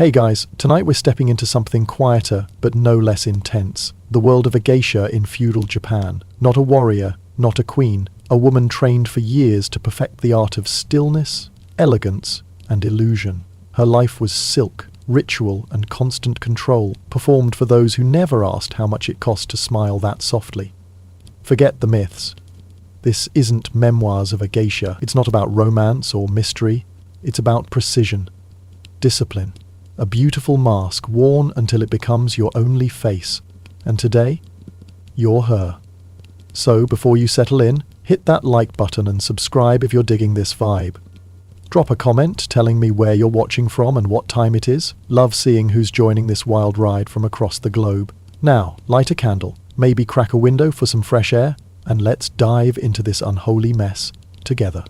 Hey guys, tonight we're stepping into something quieter, but no less intense. The world of a geisha in feudal Japan. Not a warrior, not a queen, a woman trained for years to perfect the art of stillness, elegance, and illusion. Her life was silk, ritual, and constant control, performed for those who never asked how much it cost to smile that softly. Forget the myths. This isn't memoirs of a geisha. It's not about romance or mystery. It's about precision, discipline. A beautiful mask worn until it becomes your only face. And today, you're her. So, before you settle in, hit that like button and subscribe if you're digging this vibe. Drop a comment telling me where you're watching from and what time it is. Love seeing who's joining this wild ride from across the globe. Now, light a candle, maybe crack a window for some fresh air, and let's dive into this unholy mess together.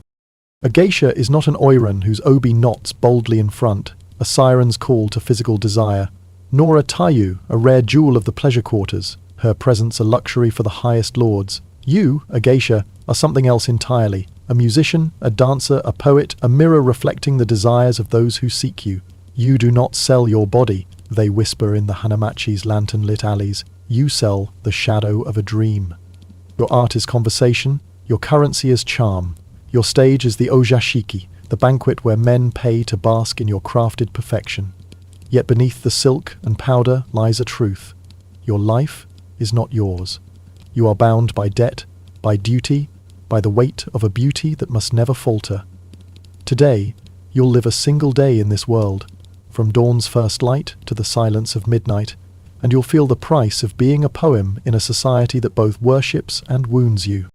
A geisha is not an oiran whose obi knots boldly in front, a siren's call to physical desire, nor a tayu, a rare jewel of the pleasure quarters, her presence a luxury for the highest lords. You, a geisha, are something else entirely, a musician, a dancer, a poet, a mirror reflecting the desires of those who seek you. You do not sell your body, they whisper in the Hanamachi's lantern-lit alleys. You sell the shadow of a dream. Your art is conversation, your currency is charm, your stage is the ojashiki, the banquet where men pay to bask in your crafted perfection. Yet beneath the silk and powder lies a truth. Your life is not yours. You are bound by debt, by duty, by the weight of a beauty that must never falter. Today, you'll live a single day in this world, from dawn's first light to the silence of midnight, and you'll feel the price of being a poem in a society that both worships and wounds you.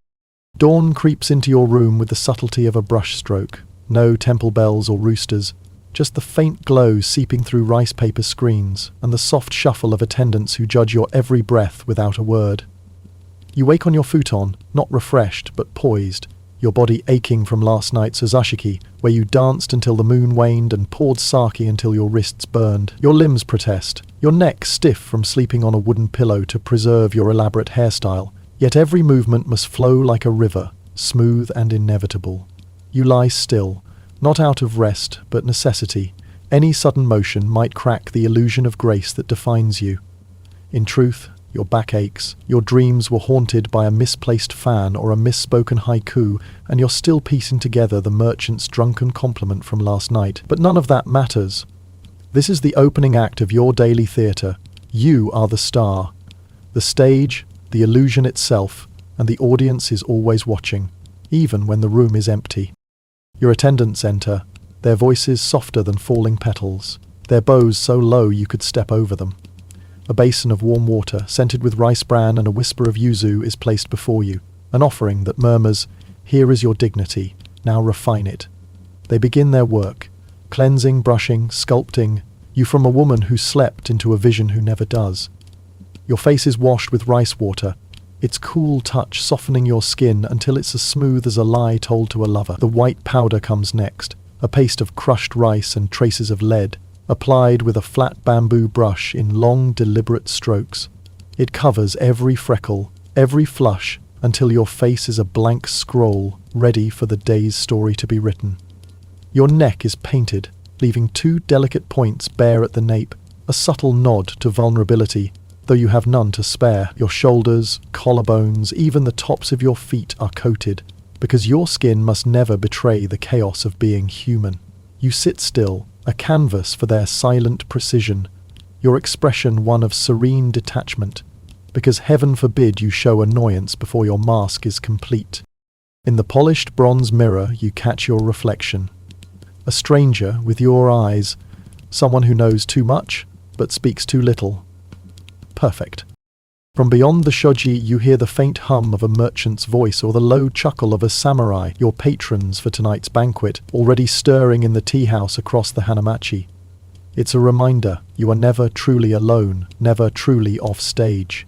Dawn creeps into your room with the subtlety of a brushstroke. No temple bells or roosters, just the faint glow seeping through rice paper screens and the soft shuffle of attendants who judge your every breath without a word. You wake on your futon, not refreshed but poised, your body aching from last night's ozashiki, where you danced until the moon waned and poured sake until your wrists burned. Your limbs protest, your neck stiff from sleeping on a wooden pillow to preserve your elaborate hairstyle, yet every movement must flow like a river, smooth and inevitable. You lie still, not out of rest, but necessity. Any sudden motion might crack the illusion of grace that defines you. In truth, your back aches, your dreams were haunted by a misplaced fan or a misspoken haiku, and you're still piecing together the merchant's drunken compliment from last night. But none of that matters. This is the opening act of your daily theatre. You are the star. The stage, the illusion itself, and the audience is always watching, even when the room is empty. Your attendants enter, their voices softer than falling petals, their bows so low you could step over them. A basin of warm water, scented with rice bran and a whisper of yuzu, is placed before you, an offering that murmurs, "Here is your dignity, now refine it." They begin their work, cleansing, brushing, sculpting, you from a woman who slept into a vision who never does. Your face is washed with rice water, its cool touch softening your skin until it's as smooth as a lie told to a lover. The white powder comes next, a paste of crushed rice and traces of lead, applied with a flat bamboo brush in long, deliberate strokes. It covers every freckle, every flush, until your face is a blank scroll, ready for the day's story to be written. Your neck is painted, leaving two delicate points bare at the nape, a subtle nod to vulnerability, though you have none to spare. Your shoulders, collarbones, even the tops of your feet are coated, because your skin must never betray the chaos of being human. You sit still, a canvas for their silent precision, your expression one of serene detachment, because heaven forbid you show annoyance before your mask is complete. In the polished bronze mirror you catch your reflection. A stranger with your eyes, someone who knows too much, but speaks too little. Perfect. From beyond the shoji you hear the faint hum of a merchant's voice or the low chuckle of a samurai, your patrons for tonight's banquet, already stirring in the tea house across the Hanamachi. It's a reminder you are never truly alone, never truly off stage.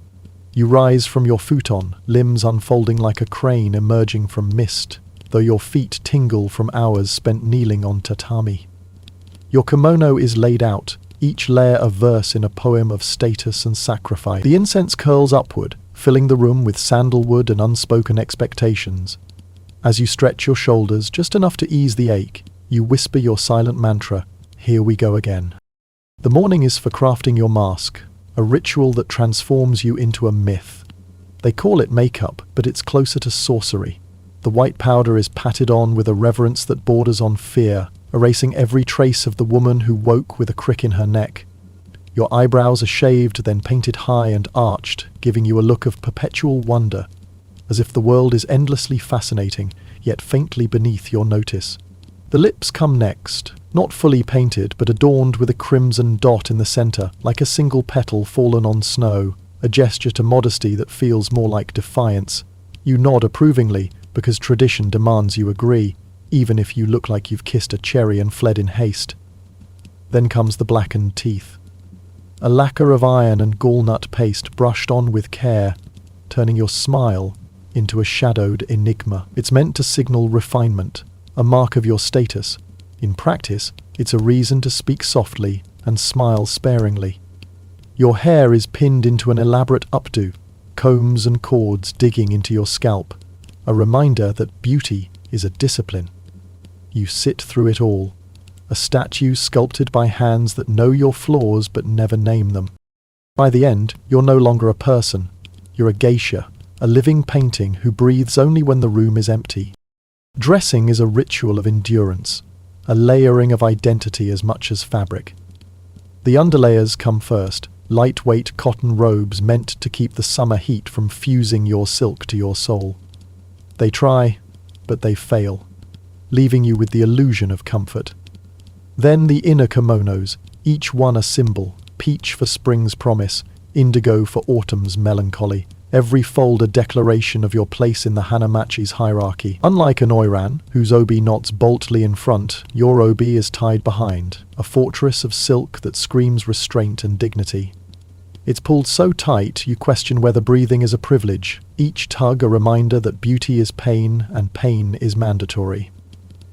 You rise from your futon, limbs unfolding like a crane emerging from mist, though your feet tingle from hours spent kneeling on tatami. Your kimono is laid out, each layer of verse in a poem of status and sacrifice. The incense curls upward, filling the room with sandalwood and unspoken expectations. As you stretch your shoulders just enough to ease the ache, you whisper your silent mantra, "Here we go again." The morning is for crafting your mask, a ritual that transforms you into a myth. They call it makeup, but it's closer to sorcery. The white powder is patted on with a reverence that borders on fear, erasing every trace of the woman who woke with a crick in her neck. Your eyebrows are shaved, then painted high and arched, giving you a look of perpetual wonder, as if the world is endlessly fascinating, yet faintly beneath your notice. The lips come next, not fully painted, but adorned with a crimson dot in the centre, like a single petal fallen on snow, a gesture to modesty that feels more like defiance. You nod approvingly, because tradition demands you agree, even if you look like you've kissed a cherry and fled in haste. Then comes the blackened teeth. A lacquer of iron and gallnut paste brushed on with care, turning your smile into a shadowed enigma. It's meant to signal refinement, a mark of your status. In practice, it's a reason to speak softly and smile sparingly. Your hair is pinned into an elaborate updo, combs and cords digging into your scalp, a reminder that beauty is a discipline. You sit through it all, a statue sculpted by hands that know your flaws but never name them. By the end, you're no longer a person. You're a geisha, a living painting who breathes only when the room is empty. Dressing is a ritual of endurance, a layering of identity as much as fabric. The underlayers come first, lightweight cotton robes meant to keep the summer heat from fusing your silk to your soul. They try, but they fail, leaving you with the illusion of comfort. Then the inner kimonos, each one a symbol, peach for spring's promise, indigo for autumn's melancholy. Every fold a declaration of your place in the Hanamachi's hierarchy. Unlike an oiran, whose obi knots boldly in front, your obi is tied behind, a fortress of silk that screams restraint and dignity. It's pulled so tight you question whether breathing is a privilege, each tug a reminder that beauty is pain and pain is mandatory.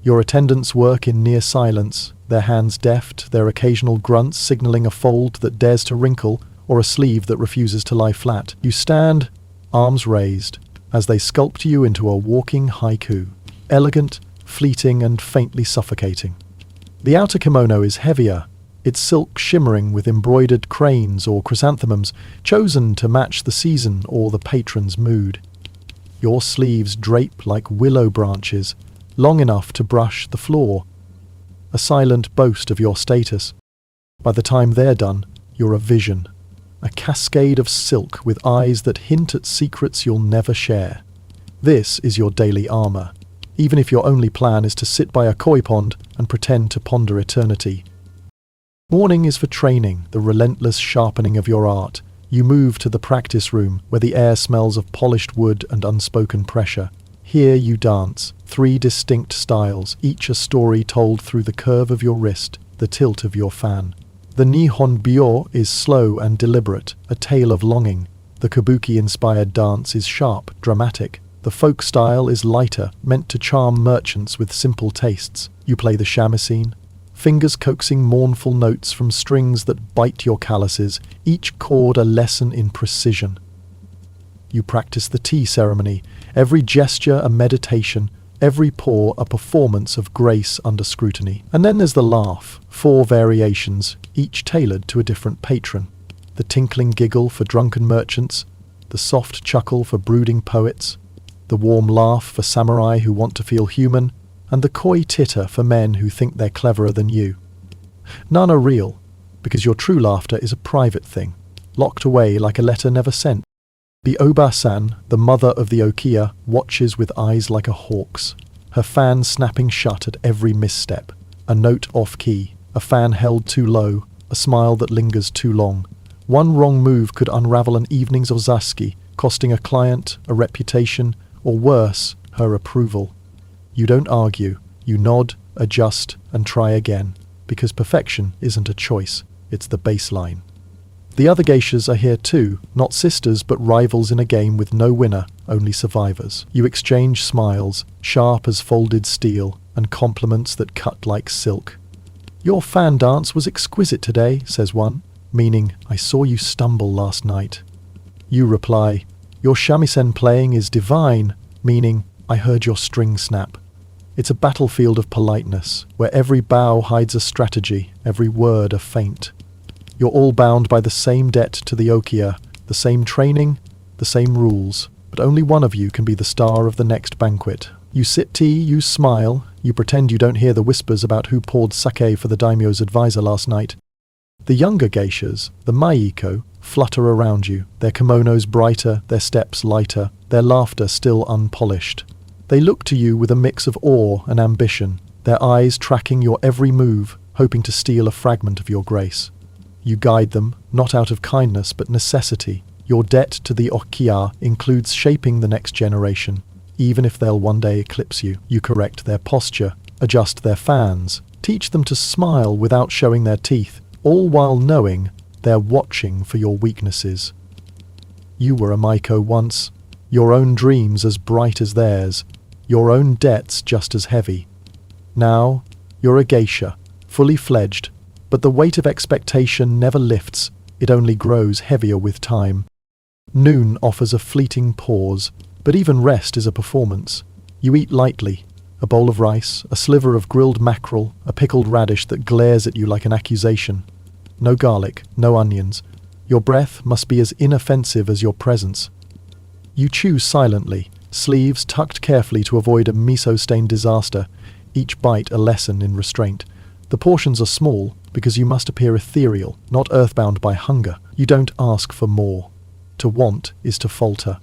Your attendants work in near silence, their hands deft, their occasional grunts signaling a fold that dares to wrinkle or a sleeve that refuses to lie flat. You stand, arms raised, as they sculpt you into a walking haiku, elegant, fleeting, and faintly suffocating. The outer kimono is heavier, its silk shimmering with embroidered cranes or chrysanthemums, chosen to match the season or the patron's mood. Your sleeves drape like willow branches, long enough to brush the floor, a silent boast of your status. By the time they're done, you're a vision, a cascade of silk with eyes that hint at secrets you'll never share. This is your daily armor, even if your only plan is to sit by a koi pond and pretend to ponder eternity. Morning is for training, the relentless sharpening of your art. You move to the practice room, where the air smells of polished wood and unspoken pressure. Here you dance, 3 distinct styles, each a story told through the curve of your wrist, the tilt of your fan. The Nihon Byo is slow and deliberate, a tale of longing. The kabuki-inspired dance is sharp, dramatic. The folk style is lighter, meant to charm merchants with simple tastes. You play the shamisen, fingers coaxing mournful notes from strings that bite your calluses, each chord a lesson in precision. You practice the tea ceremony, every gesture a meditation, every pore a performance of grace under scrutiny. And then there's the laugh, 4 variations, each tailored to a different patron. The tinkling giggle for drunken merchants, the soft chuckle for brooding poets, the warm laugh for samurai who want to feel human, and the coy titter for men who think they're cleverer than you. None are real, because your true laughter is a private thing, locked away like a letter never sent. The Oba-san, the mother of the Okiya, watches with eyes like a hawk's, her fan snapping shut at every misstep, a note off-key, a fan held too low, a smile that lingers too long. One wrong move could unravel an evening's ozaski, costing a client, a reputation, or worse, her approval. You don't argue, you nod, adjust, and try again, because perfection isn't a choice, it's the baseline. The other geishas are here too, not sisters but rivals in a game with no winner, only survivors. You exchange smiles, sharp as folded steel, and compliments that cut like silk. "Your fan dance was exquisite today," says one, meaning, "I saw you stumble last night." You reply, "Your shamisen playing is divine," meaning, "I heard your string snap." It's a battlefield of politeness, where every bow hides a strategy, every word a feint. You're all bound by the same debt to the Okia, the same training, the same rules, but only one of you can be the star of the next banquet. You sip tea, you smile, you pretend you don't hear the whispers about who poured sake for the daimyo's advisor last night. The younger geishas, the Maiko, flutter around you, their kimonos brighter, their steps lighter, their laughter still unpolished. They look to you with a mix of awe and ambition, their eyes tracking your every move, hoping to steal a fragment of your grace. You guide them, not out of kindness but necessity. Your debt to the Okia includes shaping the next generation. Even if they'll one day eclipse you, you correct their posture, adjust their fans, teach them to smile without showing their teeth, all while knowing they're watching for your weaknesses. You were a Maiko once, your own dreams as bright as theirs, your own debts just as heavy. Now, you're a geisha, fully fledged, but the weight of expectation never lifts, it only grows heavier with time. Noon offers a fleeting pause, but even rest is a performance. You eat lightly, a bowl of rice, a sliver of grilled mackerel, a pickled radish that glares at you like an accusation. No garlic, no onions. Your breath must be as inoffensive as your presence. You chew silently, sleeves tucked carefully to avoid a miso-stained disaster, each bite a lesson in restraint. The portions are small because you must appear ethereal, not earthbound by hunger. You don't ask for more. To want is to falter.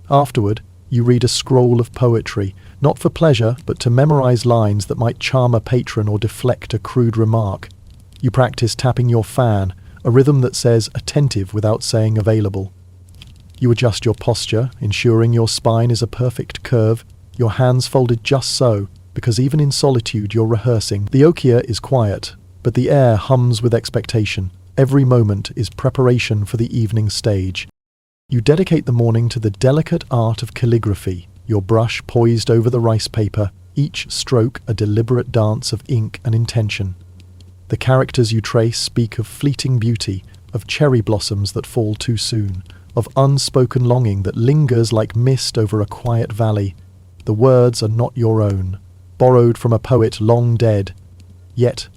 Afterward, you read a scroll of poetry, not for pleasure, but to memorize lines that might charm a patron or deflect a crude remark. You practice tapping your fan, a rhythm that says attentive without saying available. You adjust your posture, ensuring your spine is a perfect curve, your hands folded just so, because even in solitude you're rehearsing. The Okia is quiet, but the air hums with expectation. Every moment is preparation for the evening stage. You dedicate the morning to the delicate art of calligraphy, your brush poised over the rice paper, each stroke a deliberate dance of ink and intention. The characters you trace speak of fleeting beauty, of cherry blossoms that fall too soon, of unspoken longing that lingers like mist over a quiet valley. The words are not your own, borrowed from a poet long dead. Yet,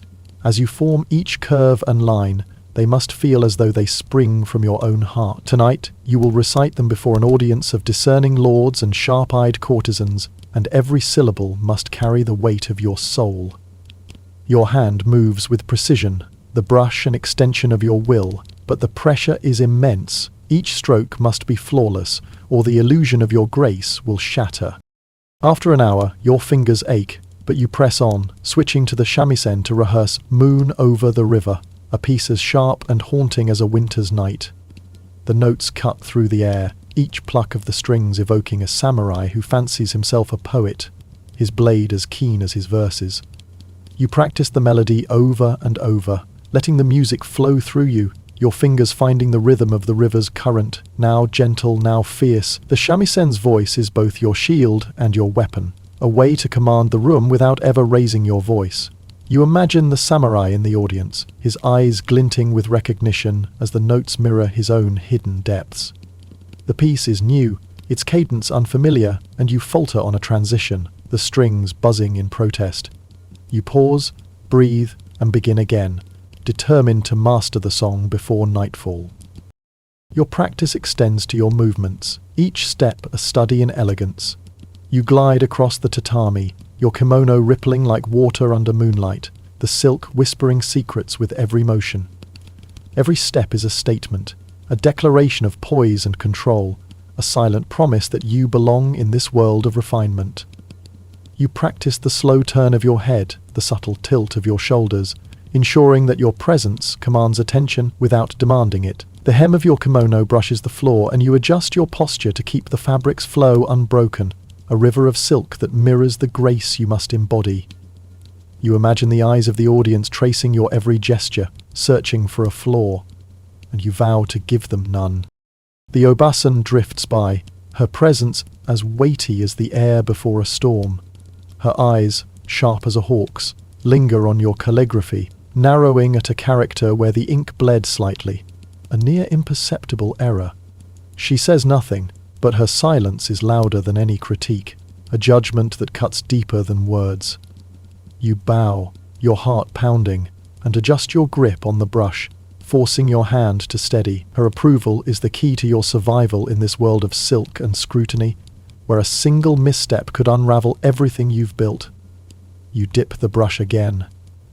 as you form each curve and line, they must feel as though they spring from your own heart. Tonight, you will recite them before an audience of discerning lords and sharp-eyed courtesans, and every syllable must carry the weight of your soul. Your hand moves with precision, the brush an extension of your will, but the pressure is immense. Each stroke must be flawless, or the illusion of your grace will shatter. After an hour, your fingers ache, but you press on, switching to the shamisen to rehearse Moon Over the River, a piece as sharp and haunting as a winter's night. The notes cut through the air, each pluck of the strings evoking a samurai who fancies himself a poet, his blade as keen as his verses. You practice the melody over and over, letting the music flow through you, your fingers finding the rhythm of the river's current, now gentle, now fierce. The shamisen's voice is both your shield and your weapon, a way to command the room without ever raising your voice. You imagine the samurai in the audience, his eyes glinting with recognition as the notes mirror his own hidden depths. The piece is new, its cadence unfamiliar, and you falter on a transition, the strings buzzing in protest. You pause, breathe, and begin again, determined to master the song before nightfall. Your practice extends to your movements, each step a study in elegance. You glide across the tatami, your kimono rippling like water under moonlight, the silk whispering secrets with every motion. Every step is a statement, a declaration of poise and control, a silent promise that you belong in this world of refinement. You practice the slow turn of your head, the subtle tilt of your shoulders, ensuring that your presence commands attention without demanding it. The hem of your kimono brushes the floor, and you adjust your posture to keep the fabric's flow unbroken, a river of silk that mirrors the grace you must embody. You imagine the eyes of the audience tracing your every gesture, searching for a flaw, and you vow to give them none. The obasan drifts by, her presence as weighty as the air before a storm. Her eyes, sharp as a hawk's, linger on your calligraphy, narrowing at a character where the ink bled slightly, a near imperceptible error. She says nothing, but her silence is louder than any critique, a judgment that cuts deeper than words. You bow, your heart pounding, and adjust your grip on the brush, forcing your hand to steady. Her approval is the key to your survival in this world of silk and scrutiny, where a single misstep could unravel everything you've built. You dip the brush again,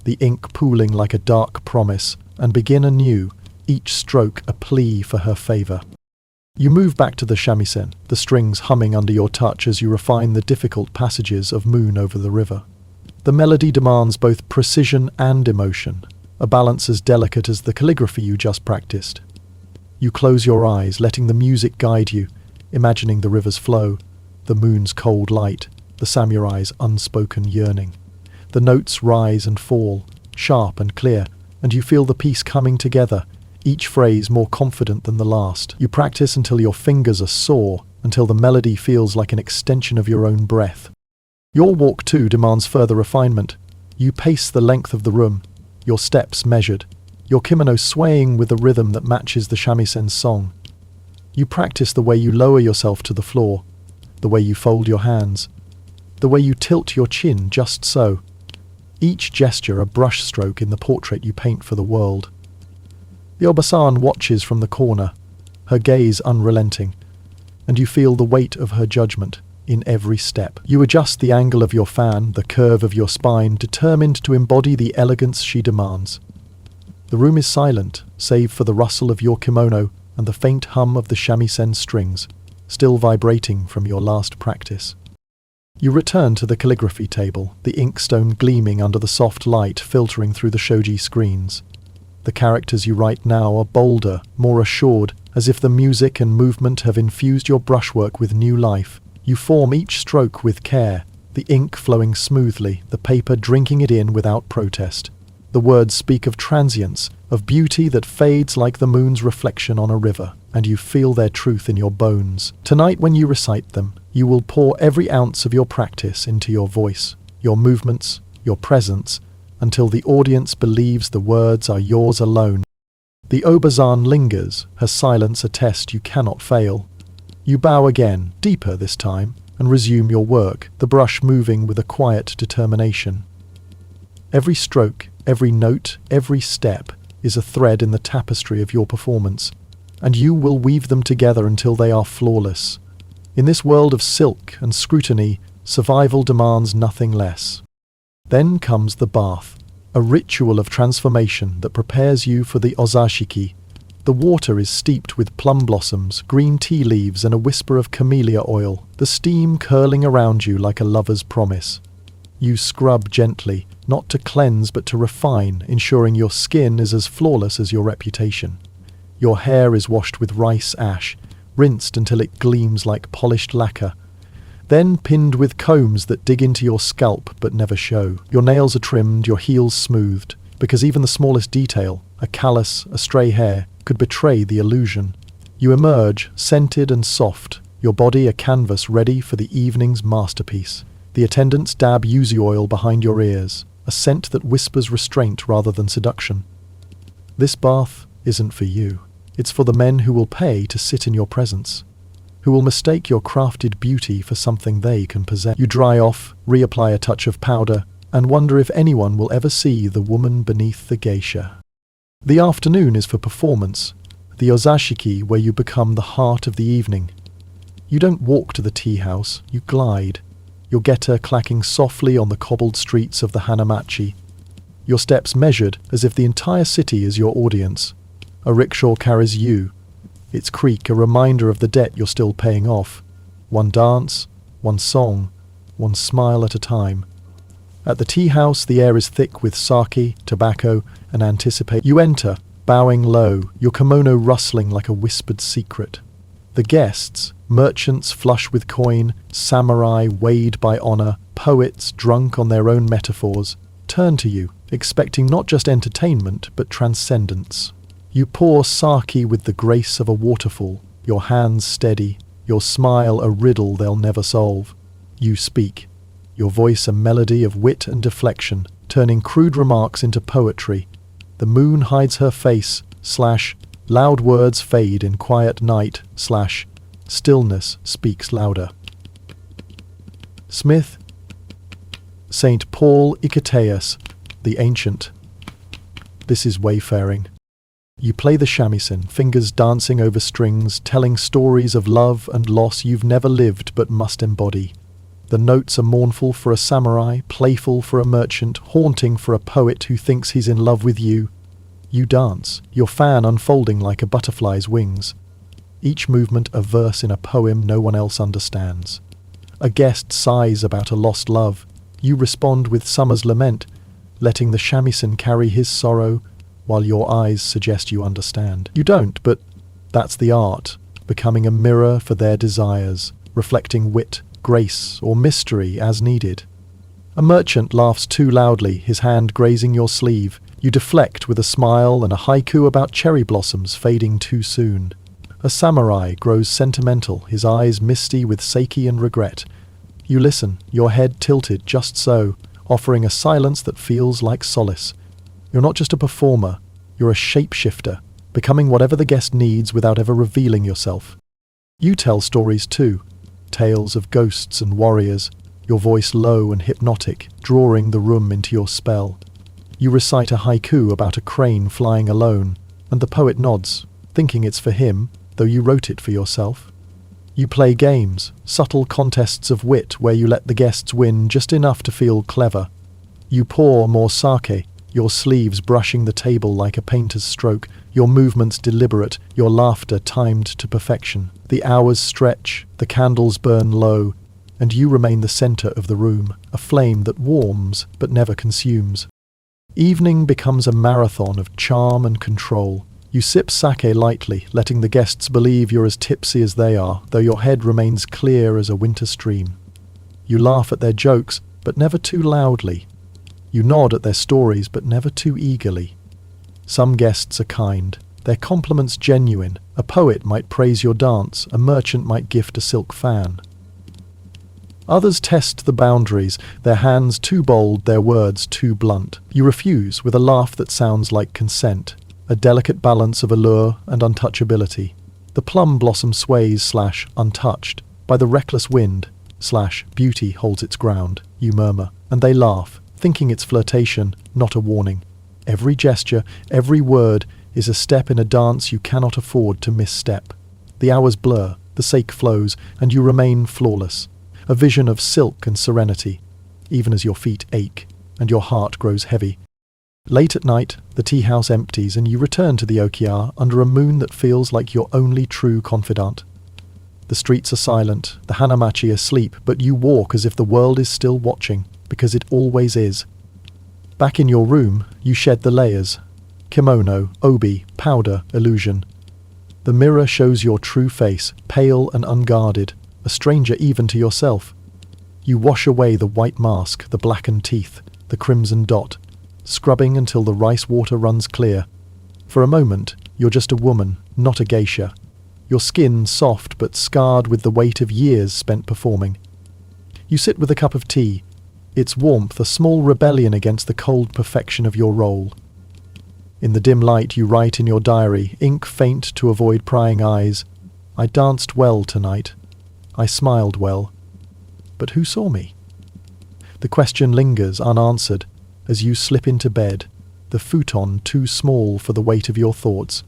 the ink pooling like a dark promise, and begin anew, each stroke a plea for her favour. You move back to the shamisen, the strings humming under your touch as you refine the difficult passages of Moon Over the River. The melody demands both precision and emotion, a balance as delicate as the calligraphy you just practiced. You close your eyes, letting the music guide you, imagining the river's flow, the moon's cold light, the samurai's unspoken yearning. The notes rise and fall, sharp and clear, and you feel the piece coming together, each phrase more confident than the last. You practice until your fingers are sore, until the melody feels like an extension of your own breath. Your walk, too, demands further refinement. You pace the length of the room, your steps measured, your kimono swaying with the rhythm that matches the shamisen's song. You practice the way you lower yourself to the floor, the way you fold your hands, the way you tilt your chin just so. Each gesture a brushstroke in the portrait you paint for the world. The Obasan watches from the corner, her gaze unrelenting, and you feel the weight of her judgment in every step. You adjust the angle of your fan, the curve of your spine, determined to embody the elegance she demands. The room is silent, save for the rustle of your kimono and the faint hum of the shamisen strings, still vibrating from your last practice. You return to the calligraphy table, the inkstone gleaming under the soft light filtering through the shoji screens. The characters you write now are bolder, more assured, as if the music and movement have infused your brushwork with new life. You form each stroke with care, the ink flowing smoothly, the paper drinking it in without protest. The words speak of transience, of beauty that fades like the moon's reflection on a river, and you feel their truth in your bones. Tonight, when you recite them, you will pour every ounce of your practice into your voice, your movements, your presence, until the audience believes the words are yours alone. The Obazan lingers, her silence a test you cannot fail. You bow again, deeper this time, and resume your work, the brush moving with a quiet determination. Every stroke, every note, every step is a thread in the tapestry of your performance, and you will weave them together until they are flawless. In this world of silk and scrutiny, survival demands nothing less. Then comes the bath, a ritual of transformation that prepares you for the ozashiki. The water is steeped with plum blossoms, green tea leaves, and a whisper of camellia oil, the steam curling around you like a lover's promise. You scrub gently, not to cleanse but to refine, ensuring your skin is as flawless as your reputation. Your hair is washed with rice ash, rinsed until it gleams like polished lacquer, then pinned with combs that dig into your scalp but never show. Your nails are trimmed, your heels smoothed, because even the smallest detail, a callus, a stray hair, could betray the illusion. You emerge, scented and soft, your body a canvas ready for the evening's masterpiece. The attendants dab yuzu oil behind your ears, a scent that whispers restraint rather than seduction. This bath isn't for you. It's for the men who will pay to sit in your presence, who will mistake your crafted beauty for something they can possess. You dry off, reapply a touch of powder, and wonder if anyone will ever see the woman beneath the geisha. The afternoon is for performance, the ozashiki where you become the heart of the evening. You don't walk to the tea house, you glide, your getter clacking softly on the cobbled streets of the Hanamachi, your steps measured as if the entire city is your audience. A rickshaw carries you, its creak a reminder of the debt you're still paying off. One dance, one song, one smile at a time. At the tea house, the air is thick with sake, tobacco, and anticipation. You enter, bowing low, your kimono rustling like a whispered secret. The guests, merchants flush with coin, samurai weighed by honor, poets drunk on their own metaphors, turn to you, expecting not just entertainment but transcendence. You pour sake with the grace of a waterfall, your hands steady, your smile a riddle they'll never solve. You speak, your voice a melody of wit and deflection, turning crude remarks into poetry. The moon hides her face, / loud words fade in quiet night, / stillness speaks louder. Smith, St. Paul Icateus, the ancient. This is wayfaring. You play the shamisen, fingers dancing over strings, telling stories of love and loss you've never lived but must embody. The notes are mournful for a samurai, playful for a merchant, haunting for a poet who thinks he's in love with you. You dance, your fan unfolding like a butterfly's wings. Each movement a verse in a poem no one else understands. A guest sighs about a lost love. You respond with summer's lament, letting the shamisen carry his sorrow, while your eyes suggest you understand. You don't, but that's the art, becoming a mirror for their desires, reflecting wit, grace, or mystery as needed. A merchant laughs too loudly, his hand grazing your sleeve. You deflect with a smile and a haiku about cherry blossoms fading too soon. A samurai grows sentimental, his eyes misty with sake and regret. You listen, your head tilted just so, offering a silence that feels like solace. You're not just a performer, you're a shapeshifter, becoming whatever the guest needs without ever revealing yourself. You tell stories too, tales of ghosts and warriors, your voice low and hypnotic, drawing the room into your spell. You recite a haiku about a crane flying alone, and the poet nods, thinking it's for him, though you wrote it for yourself. You play games, subtle contests of wit where you let the guests win just enough to feel clever. You pour more sake, your sleeves brushing the table like a painter's stroke, your movements deliberate, your laughter timed to perfection. The hours stretch, the candles burn low, and you remain the center of the room, a flame that warms but never consumes. Evening becomes a marathon of charm and control. You sip sake lightly, letting the guests believe you're as tipsy as they are, though your head remains clear as a winter stream. You laugh at their jokes, but never too loudly. You nod at their stories, but never too eagerly. Some guests are kind, their compliments genuine. A poet might praise your dance, a merchant might gift a silk fan. Others test the boundaries, their hands too bold, their words too blunt. You refuse with a laugh that sounds like consent, a delicate balance of allure and untouchability. The plum blossom sways / untouched by the reckless wind / beauty holds its ground, you murmur, and they laugh, thinking it's flirtation, not a warning. Every gesture, every word is a step in a dance you cannot afford to misstep. The hours blur, the sake flows, and you remain flawless, a vision of silk and serenity, even as your feet ache and your heart grows heavy. Late at night, the tea house empties and you return to the okiya under a moon that feels like your only true confidant. The streets are silent, the hanamachi asleep, but you walk as if the world is still watching, because it always is. Back in your room, you shed the layers. Kimono, obi, powder, illusion. The mirror shows your true face, pale and unguarded, a stranger even to yourself. You wash away the white mask, the blackened teeth, the crimson dot, scrubbing until the rice water runs clear. For a moment, you're just a woman, not a geisha. Your skin soft but scarred with the weight of years spent performing. You sit with a cup of tea, its warmth a small rebellion against the cold perfection of your role. In the dim light you write in your diary, ink faint to avoid prying eyes, I danced well tonight. I smiled well. But who saw me? The question lingers unanswered as you slip into bed, the futon too small for the weight of your thoughts.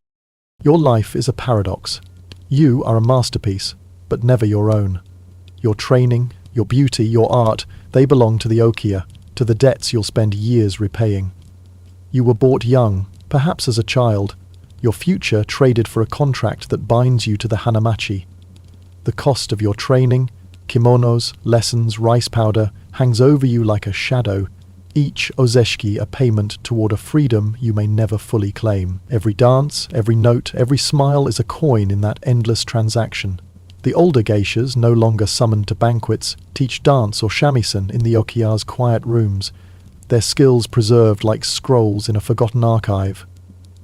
Your life is a paradox. You are a masterpiece, but never your own. Your training, your beauty, your art, they belong to the okiya, to the debts you'll spend years repaying. You were bought young, perhaps as a child, your future traded for a contract that binds you to the hanamachi. The cost of your training, kimonos, lessons, rice powder, hangs over you like a shadow, each ozeshiki a payment toward a freedom you may never fully claim. Every dance, every note, every smile is a coin in that endless transaction. The older geishas, no longer summoned to banquets, teach dance or shamisen in the okiya's quiet rooms, their skills preserved like scrolls in a forgotten archive.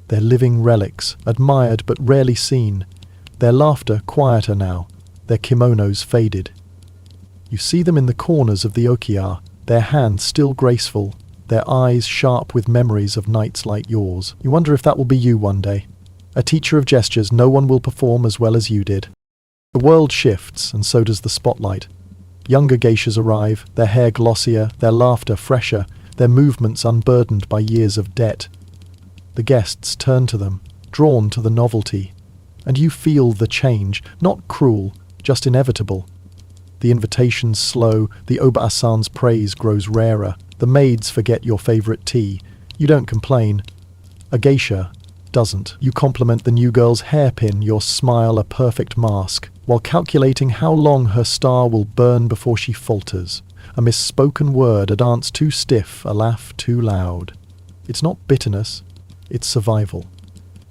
Their living relics, admired but rarely seen, their laughter quieter now, their kimonos faded. You see them in the corners of the okiya, their hands still graceful, their eyes sharp with memories of nights like yours. You wonder if that will be you one day. A teacher of gestures no one will perform as well as you did. The world shifts, and so does the spotlight. Younger geishas arrive, their hair glossier, their laughter fresher, their movements unburdened by years of debt. The guests turn to them, drawn to the novelty. And you feel the change, not cruel, just inevitable. The invitations slow, the Oba-Asan's praise grows rarer, the maids forget your favourite tea. You don't complain. A geisha doesn't. You compliment the new girl's hairpin, your smile a perfect mask, while calculating how long her star will burn before she falters. A misspoken word, a dance too stiff, a laugh too loud. It's not bitterness, it's survival.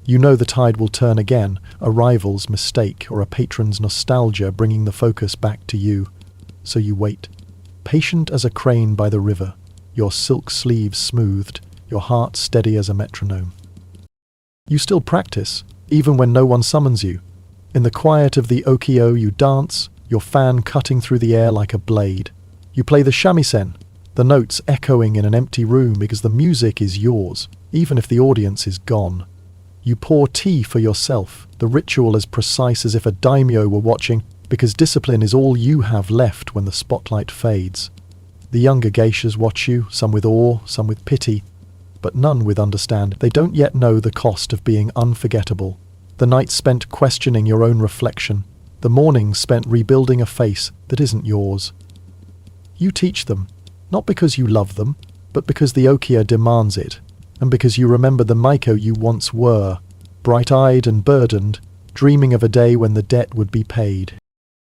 You know the tide will turn again, a rival's mistake or a patron's nostalgia bringing the focus back to you. So you wait, patient as a crane by the river, your silk sleeves smoothed, your heart steady as a metronome. You still practice, even when no one summons you. In the quiet of the Okio you dance, your fan cutting through the air like a blade. You play the shamisen, the notes echoing in an empty room because the music is yours, even if the audience is gone. You pour tea for yourself, the ritual as precise as if a daimyo were watching, because discipline is all you have left when the spotlight fades. The younger geishas watch you, some with awe, some with pity, but none with understand. They don't yet know the cost of being unforgettable. The nights spent questioning your own reflection, the mornings spent rebuilding a face that isn't yours. You teach them, not because you love them, but because the Okia demands it, and because you remember the Maiko you once were, bright-eyed and burdened, dreaming of a day when the debt would be paid.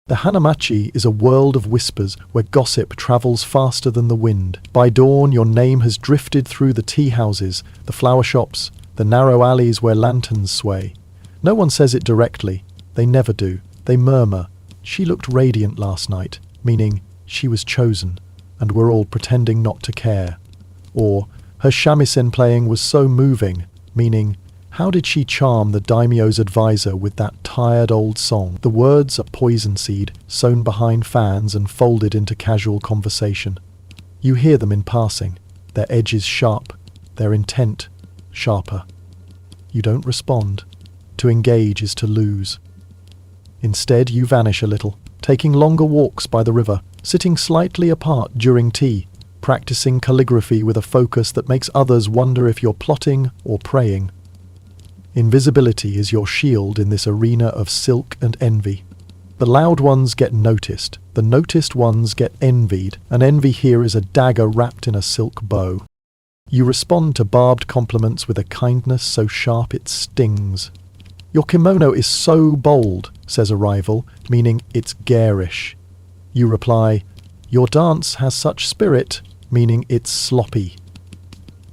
The Hanamachi is a world of whispers where gossip travels faster than the wind. By dawn, your name has drifted through the tea houses, the flower shops, the narrow alleys where lanterns sway. No one says it directly. They never do. They murmur, "She looked radiant last night," meaning she was chosen, and we're all pretending not to care. Or, her shamisen playing was so moving, meaning, how did she charm the daimyo's advisor with that tired old song? The words are poison seed, sown behind fans and folded into casual conversation. You hear them in passing, their edges sharp, their intent sharper. You don't respond. To engage is to lose. Instead, you vanish a little, taking longer walks by the river, sitting slightly apart during tea, practicing calligraphy with a focus that makes others wonder if you're plotting or praying. Invisibility is your shield in this arena of silk and envy. The loud ones get noticed, the noticed ones get envied, and envy here is a dagger wrapped in a silk bow. You respond to barbed compliments with a kindness so sharp it stings. Your kimono is so bold, says a rival, meaning it's garish. You reply, your dance has such spirit, meaning it's sloppy.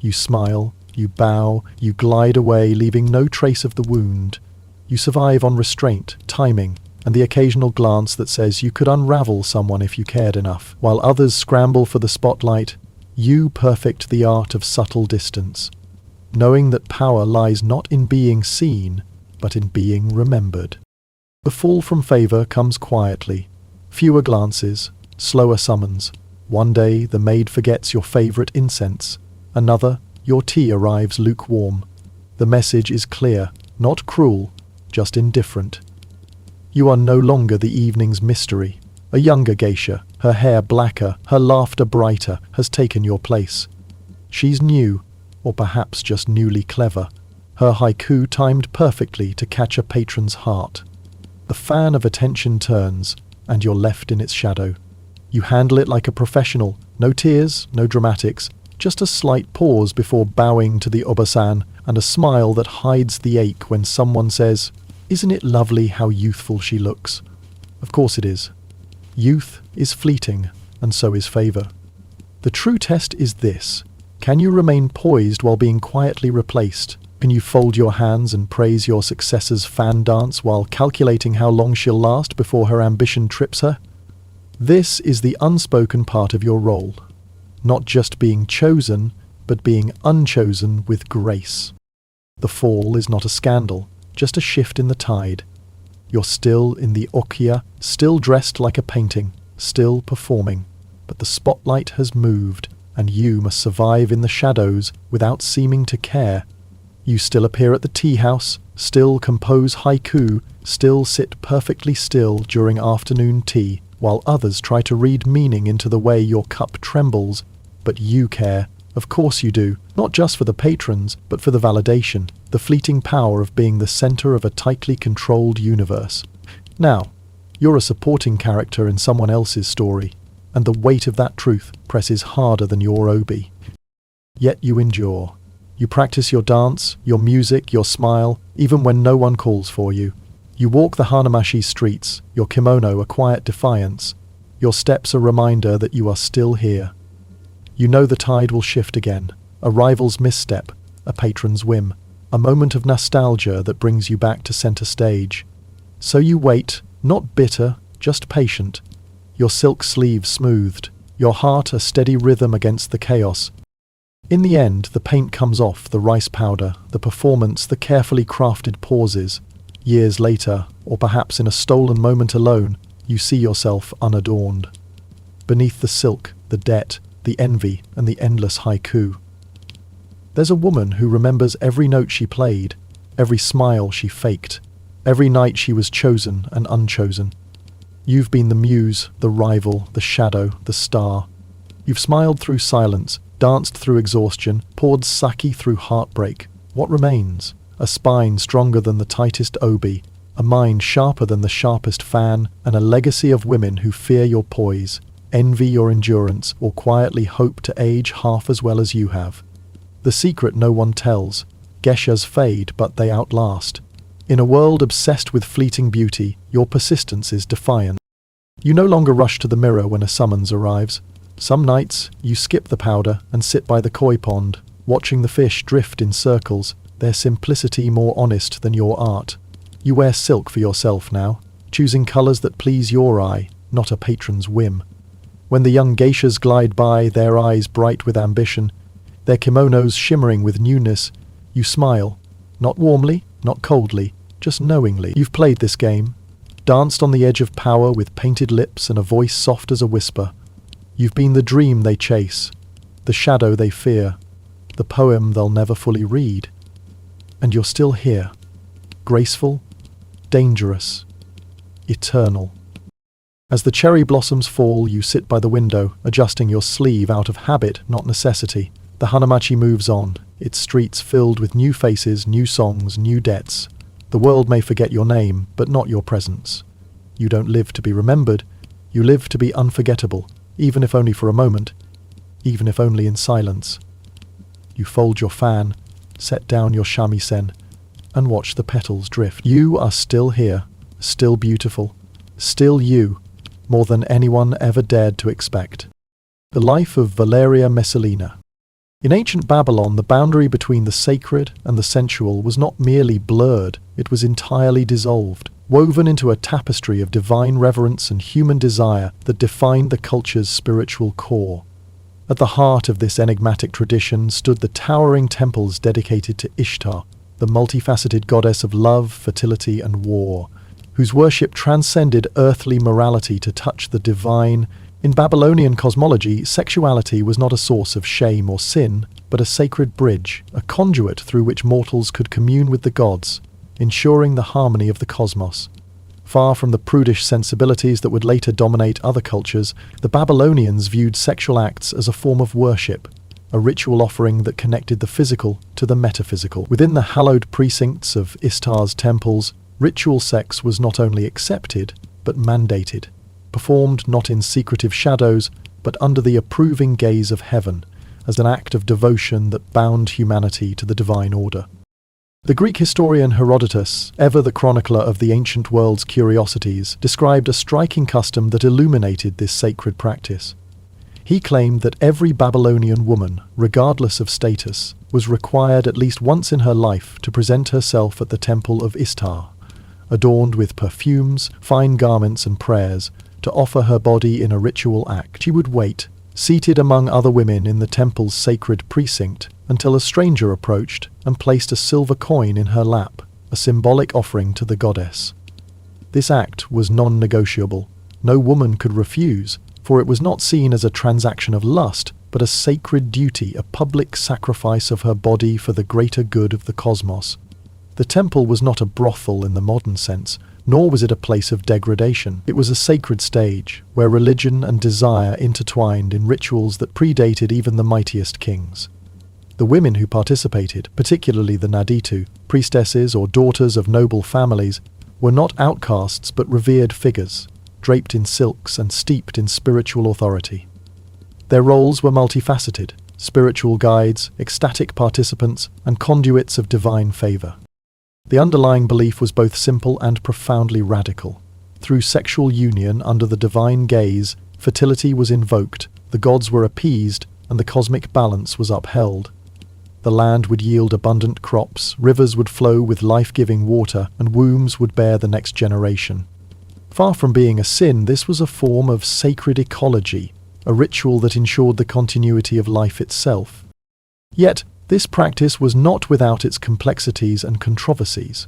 You smile, you bow, you glide away, leaving no trace of the wound. You survive on restraint, timing, and the occasional glance that says you could unravel someone if you cared enough. While others scramble for the spotlight, you perfect the art of subtle distance, knowing that power lies not in being seen, but in being remembered. The fall from favour comes quietly. Fewer glances, slower summons. One day the maid forgets your favourite incense. Another, your tea arrives lukewarm. The message is clear, not cruel, just indifferent. You are no longer the evening's mystery. A younger geisha, her hair blacker, her laughter brighter, has taken your place. She's new, or perhaps just newly clever. Her haiku timed perfectly to catch a patron's heart. The fan of attention turns, and you're left in its shadow. You handle it like a professional, no tears, no dramatics, just a slight pause before bowing to the Obasan and a smile that hides the ache when someone says, "Isn't it lovely how youthful she looks?" Of course it is. Youth is fleeting, and so is favour. The true test is this: can you remain poised while being quietly replaced? Can you fold your hands and praise your successor's fan dance while calculating how long she'll last before her ambition trips her? This is the unspoken part of your role. Not just being chosen, but being unchosen with grace. The fall is not a scandal, just a shift in the tide. You're still in the okia, still dressed like a painting, still performing, but the spotlight has moved, and you must survive in the shadows without seeming to care. You still appear at the tea house, still compose haiku, still sit perfectly still during afternoon tea, while others try to read meaning into the way your cup trembles, but you care, Of course you do, not just for the patrons, but for the validation, the fleeting power of being the center of a tightly controlled universe. Now, you're a supporting character in someone else's story, and the weight of that truth presses harder than your obi. Yet you endure. You practice your dance, your music, your smile, even when no one calls for you. You walk the Hanamashi streets, your kimono a quiet defiance, your steps a reminder that you are still here. You know the tide will shift again, a rival's misstep, a patron's whim, a moment of nostalgia that brings you back to center stage. So you wait, not bitter, just patient, your silk sleeves smoothed, your heart a steady rhythm against the chaos. In the end, the paint comes off, the rice powder, the performance, the carefully crafted pauses. Years later, or perhaps in a stolen moment alone, you see yourself unadorned. Beneath the silk, the debt, the envy, and the endless haiku. There's a woman who remembers every note she played, every smile she faked, every night she was chosen and unchosen. You've been the muse, the rival, the shadow, the star. You've smiled through silence, danced through exhaustion, poured sake through heartbreak. What remains? A spine stronger than the tightest obi, a mind sharper than the sharpest fan, and a legacy of women who fear your poise, envy your endurance, or quietly hope to age half as well as you have. The secret no one tells. Geishas fade, but they outlast. In a world obsessed with fleeting beauty, your persistence is defiant. You no longer rush to the mirror when a summons arrives. Some nights, you skip the powder and sit by the koi pond, watching the fish drift in circles, their simplicity more honest than your art. You wear silk for yourself now, choosing colors that please your eye, not a patron's whim. When the young geishas glide by, their eyes bright with ambition, their kimonos shimmering with newness, you smile, not warmly, not coldly, just knowingly. You've played this game, danced on the edge of power with painted lips and a voice soft as a whisper. You've been the dream they chase, the shadow they fear, the poem they'll never fully read. And you're still here, graceful, dangerous, eternal. As the cherry blossoms fall, you sit by the window, adjusting your sleeve out of habit, not necessity. The Hanamachi moves on, its streets filled with new faces, new songs, new debts. The world may forget your name, but not your presence. You don't live to be remembered, you live to be unforgettable, even if only for a moment, even if only in silence. You fold your fan, set down your shamisen, and watch the petals drift. You are still here, still beautiful, still you, more than anyone ever dared to expect. The life of Valeria Messalina. In ancient Babylon, the boundary between the sacred and the sensual was not merely blurred, it was entirely dissolved, woven into a tapestry of divine reverence and human desire that defined the culture's spiritual core. At the heart of this enigmatic tradition stood the towering temples dedicated to Ishtar, the multifaceted goddess of love, fertility, and war, whose worship transcended earthly morality to touch the divine. In Babylonian cosmology, sexuality was not a source of shame or sin, but a sacred bridge, a conduit through which mortals could commune with the gods, ensuring the harmony of the cosmos. Far from the prudish sensibilities that would later dominate other cultures, the Babylonians viewed sexual acts as a form of worship, a ritual offering that connected the physical to the metaphysical. Within the hallowed precincts of Ishtar's temples, ritual sex was not only accepted, but mandated, performed not in secretive shadows, but under the approving gaze of heaven, as an act of devotion that bound humanity to the divine order. The Greek historian Herodotus, ever the chronicler of the ancient world's curiosities, described a striking custom that illuminated this sacred practice. He claimed that every Babylonian woman, regardless of status, was required at least once in her life to present herself at the temple of Ishtar, adorned with perfumes, fine garments, and prayers, to offer her body in a ritual act. She would wait, seated among other women in the temple's sacred precinct, until a stranger approached and placed a silver coin in her lap, a symbolic offering to the goddess. This act was non-negotiable. No woman could refuse, for it was not seen as a transaction of lust, but a sacred duty, a public sacrifice of her body for the greater good of the cosmos. The temple was not a brothel in the modern sense, nor was it a place of degradation. It was a sacred stage, where religion and desire intertwined in rituals that predated even the mightiest kings. The women who participated, particularly the Naditu, priestesses or daughters of noble families, were not outcasts but revered figures, draped in silks and steeped in spiritual authority. Their roles were multifaceted: spiritual guides, ecstatic participants, and conduits of divine favor. The underlying belief was both simple and profoundly radical. Through sexual union under the divine gaze, fertility was invoked, the gods were appeased, and the cosmic balance was upheld. The land would yield abundant crops, rivers would flow with life-giving water, and wombs would bear the next generation. Far from being a sin, this was a form of sacred ecology, a ritual that ensured the continuity of life itself. Yet, this practice was not without its complexities and controversies.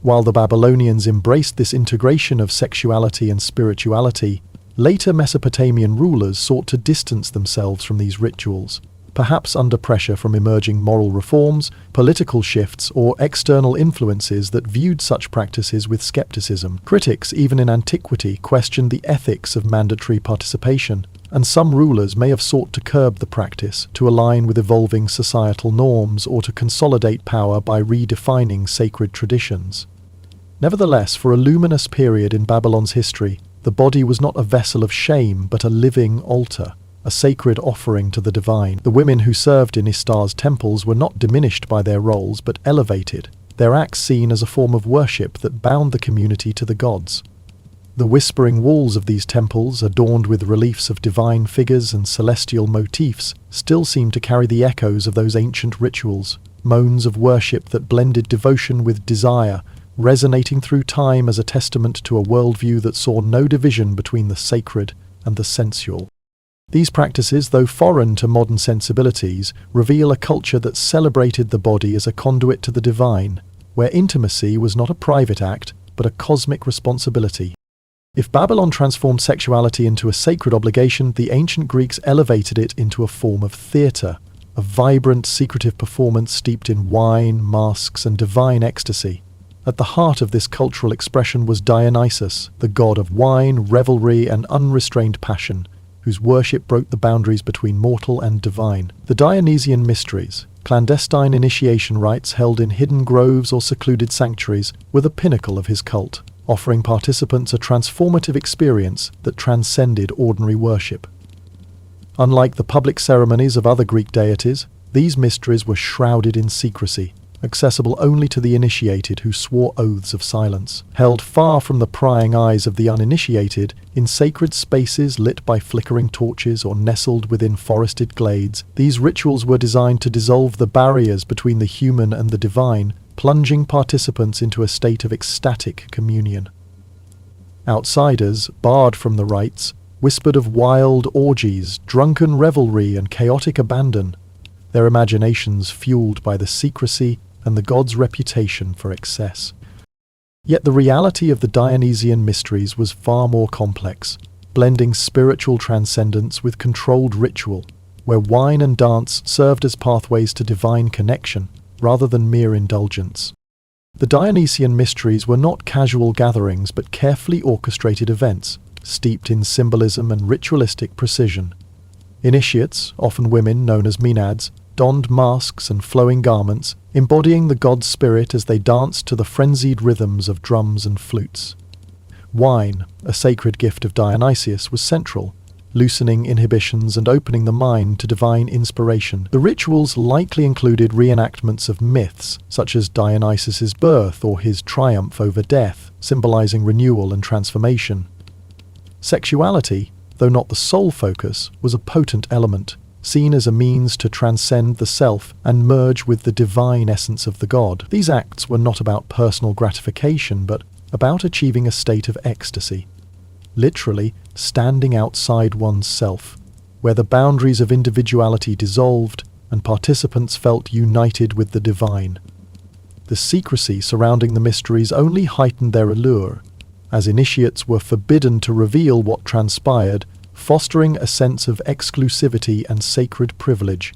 While the Babylonians embraced this integration of sexuality and spirituality, later Mesopotamian rulers sought to distance themselves from these rituals, perhaps under pressure from emerging moral reforms, political shifts, or external influences that viewed such practices with skepticism. Critics, even in antiquity, questioned the ethics of mandatory participation, and some rulers may have sought to curb the practice, to align with evolving societal norms, or to consolidate power by redefining sacred traditions. Nevertheless, for a luminous period in Babylon's history, the body was not a vessel of shame but a living altar, a sacred offering to the divine. The women who served in Ishtar's temples were not diminished by their roles but elevated, their acts seen as a form of worship that bound the community to the gods. The whispering walls of these temples, adorned with reliefs of divine figures and celestial motifs, still seem to carry the echoes of those ancient rituals, moans of worship that blended devotion with desire, resonating through time as a testament to a worldview that saw no division between the sacred and the sensual. These practices, though foreign to modern sensibilities, reveal a culture that celebrated the body as a conduit to the divine, where intimacy was not a private act, but a cosmic responsibility. If Babylon transformed sexuality into a sacred obligation, the ancient Greeks elevated it into a form of theatre, a vibrant, secretive performance steeped in wine, masks, and divine ecstasy. At the heart of this cultural expression was Dionysus, the god of wine, revelry, and unrestrained passion, whose worship broke the boundaries between mortal and divine. The Dionysian mysteries, clandestine initiation rites held in hidden groves or secluded sanctuaries, were the pinnacle of his cult, offering participants a transformative experience that transcended ordinary worship. Unlike the public ceremonies of other Greek deities, these mysteries were shrouded in secrecy, accessible only to the initiated who swore oaths of silence. Held far from the prying eyes of the uninitiated, in sacred spaces lit by flickering torches or nestled within forested glades, these rituals were designed to dissolve the barriers between the human and the divine, plunging participants into a state of ecstatic communion. Outsiders, barred from the rites, whispered of wild orgies, drunken revelry, and chaotic abandon, their imaginations fueled by the secrecy and the god's reputation for excess. Yet the reality of the Dionysian mysteries was far more complex, blending spiritual transcendence with controlled ritual, where wine and dance served as pathways to divine connection, rather than mere indulgence. The Dionysian mysteries were not casual gatherings but carefully orchestrated events, steeped in symbolism and ritualistic precision. Initiates, often women known as maenads, donned masks and flowing garments, embodying the god's spirit as they danced to the frenzied rhythms of drums and flutes. Wine, a sacred gift of Dionysius, was central, loosening inhibitions and opening the mind to divine inspiration. The rituals likely included reenactments of myths, such as Dionysus's birth or his triumph over death, symbolizing renewal and transformation. Sexuality, though not the sole focus, was a potent element, seen as a means to transcend the self and merge with the divine essence of the god. These acts were not about personal gratification, but about achieving a state of ecstasy, literally standing outside one's self, where the boundaries of individuality dissolved and participants felt united with the divine. The secrecy surrounding the mysteries only heightened their allure, as initiates were forbidden to reveal what transpired, fostering a sense of exclusivity and sacred privilege.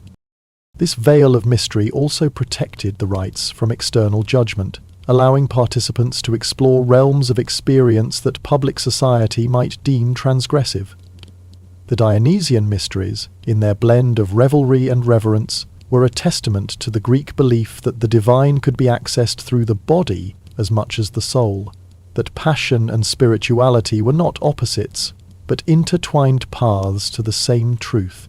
This veil of mystery also protected the rites from external judgment, allowing participants to explore realms of experience that public society might deem transgressive. The Dionysian mysteries, in their blend of revelry and reverence, were a testament to the Greek belief that the divine could be accessed through the body as much as the soul, that passion and spirituality were not opposites, but intertwined paths to the same truth.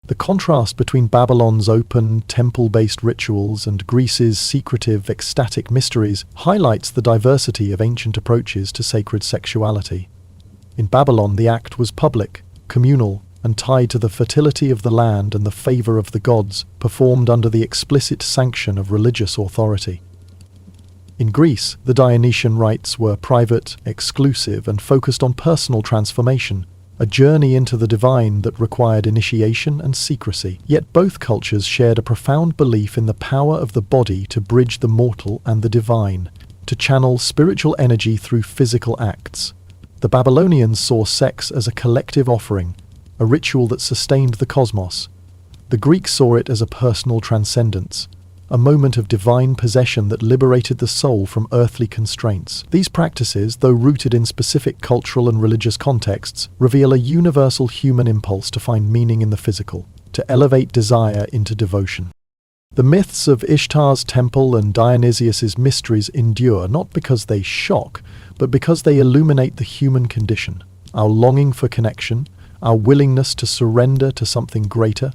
The contrast between Babylon's open, temple-based rituals and Greece's secretive, ecstatic mysteries highlights the diversity of ancient approaches to sacred sexuality. In Babylon, the act was public, communal, and tied to the fertility of the land and the favor of the gods, performed under the explicit sanction of religious authority. In Greece, the Dionysian rites were private, exclusive, and focused on personal transformation, a journey into the divine that required initiation and secrecy. Yet both cultures shared a profound belief in the power of the body to bridge the mortal and the divine, to channel spiritual energy through physical acts. The Babylonians saw sex as a collective offering, a ritual that sustained the cosmos. The Greeks saw it as a personal transcendence, a moment of divine possession that liberated the soul from earthly constraints. These practices, though rooted in specific cultural and religious contexts, reveal a universal human impulse to find meaning in the physical, to elevate desire into devotion. The myths of Ishtar's temple and Dionysius's mysteries endure not because they shock, but because they illuminate the human condition, our longing for connection, our willingness to surrender to something greater,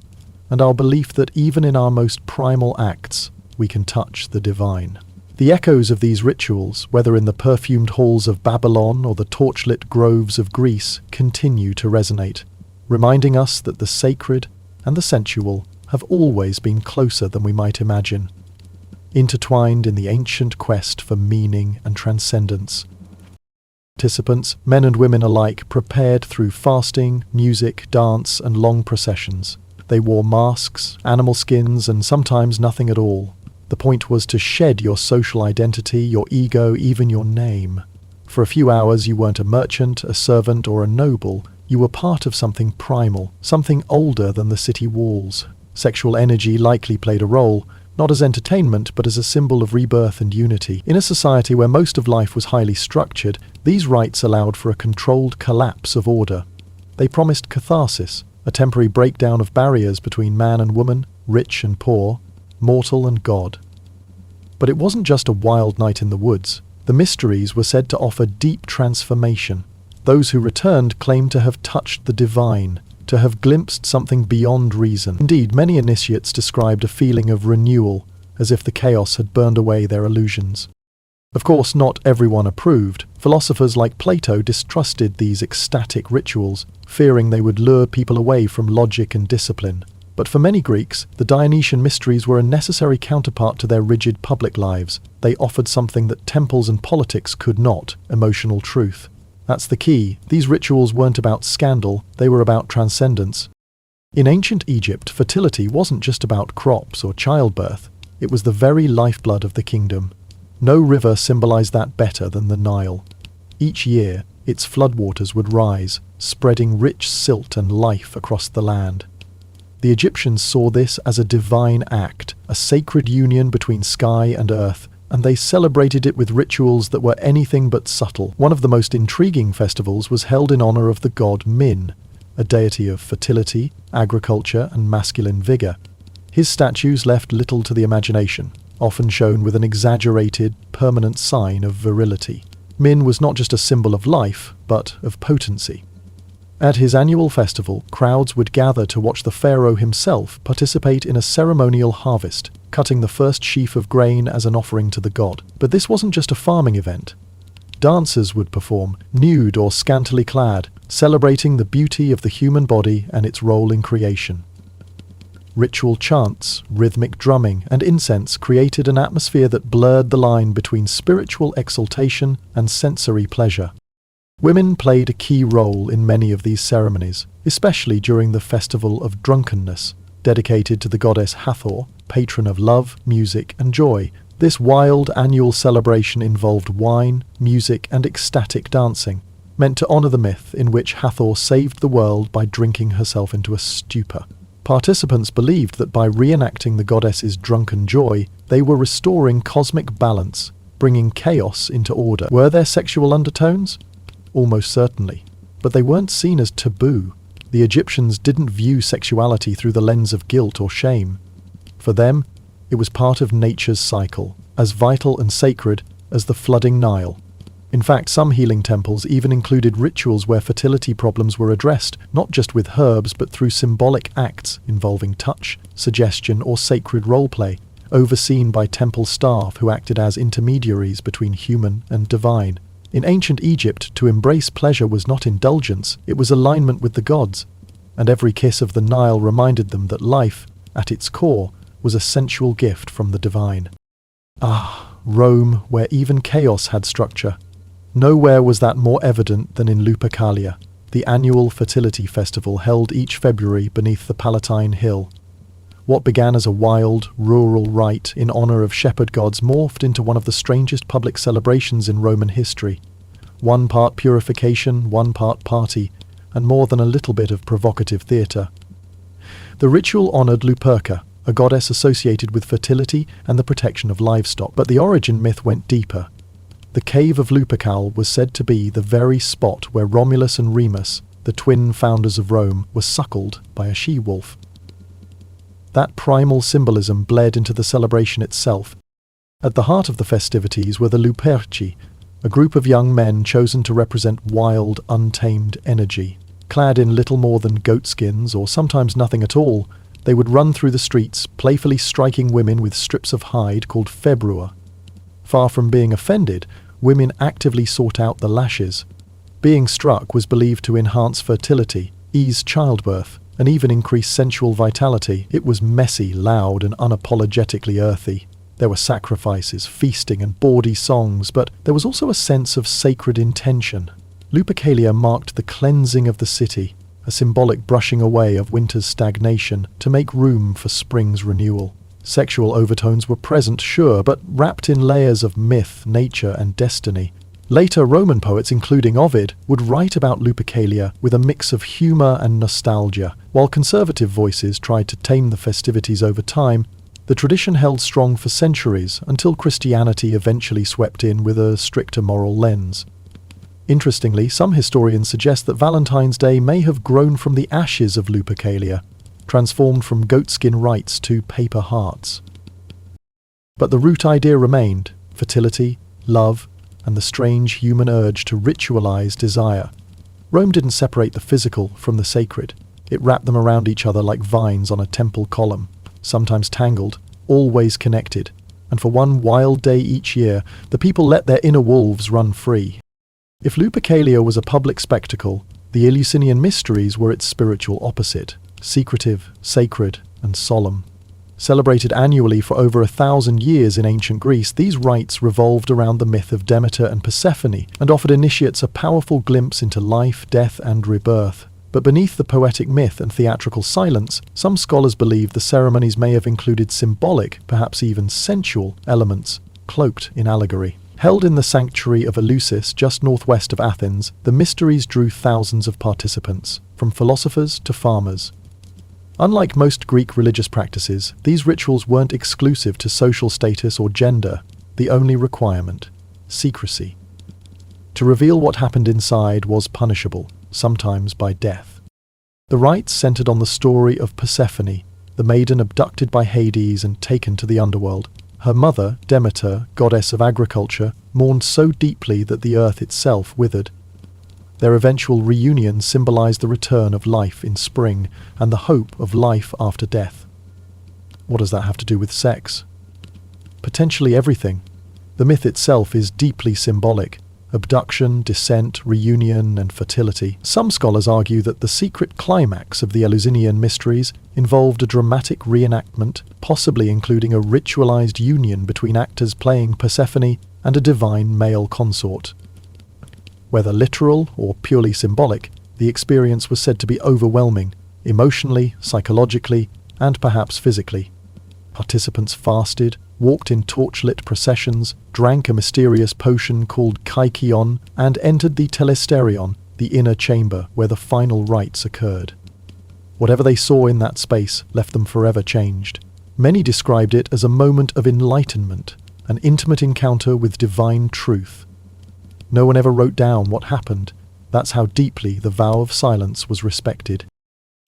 and our belief that even in our most primal acts, we can touch the divine. The echoes of these rituals, whether in the perfumed halls of Babylon or the torchlit groves of Greece, continue to resonate, reminding us that the sacred and the sensual have always been closer than we might imagine, intertwined in the ancient quest for meaning and transcendence. Participants, men and women alike, prepared through fasting, music, dance, and long processions. They wore masks, animal skins, and sometimes nothing at all. The point was to shed your social identity, your ego, even your name. For a few hours you weren't a merchant, a servant, or a noble. You were part of something primal, something older than the city walls. Sexual energy likely played a role, not as entertainment, but as a symbol of rebirth and unity. In a society where most of life was highly structured, these rites allowed for a controlled collapse of order. They promised catharsis, a temporary breakdown of barriers between man and woman, rich and poor, mortal and God. But it wasn't just a wild night in the woods. The mysteries were said to offer deep transformation. Those who returned claimed to have touched the divine, to have glimpsed something beyond reason. Indeed, many initiates described a feeling of renewal, as if the chaos had burned away their illusions. Of course, not everyone approved. Philosophers like Plato distrusted these ecstatic rituals, fearing they would lure people away from logic and discipline. But for many Greeks, the Dionysian mysteries were a necessary counterpart to their rigid public lives. They offered something that temples and politics could not: emotional truth. That's the key. These rituals weren't about scandal, they were about transcendence. In ancient Egypt, fertility wasn't just about crops or childbirth. It was the very lifeblood of the kingdom. No river symbolized that better than the Nile. Each year, its floodwaters would rise, spreading rich silt and life across the land. The Egyptians saw this as a divine act, a sacred union between sky and earth, and they celebrated it with rituals that were anything but subtle. One of the most intriguing festivals was held in honor of the god Min, a deity of fertility, agriculture, and masculine vigor. His statues left little to the imagination, often shown with an exaggerated, permanent sign of virility. Min was not just a symbol of life, but of potency. At his annual festival, crowds would gather to watch the pharaoh himself participate in a ceremonial harvest, cutting the first sheaf of grain as an offering to the god. But this wasn't just a farming event. Dancers would perform, nude or scantily clad, celebrating the beauty of the human body and its role in creation. Ritual chants, rhythmic drumming, and incense created an atmosphere that blurred the line between spiritual exaltation and sensory pleasure. Women played a key role in many of these ceremonies, especially during the festival of drunkenness, dedicated to the goddess Hathor, patron of love, music, and joy. This wild annual celebration involved wine, music, and ecstatic dancing, meant to honor the myth in which Hathor saved the world by drinking herself into a stupor. Participants believed that by reenacting the goddess's drunken joy, they were restoring cosmic balance, bringing chaos into order. Were there sexual undertones? Almost certainly. But they weren't seen as taboo. The Egyptians didn't view sexuality through the lens of guilt or shame. For them, it was part of nature's cycle, as vital and sacred as the flooding Nile. In fact, some healing temples even included rituals where fertility problems were addressed, not just with herbs but through symbolic acts involving touch, suggestion, or sacred roleplay, overseen by temple staff who acted as intermediaries between human and divine. In ancient Egypt, to embrace pleasure was not indulgence, it was alignment with the gods, and every kiss of the Nile reminded them that life, at its core, was a sensual gift from the divine. Ah, Rome, where even chaos had structure. Nowhere was that more evident than in Lupercalia, the annual fertility festival held each February beneath the Palatine Hill. What began as a wild, rural rite in honor of shepherd gods morphed into one of the strangest public celebrations in Roman history. One part purification, one part party, and more than a little bit of provocative theatre. The ritual honored Luperca, a goddess associated with fertility and the protection of livestock, but the origin myth went deeper. The cave of Lupercal was said to be the very spot where Romulus and Remus, the twin founders of Rome, were suckled by a she-wolf. That primal symbolism bled into the celebration itself. At the heart of the festivities were the Luperci, a group of young men chosen to represent wild, untamed energy. Clad in little more than goatskins, or sometimes nothing at all, they would run through the streets, playfully striking women with strips of hide called februa. Far from being offended, women actively sought out the lashes. Being struck was believed to enhance fertility, ease childbirth, and even increase sensual vitality. It was messy, loud, and unapologetically earthy. There were sacrifices, feasting, and bawdy songs, but there was also a sense of sacred intention. Lupercalia marked the cleansing of the city, a symbolic brushing away of winter's stagnation to make room for spring's renewal. Sexual overtones were present, sure, but wrapped in layers of myth, nature, and destiny. Later Roman poets, including Ovid, would write about Lupercalia with a mix of humour and nostalgia. While conservative voices tried to tame the festivities over time, the tradition held strong for centuries until Christianity eventually swept in with a stricter moral lens. Interestingly, some historians suggest that Valentine's Day may have grown from the ashes of Lupercalia, transformed from goatskin rites to paper hearts. But the root idea remained: fertility, love, and the strange human urge to ritualize desire. Rome didn't separate the physical from the sacred. It wrapped them around each other like vines on a temple column, sometimes tangled, always connected. And for one wild day each year, the people let their inner wolves run free. If Lupercalia was a public spectacle, the Eleusinian mysteries were its spiritual opposite: secretive, sacred, and solemn. Celebrated annually for over 1,000 years in ancient Greece, these rites revolved around the myth of Demeter and Persephone and offered initiates a powerful glimpse into life, death, and rebirth. But beneath the poetic myth and theatrical silence, some scholars believe the ceremonies may have included symbolic, perhaps even sensual, elements, cloaked in allegory. Held in the sanctuary of Eleusis, just northwest of Athens, the mysteries drew thousands of participants, from philosophers to farmers. Unlike most Greek religious practices, these rituals weren't exclusive to social status or gender. The only requirement: secrecy. To reveal what happened inside was punishable, sometimes by death. The rites centered on the story of Persephone, the maiden abducted by Hades and taken to the underworld. Her mother, Demeter, goddess of agriculture, mourned so deeply that the earth itself withered. Their eventual reunion symbolized the return of life in spring and the hope of life after death. What does that have to do with sex? Potentially everything. The myth itself is deeply symbolic: abduction, descent, reunion, and fertility. Some scholars argue that the secret climax of the Eleusinian mysteries involved a dramatic reenactment, possibly including a ritualized union between actors playing Persephone and a divine male consort. Whether literal or purely symbolic, the experience was said to be overwhelming, emotionally, psychologically, and perhaps physically. Participants fasted, walked in torchlit processions, drank a mysterious potion called kykion, and entered the telesterion, the inner chamber where the final rites occurred. Whatever they saw in that space left them forever changed. Many described it as a moment of enlightenment, an intimate encounter with divine truth. No one ever wrote down what happened. That's how deeply the vow of silence was respected.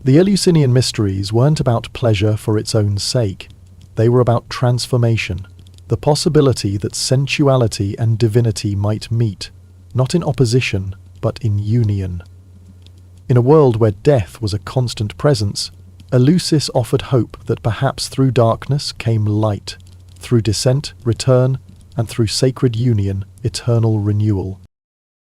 The Eleusinian mysteries weren't about pleasure for its own sake. They were about transformation, the possibility that sensuality and divinity might meet, not in opposition, but in union. In a world where death was a constant presence, Eleusis offered hope that perhaps through darkness came light, through descent, return, and through sacred union, eternal renewal.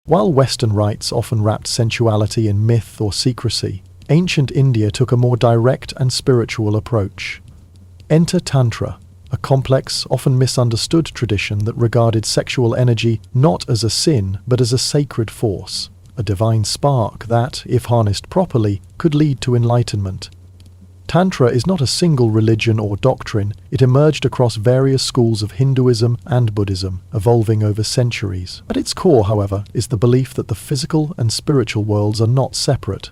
While Western rites often wrapped sensuality in myth or secrecy, ancient India took a more direct and spiritual approach. Enter Tantra, a complex, often misunderstood tradition that regarded sexual energy not as a sin but as a sacred force, a divine spark that, if harnessed properly, could lead to enlightenment. Tantra is not a single religion or doctrine. It emerged across various schools of Hinduism and Buddhism, evolving over centuries. At its core, however, is the belief that the physical and spiritual worlds are not separate.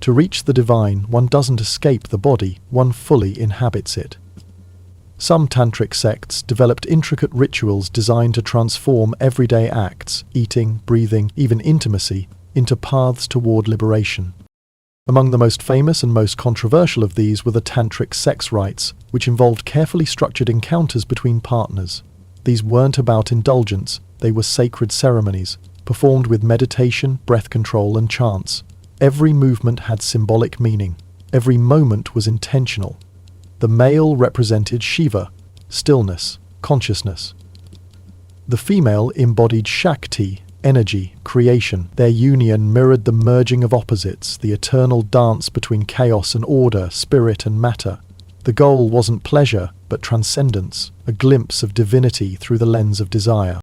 To reach the divine, one doesn't escape the body, one fully inhabits it. Some tantric sects developed intricate rituals designed to transform everyday acts, eating, breathing, even intimacy, into paths toward liberation. Among the most famous and most controversial of these were the tantric sex rites, which involved carefully structured encounters between partners. These weren't about indulgence, they were sacred ceremonies, performed with meditation, breath control, and chants. Every movement had symbolic meaning. Every moment was intentional. The male represented Shiva, stillness, consciousness. The female embodied Shakti, energy, creation. Their union mirrored the merging of opposites, the eternal dance between chaos and order, spirit and matter. The goal wasn't pleasure, but transcendence, a glimpse of divinity through the lens of desire.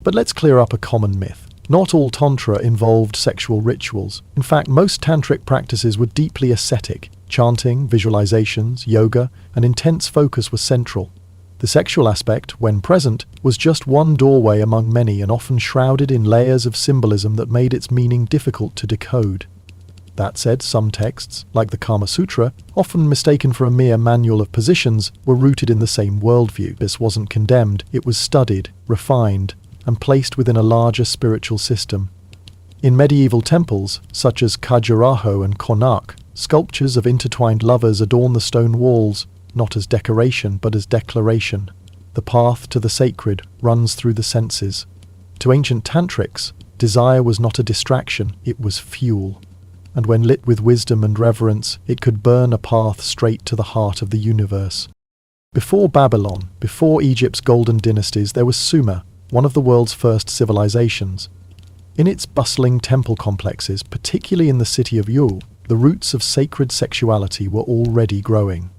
But let's clear up a common myth. Not all tantra involved sexual rituals. In fact, most tantric practices were deeply ascetic. Chanting, visualizations, yoga, and intense focus were central. The sexual aspect, when present, was just one doorway among many and often shrouded in layers of symbolism that made its meaning difficult to decode. That said, some texts, like the Kama Sutra, often mistaken for a mere manual of positions, were rooted in the same worldview. This wasn't condemned, it was studied, refined, and placed within a larger spiritual system. In medieval temples, such as Khajuraho and Konark, sculptures of intertwined lovers adorn the stone walls, not as decoration but as declaration. The path to the sacred runs through the senses. To ancient tantrics, desire was not a distraction, it was fuel. And when lit with wisdom and reverence, it could burn a path straight to the heart of the universe. Before Babylon, before Egypt's golden dynasties, there was Sumer, one of the world's first civilizations. In its bustling temple complexes, particularly in the city of Ur, the roots of sacred sexuality were already growing.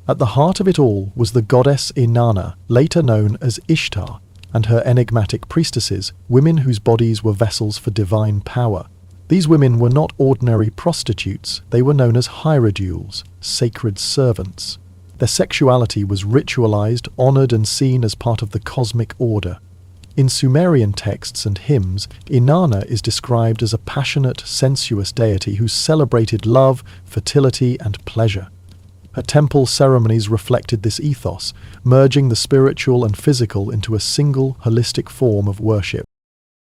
At the heart of it all was the goddess Inanna, later known as Ishtar, and her enigmatic priestesses, women whose bodies were vessels for divine power. These women were not ordinary prostitutes, they were known as hierodules, sacred servants. Their sexuality was ritualized, honored, and seen as part of the cosmic order. In Sumerian texts and hymns, Inanna is described as a passionate, sensuous deity who celebrated love, fertility, and pleasure. Her temple ceremonies reflected this ethos, merging the spiritual and physical into a single, holistic form of worship.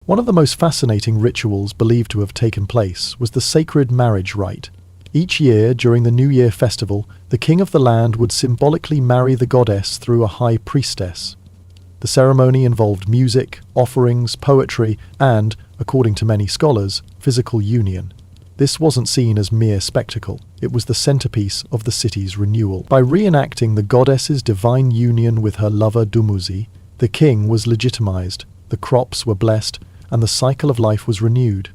One of the most fascinating rituals believed to have taken place was the sacred marriage rite. Each year, during the New Year festival, the king of the land would symbolically marry the goddess through a high priestess. The ceremony involved music, offerings, poetry, and, according to many scholars, physical union. This wasn't seen as mere spectacle, it was the centerpiece of the city's renewal. By reenacting the goddess's divine union with her lover Dumuzi, the king was legitimized, the crops were blessed, and the cycle of life was renewed.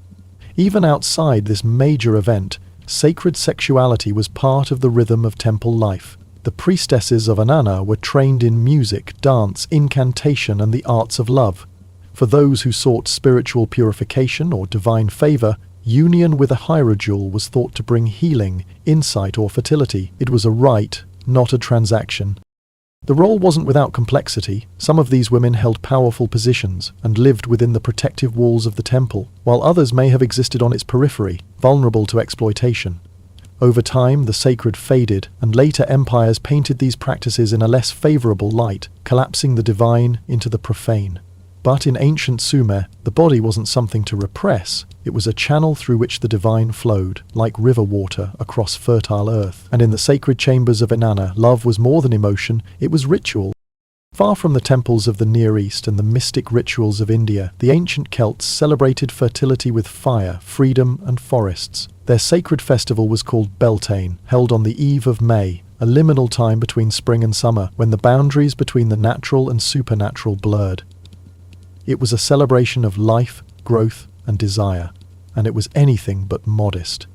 Even outside this major event, sacred sexuality was part of the rhythm of temple life. The priestesses of Inanna were trained in music, dance, incantation, and the arts of love. For those who sought spiritual purification or divine favor, union with a hierodule was thought to bring healing, insight, or fertility. It was a rite, not a transaction. The role wasn't without complexity. Some of these women held powerful positions and lived within the protective walls of the temple, while others may have existed on its periphery, vulnerable to exploitation. Over time, the sacred faded, and later empires painted these practices in a less favorable light, collapsing the divine into the profane. But in ancient Sumer, the body wasn't something to repress. It was a channel through which the divine flowed, like river water across fertile earth. And in the sacred chambers of Inanna, love was more than emotion, it was ritual. Far from the temples of the Near East and the mystic rituals of India, the ancient Celts celebrated fertility with fire, freedom, and forests. Their sacred festival was called Beltane, held on the eve of May, a liminal time between spring and summer, when the boundaries between the natural and supernatural blurred. It was a celebration of life, growth, and desire, and it was anything but modest.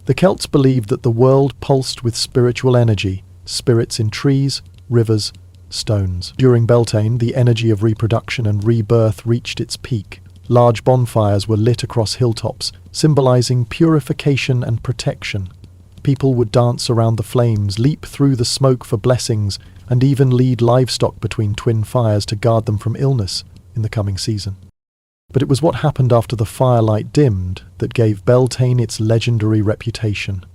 The Celts believed that the world pulsed with spiritual energy, spirits in trees, rivers, stones. During Beltane, the energy of reproduction and rebirth reached its peak. Large bonfires were lit across hilltops, symbolizing purification and protection. People would dance around the flames, leap through the smoke for blessings, and even lead livestock between twin fires to guard them from illness in the coming season. But it was what happened after the firelight dimmed that gave Beltane its legendary reputation.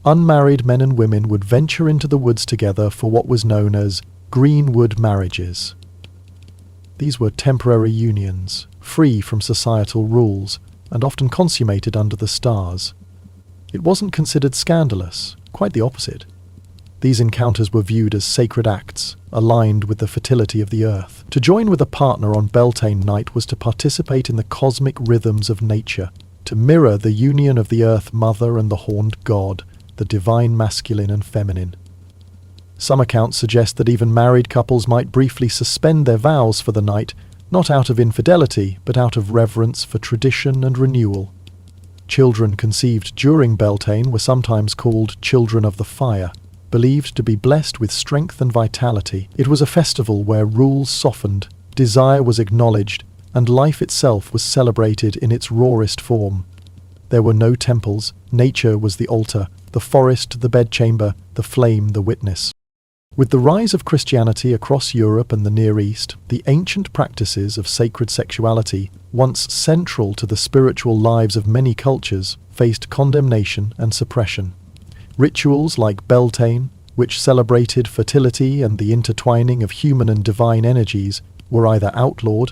Unmarried men and women would venture into the woods together for what was known as greenwood marriages. These were temporary unions, free from societal rules, and often consummated under the stars. It wasn't considered scandalous, quite the opposite. These encounters were viewed as sacred acts, aligned with the fertility of the earth. To join with a partner on Beltane night was to participate in the cosmic rhythms of nature, to mirror the union of the Earth Mother and the horned god, the divine masculine and feminine. Some accounts suggest that even married couples might briefly suspend their vows for the night, not out of infidelity, but out of reverence for tradition and renewal. Children conceived during Beltane were sometimes called children of the fire, believed to be blessed with strength and vitality. It was a festival where rules softened, desire was acknowledged, and life itself was celebrated in its rawest form. There were no temples, nature was the altar, the forest the bedchamber, the flame the witness. With the rise of Christianity across Europe and the Near East, the ancient practices of sacred sexuality, once central to the spiritual lives of many cultures, faced condemnation and suppression. Rituals like Beltane, which celebrated fertility and the intertwining of human and divine energies, were either outlawed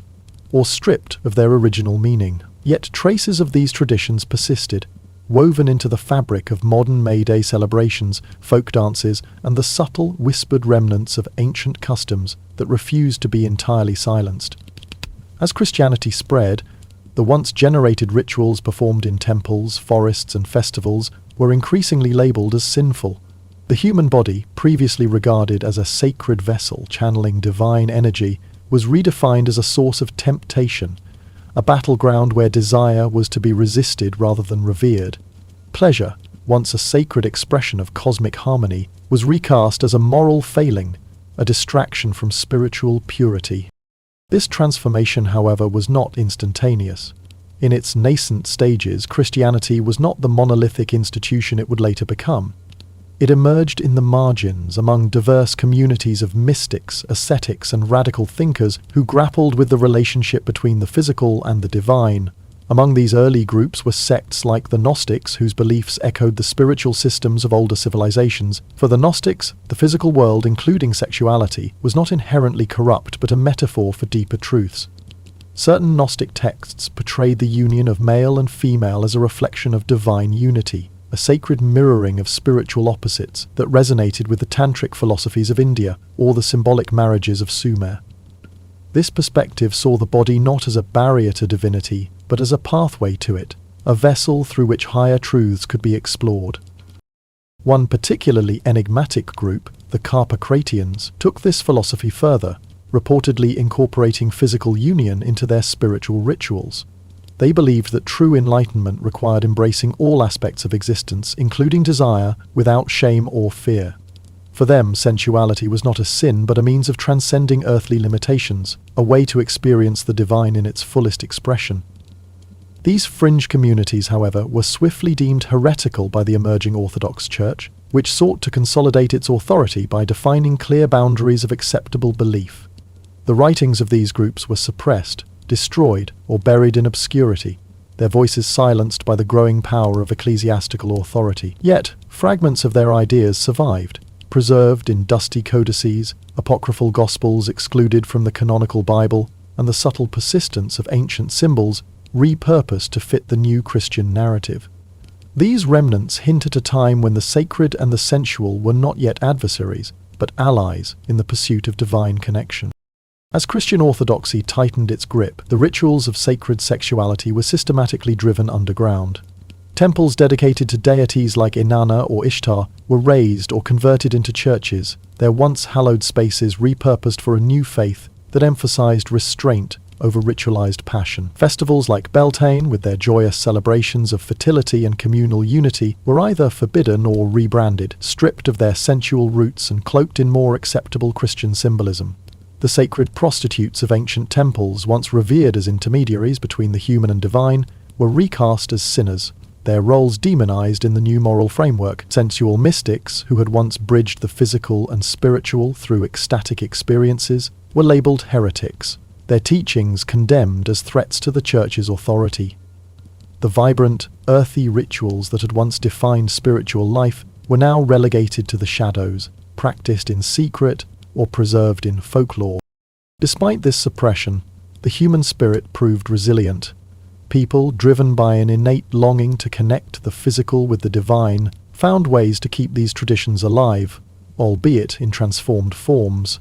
or stripped of their original meaning. Yet traces of these traditions persisted, woven into the fabric of modern May Day celebrations, folk dances, and the subtle, whispered remnants of ancient customs that refused to be entirely silenced. As Christianity spread, the once generated rituals performed in temples, forests, and festivals were increasingly labelled as sinful. The human body, previously regarded as a sacred vessel channeling divine energy, was redefined as a source of temptation, a battleground where desire was to be resisted rather than revered. Pleasure, once a sacred expression of cosmic harmony, was recast as a moral failing, a distraction from spiritual purity. This transformation, however, was not instantaneous. In its nascent stages, Christianity was not the monolithic institution it would later become. It emerged in the margins among diverse communities of mystics, ascetics, and radical thinkers who grappled with the relationship between the physical and the divine. Among these early groups were sects like the Gnostics, whose beliefs echoed the spiritual systems of older civilizations. For the Gnostics, the physical world, including sexuality, was not inherently corrupt but a metaphor for deeper truths. Certain Gnostic texts portrayed the union of male and female as a reflection of divine unity, a sacred mirroring of spiritual opposites that resonated with the tantric philosophies of India or the symbolic marriages of Sumer. This perspective saw the body not as a barrier to divinity, but as a pathway to it, a vessel through which higher truths could be explored. One particularly enigmatic group, the Carpocratians, took this philosophy further, reportedly incorporating physical union into their spiritual rituals. They believed that true enlightenment required embracing all aspects of existence, including desire, without shame or fear. For them, sensuality was not a sin but a means of transcending earthly limitations, a way to experience the divine in its fullest expression. These fringe communities, however, were swiftly deemed heretical by the emerging Orthodox Church, which sought to consolidate its authority by defining clear boundaries of acceptable belief. The writings of these groups were suppressed, destroyed, or buried in obscurity, their voices silenced by the growing power of ecclesiastical authority. Yet, fragments of their ideas survived, preserved in dusty codices, apocryphal gospels excluded from the canonical Bible, and the subtle persistence of ancient symbols repurposed to fit the new Christian narrative. These remnants hint at a time when the sacred and the sensual were not yet adversaries, but allies in the pursuit of divine connection. As Christian orthodoxy tightened its grip, the rituals of sacred sexuality were systematically driven underground. Temples dedicated to deities like Inanna or Ishtar were razed or converted into churches, their once hallowed spaces repurposed for a new faith that emphasized restraint over ritualized passion. Festivals like Beltane, with their joyous celebrations of fertility and communal unity, were either forbidden or rebranded, stripped of their sensual roots and cloaked in more acceptable Christian symbolism. The sacred prostitutes of ancient temples, once revered as intermediaries between the human and divine, were recast as sinners, their roles demonized in the new moral framework. Sensual mystics, who had once bridged the physical and spiritual through ecstatic experiences, were labeled heretics, their teachings condemned as threats to the Church's authority. The vibrant, earthy rituals that had once defined spiritual life were now relegated to the shadows, practiced in secret or preserved in folklore. Despite this suppression, the human spirit proved resilient. People, driven by an innate longing to connect the physical with the divine, found ways to keep these traditions alive, albeit in transformed forms.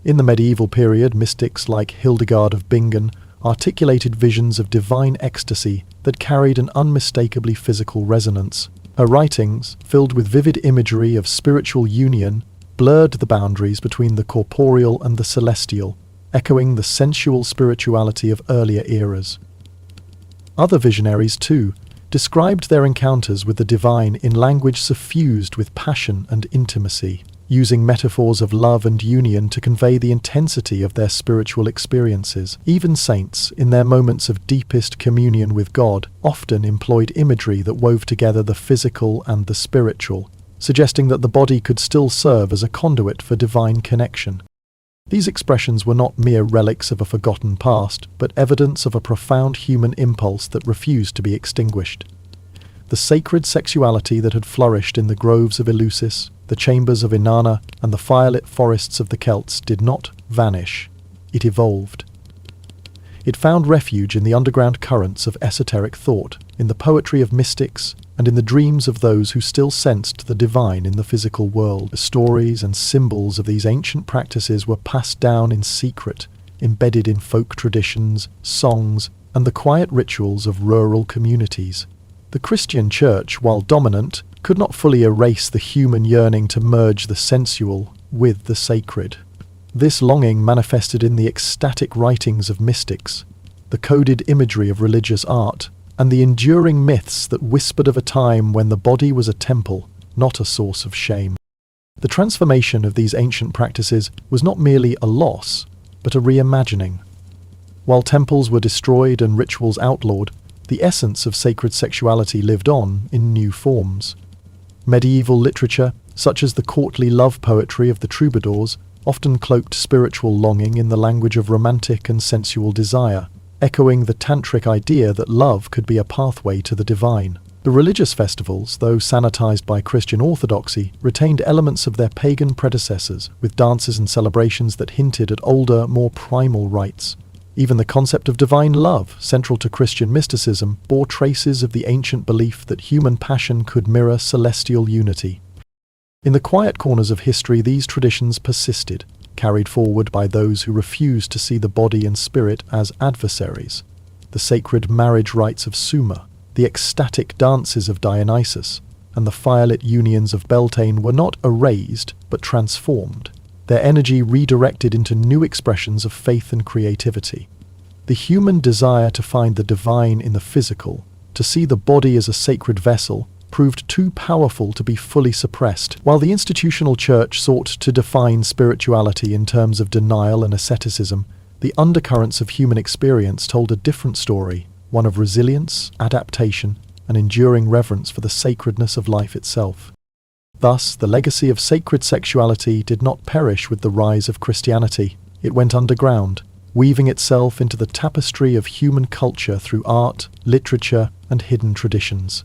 In the medieval period, mystics like Hildegard of Bingen articulated visions of divine ecstasy that carried an unmistakably physical resonance. Her writings, filled with vivid imagery of spiritual union, blurred the boundaries between the corporeal and the celestial, echoing the sensual spirituality of earlier eras. Other visionaries, too, described their encounters with the divine in language suffused with passion and intimacy, using metaphors of love and union to convey the intensity of their spiritual experiences. Even saints, in their moments of deepest communion with God, often employed imagery that wove together the physical and the spiritual, suggesting that the body could still serve as a conduit for divine connection. These expressions were not mere relics of a forgotten past, but evidence of a profound human impulse that refused to be extinguished. The sacred sexuality that had flourished in the groves of Eleusis, the chambers of Inanna, and the firelit forests of the Celts did not vanish. It evolved. It found refuge in the underground currents of esoteric thought, in the poetry of mystics, and in the dreams of those who still sensed the divine in the physical world. The stories and symbols of these ancient practices were passed down in secret, embedded in folk traditions, songs, and the quiet rituals of rural communities. The Christian Church, while dominant, could not fully erase the human yearning to merge the sensual with the sacred. This longing manifested in the ecstatic writings of mystics, the coded imagery of religious art, and the enduring myths that whispered of a time when the body was a temple, not a source of shame. The transformation of these ancient practices was not merely a loss, but a reimagining. While temples were destroyed and rituals outlawed, the essence of sacred sexuality lived on in new forms. Medieval literature, such as the courtly love poetry of the troubadours, often cloaked spiritual longing in the language of romantic and sensual desire, echoing the tantric idea that love could be a pathway to the divine. The religious festivals, though sanitized by Christian orthodoxy, retained elements of their pagan predecessors, with dances and celebrations that hinted at older, more primal rites. Even the concept of divine love, central to Christian mysticism, bore traces of the ancient belief that human passion could mirror celestial unity. In the quiet corners of history, these traditions persisted, carried forward by those who refused to see the body and spirit as adversaries. The sacred marriage rites of Suma, the ecstatic dances of Dionysus, and the firelit unions of Beltane were not erased, but transformed, their energy redirected into new expressions of faith and creativity. The human desire to find the divine in the physical, to see the body as a sacred vessel, proved too powerful to be fully suppressed. While the institutional church sought to define spirituality in terms of denial and asceticism, the undercurrents of human experience told a different story, one of resilience, adaptation, and enduring reverence for the sacredness of life itself. Thus, the legacy of sacred sexuality did not perish with the rise of Christianity. It went underground, weaving itself into the tapestry of human culture through art, literature, and hidden traditions.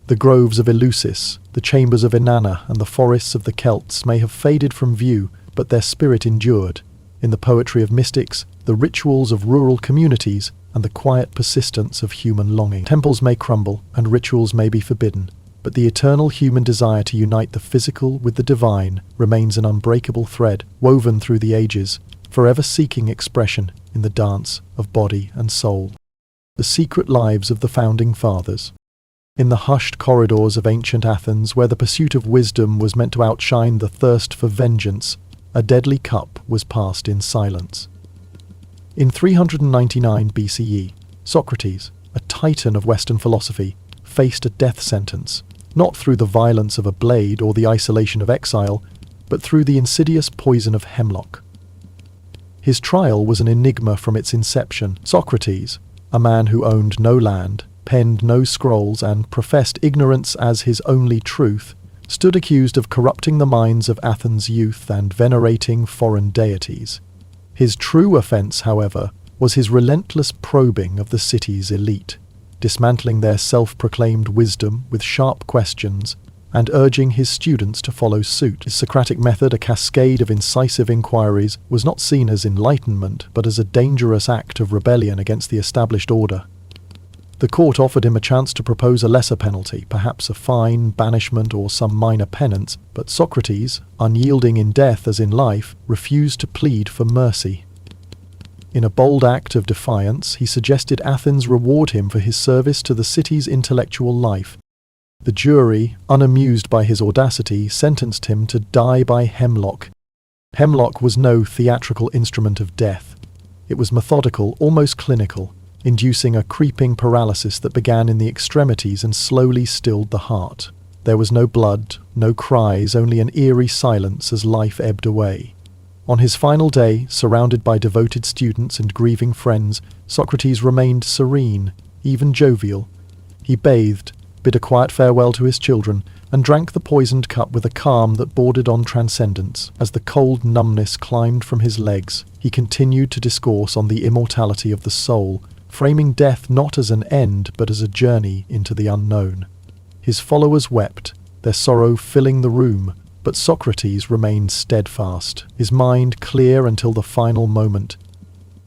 The groves of Eleusis, the chambers of Inanna, and the forests of the Celts may have faded from view, but their spirit endured. In the poetry of mystics, the rituals of rural communities, and the quiet persistence of human longing. Temples may crumble, and rituals may be forbidden, but the eternal human desire to unite the physical with the divine remains an unbreakable thread, woven through the ages, forever seeking expression in the dance of body and soul. The secret lives of the Founding Fathers. In the hushed corridors of ancient Athens, where the pursuit of wisdom was meant to outshine the thirst for vengeance, a deadly cup was passed in silence. In 399 BCE, Socrates, a titan of Western philosophy, faced a death sentence, not through the violence of a blade or the isolation of exile, but through the insidious poison of hemlock. His trial was an enigma from its inception. Socrates, a man who owned no land, penned no scrolls, and professed ignorance as his only truth, stood accused of corrupting the minds of Athens' youth and venerating foreign deities. His true offence, however, was his relentless probing of the city's elite, dismantling their self-proclaimed wisdom with sharp questions and urging his students to follow suit. His Socratic method, a cascade of incisive inquiries, was not seen as enlightenment, but as a dangerous act of rebellion against the established order. The court offered him a chance to propose a lesser penalty, perhaps a fine, banishment, or some minor penance, but Socrates, unyielding in death as in life, refused to plead for mercy. In a bold act of defiance, he suggested Athens reward him for his service to the city's intellectual life. The jury, unamused by his audacity, sentenced him to die by hemlock. Hemlock was no theatrical instrument of death. It was methodical, almost clinical, inducing a creeping paralysis that began in the extremities and slowly stilled the heart. There was no blood, no cries, only an eerie silence as life ebbed away. On his final day, surrounded by devoted students and grieving friends, Socrates remained serene, even jovial. He bathed, bid a quiet farewell to his children, and drank the poisoned cup with a calm that bordered on transcendence. As the cold numbness climbed from his legs, he continued to discourse on the immortality of the soul, framing death not as an end but as a journey into the unknown. His followers wept, their sorrow filling the room, but Socrates remained steadfast, his mind clear until the final moment.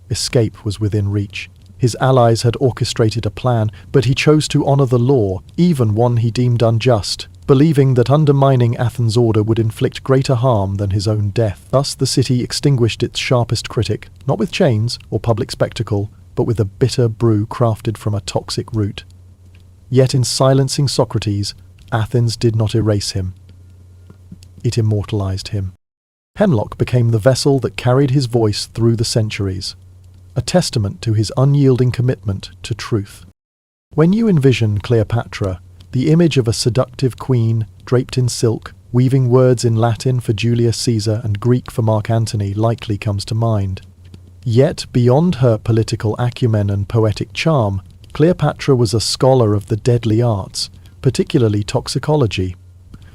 Escape was within reach. His allies had orchestrated a plan, but he chose to honor the law, even one he deemed unjust, believing that undermining Athens' order would inflict greater harm than his own death. Thus the city extinguished its sharpest critic, not with chains or public spectacle, but with a bitter brew crafted from a toxic root. Yet in silencing Socrates, Athens did not erase him. It immortalized him. Hemlock became the vessel that carried his voice through the centuries, a testament to his unyielding commitment to truth. When you envision Cleopatra, the image of a seductive queen, draped in silk, weaving words in Latin for Julius Caesar and Greek for Mark Antony, likely comes to mind. Yet, beyond her political acumen and poetic charm, Cleopatra was a scholar of the deadly arts, particularly toxicology.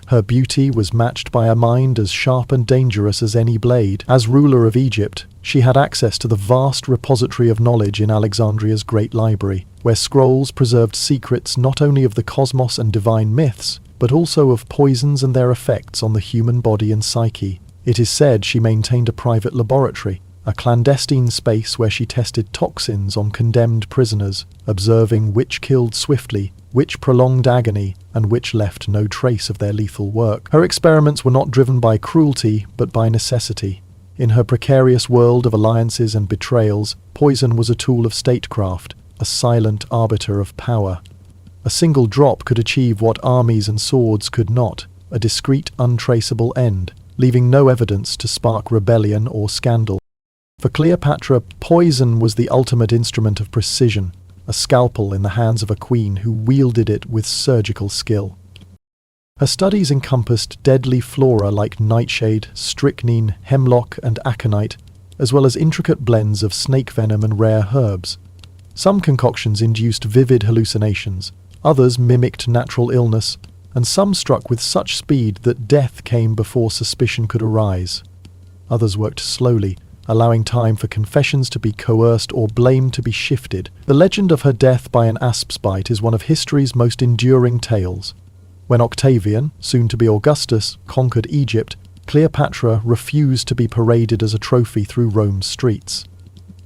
Her beauty was matched by a mind as sharp and dangerous as any blade. As ruler of Egypt, she had access to the vast repository of knowledge in Alexandria's great library, where scrolls preserved secrets not only of the cosmos and divine myths, but also of poisons and their effects on the human body and psyche. It is said she maintained a private laboratory, a clandestine space where she tested toxins on condemned prisoners, observing which killed swiftly, which prolonged agony, and which left no trace of their lethal work. Her experiments were not driven by cruelty, but by necessity. In her precarious world of alliances and betrayals, poison was a tool of statecraft, a silent arbiter of power. A single drop could achieve what armies and swords could not, a discreet, untraceable end, leaving no evidence to spark rebellion or scandal. For Cleopatra, poison was the ultimate instrument of precision, a scalpel in the hands of a queen who wielded it with surgical skill. Her studies encompassed deadly flora like nightshade, strychnine, hemlock, and aconite, as well as intricate blends of snake venom and rare herbs. Some concoctions induced vivid hallucinations, others mimicked natural illness, and some struck with such speed that death came before suspicion could arise. Others worked slowly, allowing time for confessions to be coerced or blame to be shifted. The legend of her death by an asp's bite is one of history's most enduring tales. When Octavian, soon to be Augustus, conquered Egypt, Cleopatra refused to be paraded as a trophy through Rome's streets.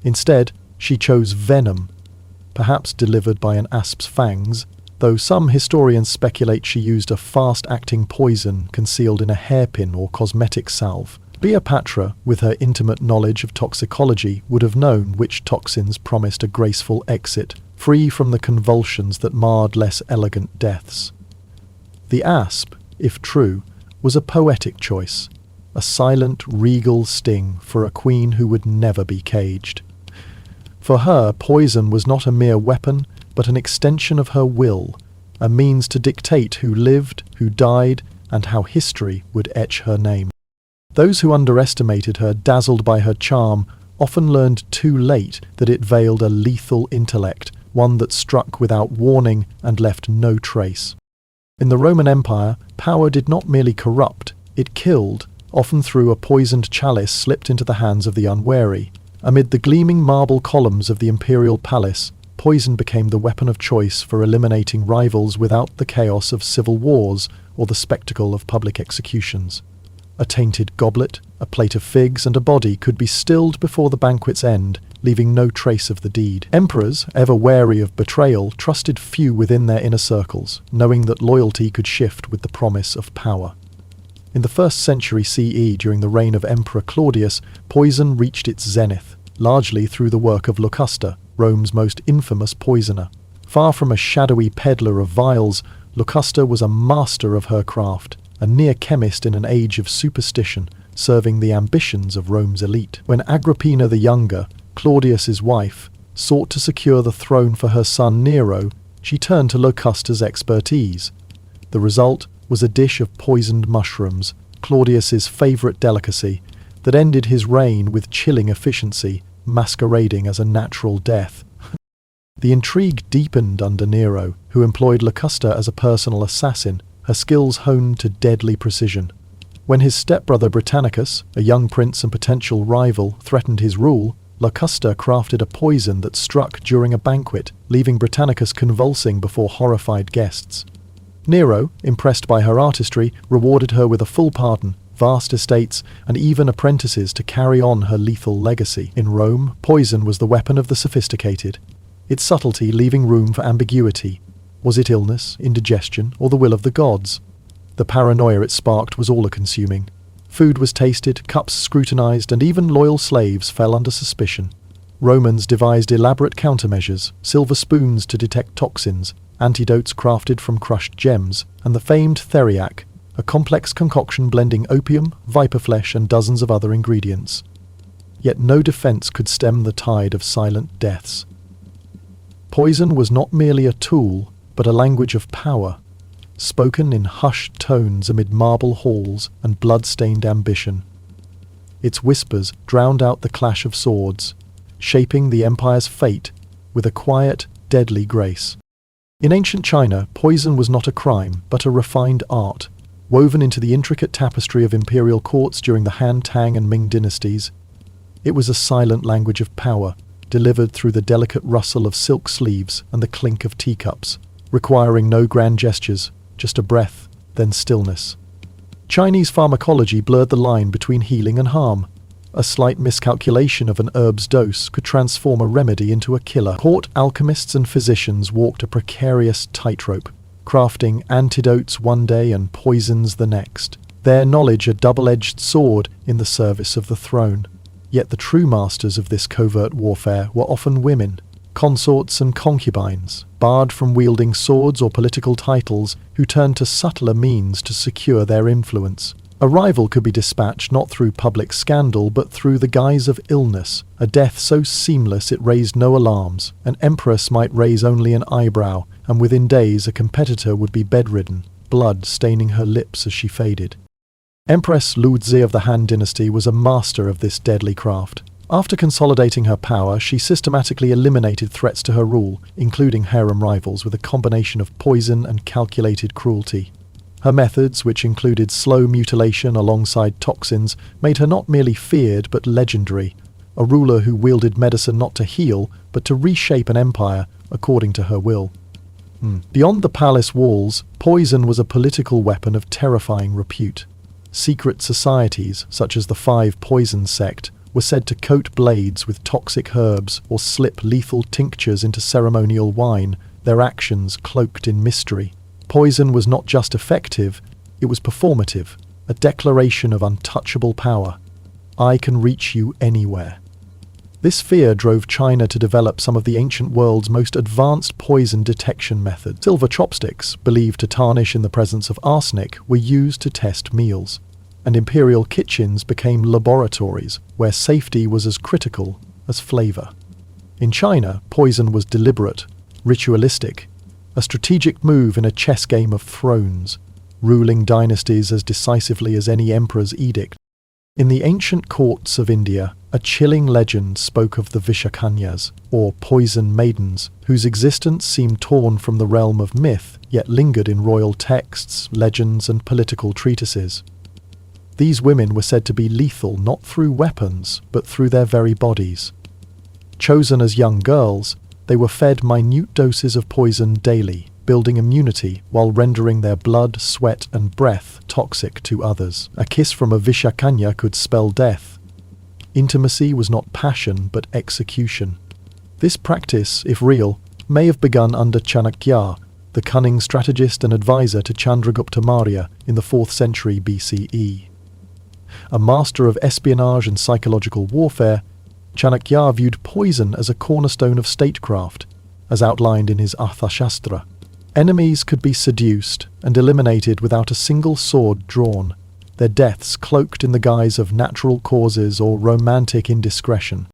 Instead, she chose venom, perhaps delivered by an asp's fangs, though some historians speculate she used a fast-acting poison concealed in a hairpin or cosmetic salve. Cleopatra, with her intimate knowledge of toxicology, would have known which toxins promised a graceful exit, free from the convulsions that marred less elegant deaths. The asp, if true, was a poetic choice, a silent, regal sting for a queen who would never be caged. For her, poison was not a mere weapon, but an extension of her will, a means to dictate who lived, who died, and how history would etch her name. Those who underestimated her, dazzled by her charm, often learned too late that it veiled a lethal intellect, one that struck without warning and left no trace. In the Roman Empire, power did not merely corrupt, it killed, often through a poisoned chalice slipped into the hands of the unwary. Amid the gleaming marble columns of the imperial palace, poison became the weapon of choice for eliminating rivals without the chaos of civil wars or the spectacle of public executions. A tainted goblet, a plate of figs, and a body could be stilled before the banquet's end, leaving no trace of the deed. Emperors, ever wary of betrayal, trusted few within their inner circles, knowing that loyalty could shift with the promise of power. In the 1st century CE, during the reign of Emperor Claudius, poison reached its zenith, largely through the work of Locusta, Rome's most infamous poisoner. Far from a shadowy peddler of vials, Locusta was a master of her craft, a near chemist in an age of superstition, serving the ambitions of Rome's elite. When Agrippina the Younger, Claudius's wife, sought to secure the throne for her son Nero, she turned to Locusta's expertise. The result was a dish of poisoned mushrooms, Claudius's favourite delicacy, that ended his reign with chilling efficiency, masquerading as a natural death. The intrigue deepened under Nero, who employed Locusta as a personal assassin, her skills honed to deadly precision. When his stepbrother Britannicus, a young prince and potential rival, threatened his rule, Locusta crafted a poison that struck during a banquet, leaving Britannicus convulsing before horrified guests. Nero, impressed by her artistry, rewarded her with a full pardon, vast estates, and even apprentices to carry on her lethal legacy. In Rome, poison was the weapon of the sophisticated, its subtlety leaving room for ambiguity. Was it illness, indigestion, or the will of the gods? The paranoia it sparked was all-consuming. Food was tasted, cups scrutinized, and even loyal slaves fell under suspicion. Romans devised elaborate countermeasures, silver spoons to detect toxins, antidotes crafted from crushed gems, and the famed theriac, a complex concoction blending opium, viper flesh, and dozens of other ingredients. Yet no defense could stem the tide of silent deaths. Poison was not merely a tool, but a language of power, spoken in hushed tones amid marble halls and blood-stained ambition. Its whispers drowned out the clash of swords, shaping the empire's fate with a quiet, deadly grace. In ancient China, poison was not a crime, but a refined art, woven into the intricate tapestry of imperial courts during the Han, Tang, and Ming dynasties. It was a silent language of power, delivered through the delicate rustle of silk sleeves and the clink of teacups, requiring no grand gestures, just a breath, then stillness. Chinese pharmacology blurred the line between healing and harm. A slight miscalculation of an herb's dose could transform a remedy into a killer. Court alchemists and physicians walked a precarious tightrope, crafting antidotes one day and poisons the next, their knowledge a double-edged sword in the service of the throne. Yet the true masters of this covert warfare were often women, consorts and concubines, barred from wielding swords or political titles, who turned to subtler means to secure their influence. A rival could be dispatched not through public scandal but through the guise of illness, a death so seamless it raised no alarms. An empress might raise only an eyebrow, and within days a competitor would be bedridden, blood staining her lips as she faded. Empress Luzi of the Han dynasty was a master of this deadly craft. After consolidating her power, she systematically eliminated threats to her rule, including harem rivals, with a combination of poison and calculated cruelty. Her methods, which included slow mutilation alongside toxins, made her not merely feared but legendary, a ruler who wielded medicine not to heal, but to reshape an empire according to her will. Beyond the palace walls, poison was a political weapon of terrifying repute. Secret societies, such as the Five Poisons sect, were said to coat blades with toxic herbs or slip lethal tinctures into ceremonial wine, their actions cloaked in mystery. Poison was not just effective, it was performative, a declaration of untouchable power. I can reach you anywhere. This fear drove China to develop some of the ancient world's most advanced poison detection methods. Silver chopsticks, believed to tarnish in the presence of arsenic, were used to test meals, and imperial kitchens became laboratories where safety was as critical as flavor. In China, poison was deliberate, ritualistic, a strategic move in a chess game of thrones, ruling dynasties as decisively as any emperor's edict. In the ancient courts of India, a chilling legend spoke of the Vishakanyas, or poison maidens, whose existence seemed torn from the realm of myth, yet lingered in royal texts, legends, and political treatises. These women were said to be lethal not through weapons, but through their very bodies. Chosen as young girls, they were fed minute doses of poison daily, building immunity while rendering their blood, sweat, and breath toxic to others. A kiss from a Vishakanya could spell death. Intimacy was not passion, but execution. This practice, if real, may have begun under Chanakya, the cunning strategist and advisor to Chandragupta Maurya in the 4th century BCE. A master of espionage and psychological warfare, Chanakya viewed poison as a cornerstone of statecraft, as outlined in his Arthashastra. Enemies could be seduced and eliminated without a single sword drawn, their deaths cloaked in the guise of natural causes or romantic indiscretion.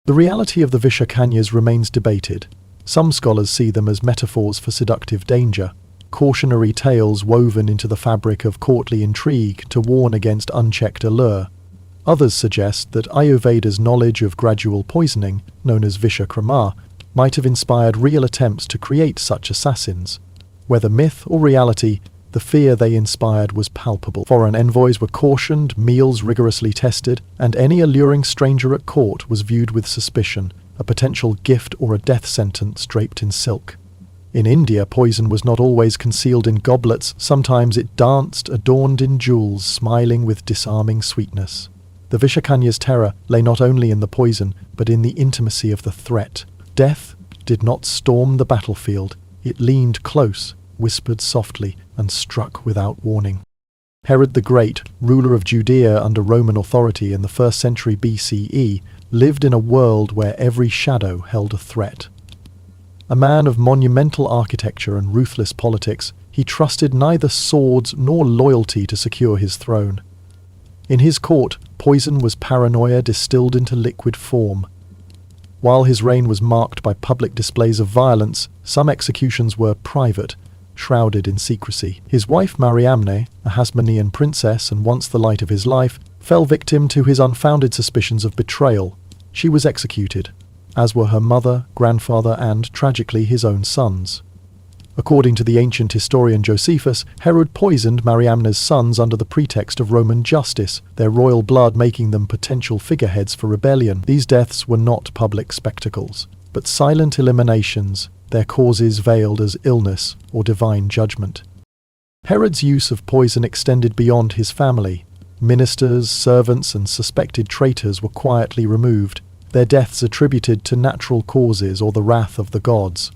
The reality of the Vishakanyas remains debated. Some scholars see them as metaphors for seductive danger, cautionary tales woven into the fabric of courtly intrigue to warn against unchecked allure. Others suggest that Ayurveda's knowledge of gradual poisoning, known as Vishakrama, might have inspired real attempts to create such assassins. Whether myth or reality, the fear they inspired was palpable. Foreign envoys were cautioned, meals rigorously tested, and any alluring stranger at court was viewed with suspicion, a potential gift or a death sentence draped in silk. In India, poison was not always concealed in goblets, sometimes it danced, adorned in jewels, smiling with disarming sweetness. The Vishakanya's terror lay not only in the poison, but in the intimacy of the threat. Death did not storm the battlefield, it leaned close, whispered softly, and struck without warning. Herod the Great, ruler of Judea under Roman authority in the 1st century BCE, lived in a world where every shadow held a threat. A man of monumental architecture and ruthless politics, he trusted neither swords nor loyalty to secure his throne. In his court, poison was paranoia distilled into liquid form. While his reign was marked by public displays of violence, some executions were private, shrouded in secrecy. His wife Mariamne, a Hasmonean princess and once the light of his life, fell victim to his unfounded suspicions of betrayal. She was executed, as were her mother, grandfather, and, tragically, his own sons. According to the ancient historian Josephus, Herod poisoned Mariamne's sons under the pretext of Roman justice, their royal blood making them potential figureheads for rebellion. These deaths were not public spectacles, but silent eliminations, their causes veiled as illness or divine judgment. Herod's use of poison extended beyond his family. Ministers, servants, and suspected traitors were quietly removed, their deaths attributed to natural causes or the wrath of the gods.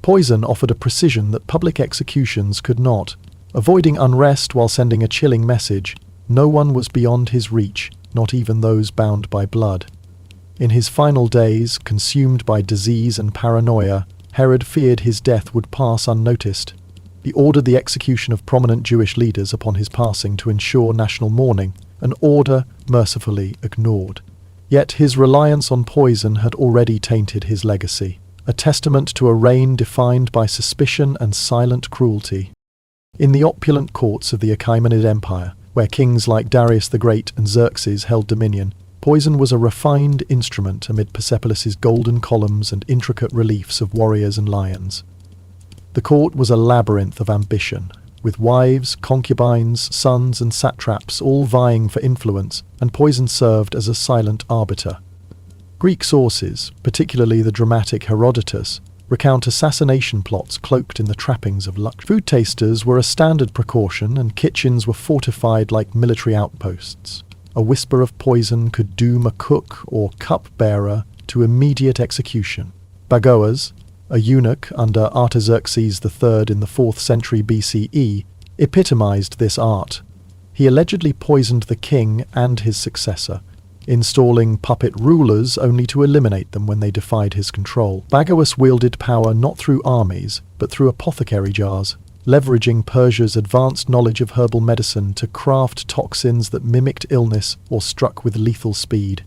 Poison offered a precision that public executions could not, avoiding unrest while sending a chilling message. No one was beyond his reach, not even those bound by blood. In his final days, consumed by disease and paranoia, Herod feared his death would pass unnoticed. He ordered the execution of prominent Jewish leaders upon his passing to ensure national mourning, an order mercifully ignored. Yet his reliance on poison had already tainted his legacy, a testament to a reign defined by suspicion and silent cruelty. In the opulent courts of the Achaemenid Empire, where kings like Darius the Great and Xerxes held dominion, poison was a refined instrument amid Persepolis' golden columns and intricate reliefs of warriors and lions. The court was a labyrinth of ambition. with wives, concubines, sons, and satraps all vying for influence, and poison served as a silent arbiter. Greek sources, particularly the dramatic Herodotus, recount assassination plots cloaked in the trappings of luxury. Food tasters were a standard precaution, and kitchens were fortified like military outposts. A whisper of poison could doom a cook or cup-bearer to immediate execution. Bagoas, a eunuch under Artaxerxes III in the 4th century BCE, epitomized this art. He allegedly poisoned the king and his successor, installing puppet rulers only to eliminate them when they defied his control. Bagoas wielded power not through armies, but through apothecary jars, leveraging Persia's advanced knowledge of herbal medicine to craft toxins that mimicked illness or struck with lethal speed.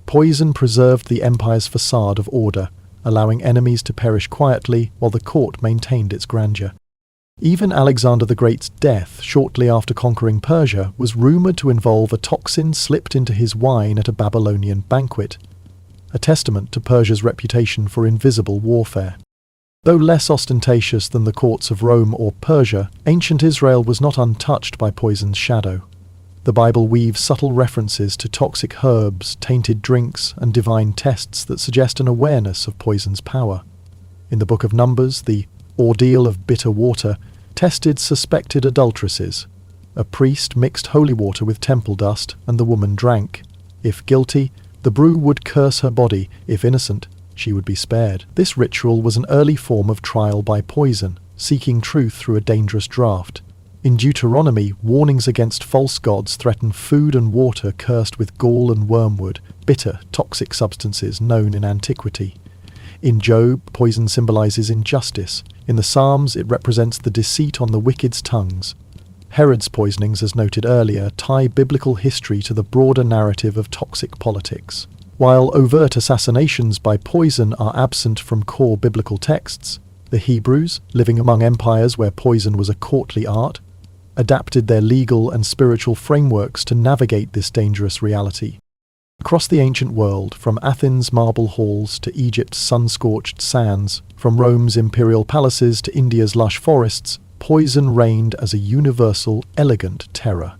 Poison preserved the empire's facade of order, allowing enemies to perish quietly while the court maintained its grandeur. Even Alexander the Great's death, shortly after conquering Persia, was rumoured to involve a toxin slipped into his wine at a Babylonian banquet, a testament to Persia's reputation for invisible warfare. Though less ostentatious than the courts of Rome or Persia, ancient Israel was not untouched by poison's shadow. The Bible weaves subtle references to toxic herbs, tainted drinks, and divine tests that suggest an awareness of poison's power. In the Book of Numbers, the ordeal of bitter water tested suspected adulteresses. A priest mixed holy water with temple dust, and the woman drank. If guilty, the brew would curse her body. If innocent, she would be spared. This ritual was an early form of trial by poison, seeking truth through a dangerous draught. In Deuteronomy, warnings against false gods threaten food and water cursed with gall and wormwood, bitter, toxic substances known in antiquity. In Job, poison symbolizes injustice. In the Psalms, it represents the deceit on the wicked's tongues. Herod's poisonings, as noted earlier, tie biblical history to the broader narrative of toxic politics. While overt assassinations by poison are absent from core biblical texts, the Hebrews, living among empires where poison was a courtly art, adapted their legal and spiritual frameworks to navigate this dangerous reality. Across the ancient world, from Athens' marble halls to Egypt's sun-scorched sands, from Rome's imperial palaces to India's lush forests, poison reigned as a universal, elegant terror.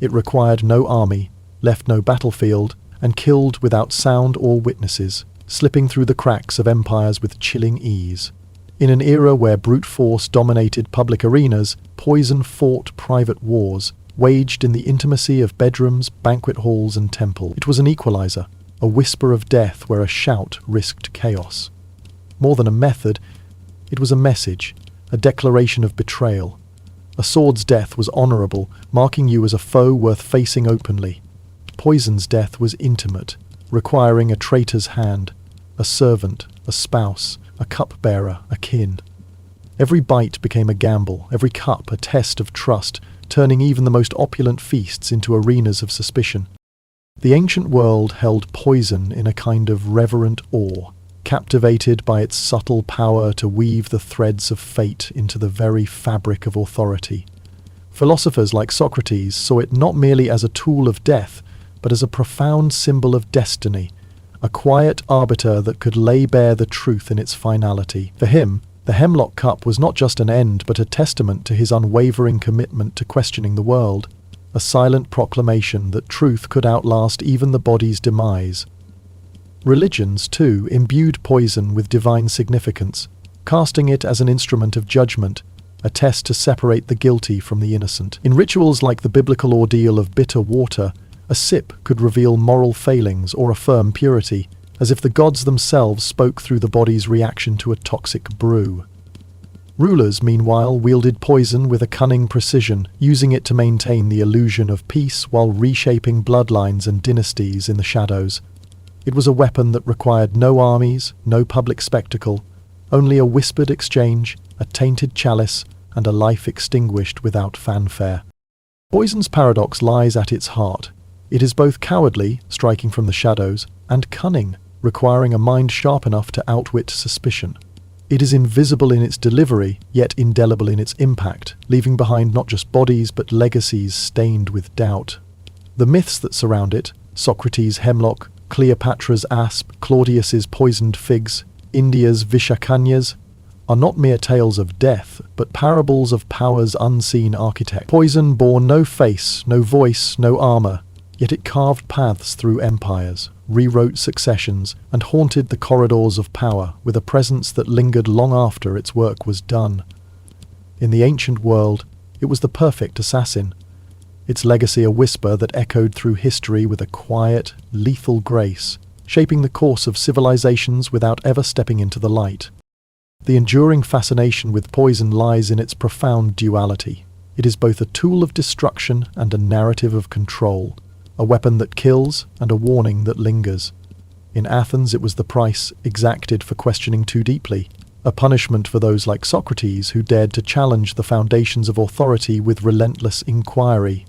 It required no army, left no battlefield, and killed without sound or witnesses, slipping through the cracks of empires with chilling ease. In an era where brute force dominated public arenas, poison fought private wars, waged in the intimacy of bedrooms, banquet halls, and temples. It was an equalizer, a whisper of death where a shout risked chaos. More than a method, it was a message, a declaration of betrayal. A sword's death was honourable, marking you as a foe worth facing openly. Poison's death was intimate, requiring a traitor's hand, a servant, a spouse, a cup-bearer, a kin. Every bite became a gamble, every cup a test of trust, turning even the most opulent feasts into arenas of suspicion. The ancient world held poison in a kind of reverent awe, captivated by its subtle power to weave the threads of fate into the very fabric of authority. Philosophers like Socrates saw it not merely as a tool of death, but as a profound symbol of destiny, a quiet arbiter that could lay bare the truth in its finality. For him, the hemlock cup was not just an end, but a testament to his unwavering commitment to questioning the world, a silent proclamation that truth could outlast even the body's demise. Religions, too, imbued poison with divine significance, casting it as an instrument of judgment, a test to separate the guilty from the innocent. In rituals like the biblical ordeal of bitter water, a sip could reveal moral failings or affirm purity, as if the gods themselves spoke through the body's reaction to a toxic brew. Rulers, meanwhile, wielded poison with a cunning precision, using it to maintain the illusion of peace while reshaping bloodlines and dynasties in the shadows. It was a weapon that required no armies, no public spectacle, only a whispered exchange, a tainted chalice, and a life extinguished without fanfare. Poison's paradox lies at its heart. It is both cowardly, striking from the shadows, and cunning, requiring a mind sharp enough to outwit suspicion. It is invisible in its delivery, yet indelible in its impact, leaving behind not just bodies but legacies stained with doubt. The myths that surround it, Socrates' hemlock, Cleopatra's asp, Claudius's poisoned figs, India's vishakanyas, are not mere tales of death, but parables of power's unseen architect. Poison bore no face, no voice, no armor, yet it carved paths through empires, rewrote successions, and haunted the corridors of power with a presence that lingered long after its work was done. In the ancient world, it was the perfect assassin, its legacy a whisper that echoed through history with a quiet, lethal grace, shaping the course of civilizations without ever stepping into the light. The enduring fascination with poison lies in its profound duality. It is both a tool of destruction and a narrative of control, a weapon that kills and a warning that lingers. In Athens, it was the price exacted for questioning too deeply, a punishment for those like Socrates who dared to challenge the foundations of authority with relentless inquiry.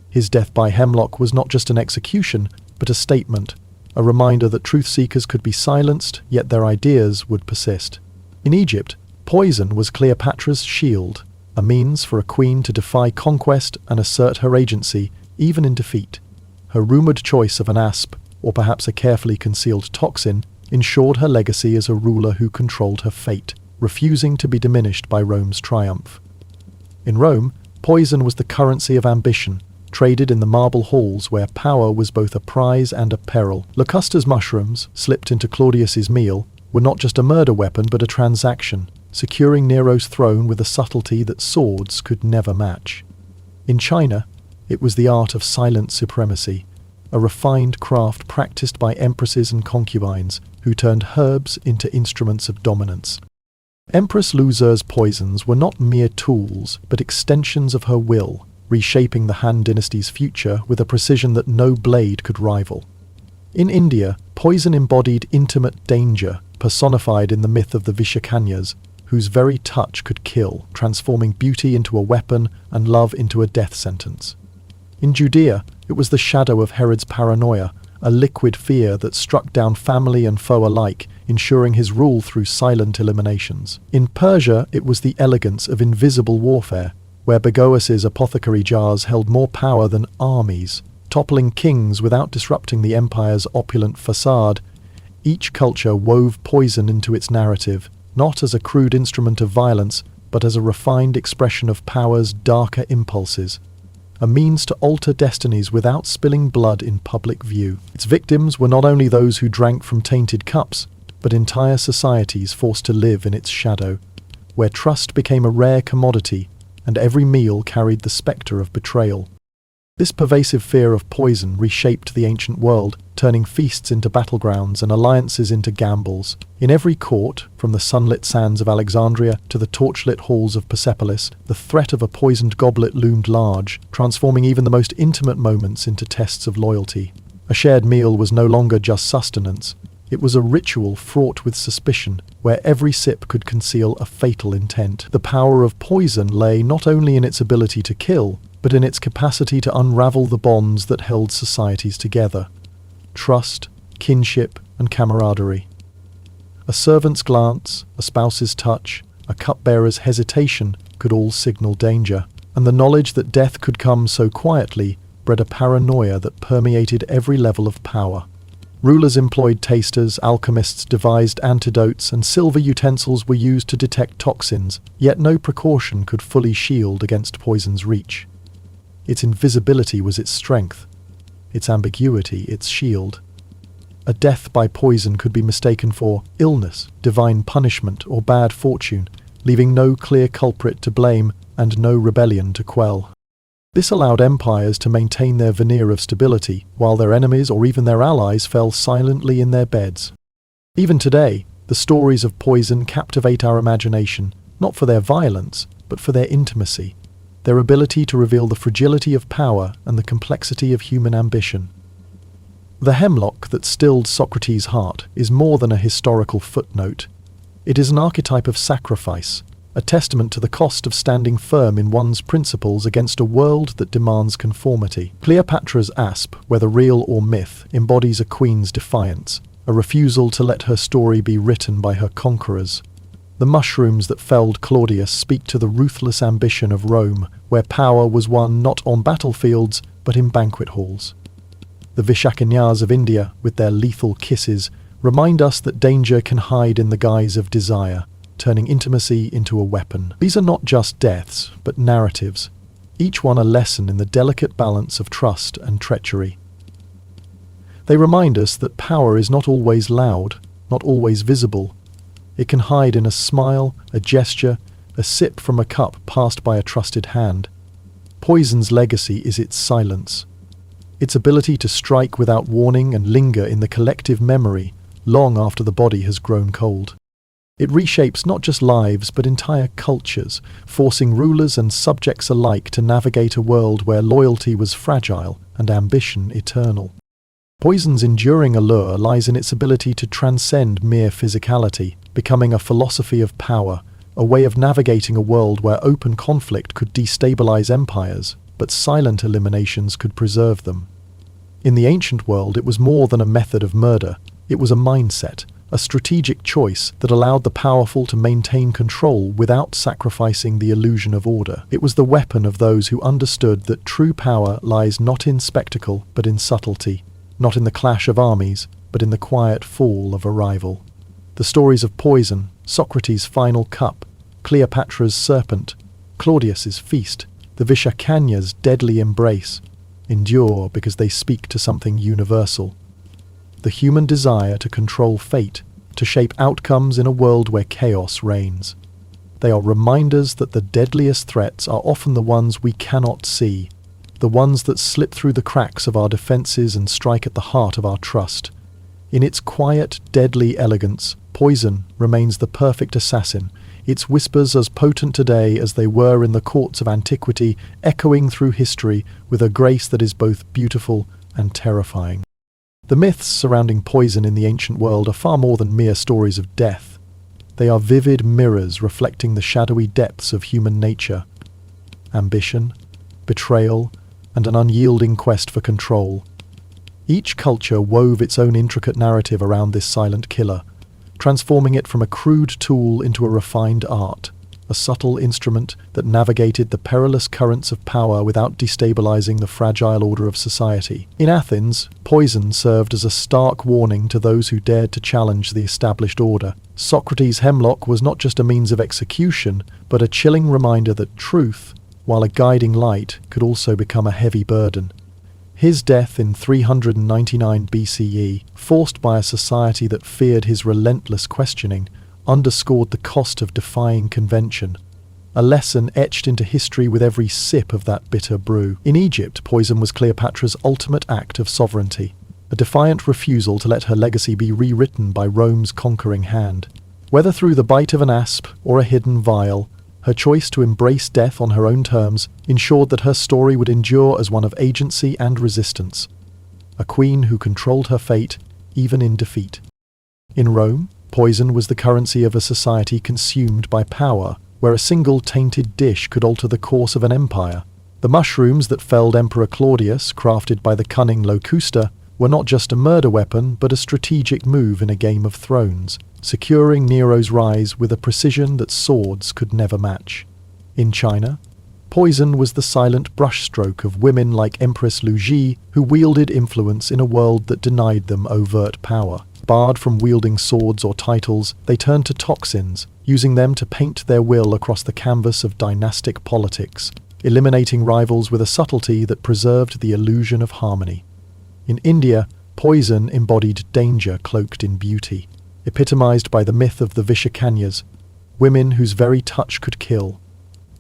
His death by hemlock was not just an execution, but a statement, a reminder that truth-seekers could be silenced, yet their ideas would persist. In Egypt, poison was Cleopatra's shield, a means for a queen to defy conquest and assert her agency, even in defeat. Her rumoured choice of an asp, or perhaps a carefully concealed toxin, ensured her legacy as a ruler who controlled her fate, refusing to be diminished by Rome's triumph. In Rome, poison was the currency of ambition, traded in the marble halls where power was both a prize and a peril. Locusta's mushrooms, slipped into Claudius's meal, were not just a murder weapon but a transaction, securing Nero's throne with a subtlety that swords could never match. In China, it was the art of silent supremacy, a refined craft practiced by empresses and concubines who turned herbs into instruments of dominance. Empress Lucer's poisons were not mere tools, but extensions of her will, reshaping the Han dynasty's future with a precision that no blade could rival. In India, poison embodied intimate danger, personified in the myth of the Vishakanyas, whose very touch could kill, transforming beauty into a weapon and love into a death sentence. In Judea, it was the shadow of Herod's paranoia, a liquid fear that struck down family and foe alike, ensuring his rule through silent eliminations. In Persia, it was the elegance of invisible warfare, where Bagoas's apothecary jars held more power than armies, toppling kings without disrupting the empire's opulent facade. Each culture wove poison into its narrative, not as a crude instrument of violence, but as a refined expression of power's darker impulses, a means to alter destinies without spilling blood in public view. Its victims were not only those who drank from tainted cups, but entire societies forced to live in its shadow, where trust became a rare commodity and every meal carried the spectre of betrayal. This pervasive fear of poison reshaped the ancient world, turning feasts into battlegrounds and alliances into gambles. In every court, from the sunlit sands of Alexandria to the torchlit halls of Persepolis, the threat of a poisoned goblet loomed large, transforming even the most intimate moments into tests of loyalty. A shared meal was no longer just sustenance. It was a ritual fraught with suspicion, where every sip could conceal a fatal intent. The power of poison lay not only in its ability to kill, but in its capacity to unravel the bonds that held societies together. Trust, kinship, and camaraderie. A servant's glance, a spouse's touch, a cupbearer's hesitation could all signal danger, and the knowledge that death could come so quietly bred a paranoia that permeated every level of power. Rulers employed tasters, alchemists devised antidotes, and silver utensils were used to detect toxins, yet no precaution could fully shield against poison's reach. Its invisibility was its strength, its ambiguity its shield. A death by poison could be mistaken for illness, divine punishment, or bad fortune, leaving no clear culprit to blame and no rebellion to quell. This allowed empires to maintain their veneer of stability, while their enemies or even their allies fell silently in their beds. Even today, the stories of poison captivate our imagination, not for their violence, but for their intimacy, their ability to reveal the fragility of power and the complexity of human ambition. The hemlock that stilled Socrates' heart is more than a historical footnote. It is an archetype of sacrifice, a testament to the cost of standing firm in one's principles against a world that demands conformity. Cleopatra's asp, whether real or myth, embodies a queen's defiance, a refusal to let her story be written by her conquerors. The mushrooms that felled Claudius speak to the ruthless ambition of Rome, where power was won not on battlefields, but in banquet halls. The Vishakanyas of India, with their lethal kisses, remind us that danger can hide in the guise of desire, turning intimacy into a weapon. These are not just deaths, but narratives, each one a lesson in the delicate balance of trust and treachery. They remind us that power is not always loud, not always visible. It can hide in a smile, a gesture, a sip from a cup passed by a trusted hand. Poison's legacy is its silence, its ability to strike without warning and linger in the collective memory long after the body has grown cold. It reshapes not just lives but entire cultures, forcing rulers and subjects alike to navigate a world where loyalty was fragile and ambition eternal. Poison's enduring allure lies in its ability to transcend mere physicality, becoming a philosophy of power, a way of navigating a world where open conflict could destabilize empires, but silent eliminations could preserve them. In the ancient world, it was more than a method of murder. It was a mindset, a strategic choice that allowed the powerful to maintain control without sacrificing the illusion of order. It was the weapon of those who understood that true power lies not in spectacle, but in subtlety, not in the clash of armies, but in the quiet fall of a rival. The stories of poison, Socrates' final cup, Cleopatra's serpent, Claudius's feast, the Vishakanya's deadly embrace, endure because they speak to something universal. The human desire to control fate, to shape outcomes in a world where chaos reigns. They are reminders that the deadliest threats are often the ones we cannot see, the ones that slip through the cracks of our defenses and strike at the heart of our trust. In its quiet, deadly elegance, poison remains the perfect assassin, its whispers as potent today as they were in the courts of antiquity, echoing through history with a grace that is both beautiful and terrifying. The myths surrounding poison in the ancient world are far more than mere stories of death. They are vivid mirrors reflecting the shadowy depths of human nature. Ambition, betrayal, and an unyielding quest for control. Each culture wove its own intricate narrative around this silent killer, transforming it from a crude tool into a refined art, a subtle instrument that navigated the perilous currents of power without destabilizing the fragile order of society. In Athens, poison served as a stark warning to those who dared to challenge the established order. Socrates' hemlock was not just a means of execution, but a chilling reminder that truth, while a guiding light, could also become a heavy burden. His death in 399 BCE, forced by a society that feared his relentless questioning, underscored the cost of defying convention, a lesson etched into history with every sip of that bitter brew. In Egypt, poison was Cleopatra's ultimate act of sovereignty, a defiant refusal to let her legacy be rewritten by Rome's conquering hand. Whether through the bite of an asp or a hidden vial, her choice to embrace death on her own terms ensured that her story would endure as one of agency and resistance, a queen who controlled her fate even in defeat. In Rome, poison was the currency of a society consumed by power, where a single tainted dish could alter the course of an empire. The mushrooms that felled Emperor Claudius, crafted by the cunning Locusta, were not just a murder weapon, but a strategic move in a game of thrones, securing Nero's rise with a precision that swords could never match. In China, poison was the silent brushstroke of women like Empress Lu Ji, who wielded influence in a world that denied them overt power. Barred from wielding swords or titles, they turned to toxins, using them to paint their will across the canvas of dynastic politics, eliminating rivals with a subtlety that preserved the illusion of harmony. In India, poison embodied danger cloaked in beauty, epitomized by the myth of the Vishakanyas, women whose very touch could kill,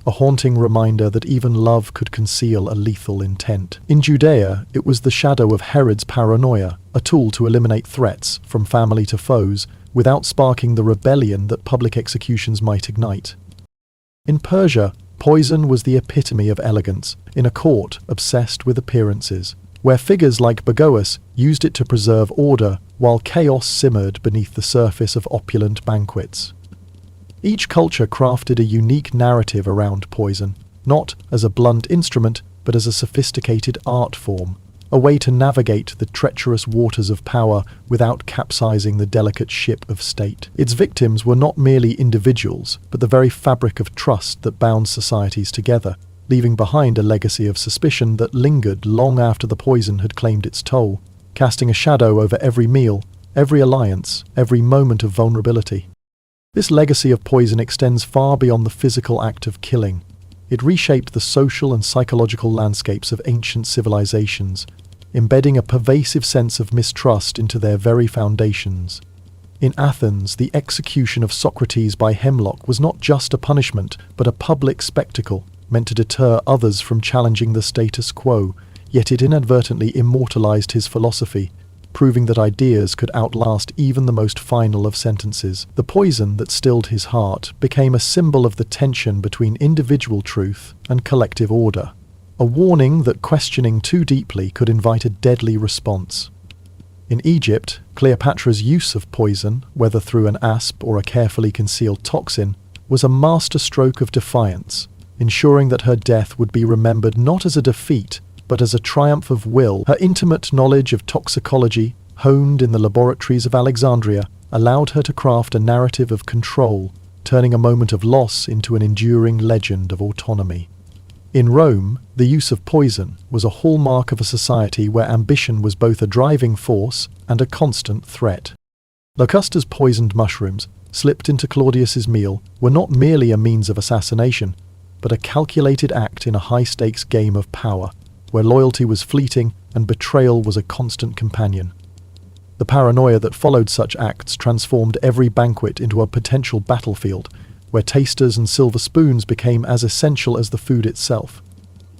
a haunting reminder that even love could conceal a lethal intent. In Judea, it was the shadow of Herod's paranoia, a tool to eliminate threats, from family to foes, without sparking the rebellion that public executions might ignite. In Persia, poison was the epitome of elegance, in a court obsessed with appearances, where figures like Bagoas used it to preserve order while chaos simmered beneath the surface of opulent banquets. Each culture crafted a unique narrative around poison, not as a blunt instrument, but as a sophisticated art form, a way to navigate the treacherous waters of power without capsizing the delicate ship of state. Its victims were not merely individuals, but the very fabric of trust that bound societies together, leaving behind a legacy of suspicion that lingered long after the poison had claimed its toll, casting a shadow over every meal, every alliance, every moment of vulnerability. This legacy of poison extends far beyond the physical act of killing. It reshaped the social and psychological landscapes of ancient civilizations, embedding a pervasive sense of mistrust into their very foundations. In Athens, the execution of Socrates by hemlock was not just a punishment, but a public spectacle, meant to deter others from challenging the status quo, yet it inadvertently immortalized his philosophy, proving that ideas could outlast even the most final of sentences. The poison that stilled his heart became a symbol of the tension between individual truth and collective order, a warning that questioning too deeply could invite a deadly response. In Egypt, Cleopatra's use of poison, whether through an asp or a carefully concealed toxin, was a masterstroke of defiance, ensuring that her death would be remembered not as a defeat, but as a triumph of will. Her intimate knowledge of toxicology, honed in the laboratories of Alexandria, allowed her to craft a narrative of control, turning a moment of loss into an enduring legend of autonomy. In Rome, the use of poison was a hallmark of a society where ambition was both a driving force and a constant threat. Locusta's poisoned mushrooms, slipped into Claudius's meal, were not merely a means of assassination, but a calculated act in a high-stakes game of power, where loyalty was fleeting and betrayal was a constant companion. The paranoia that followed such acts transformed every banquet into a potential battlefield, where tasters and silver spoons became as essential as the food itself.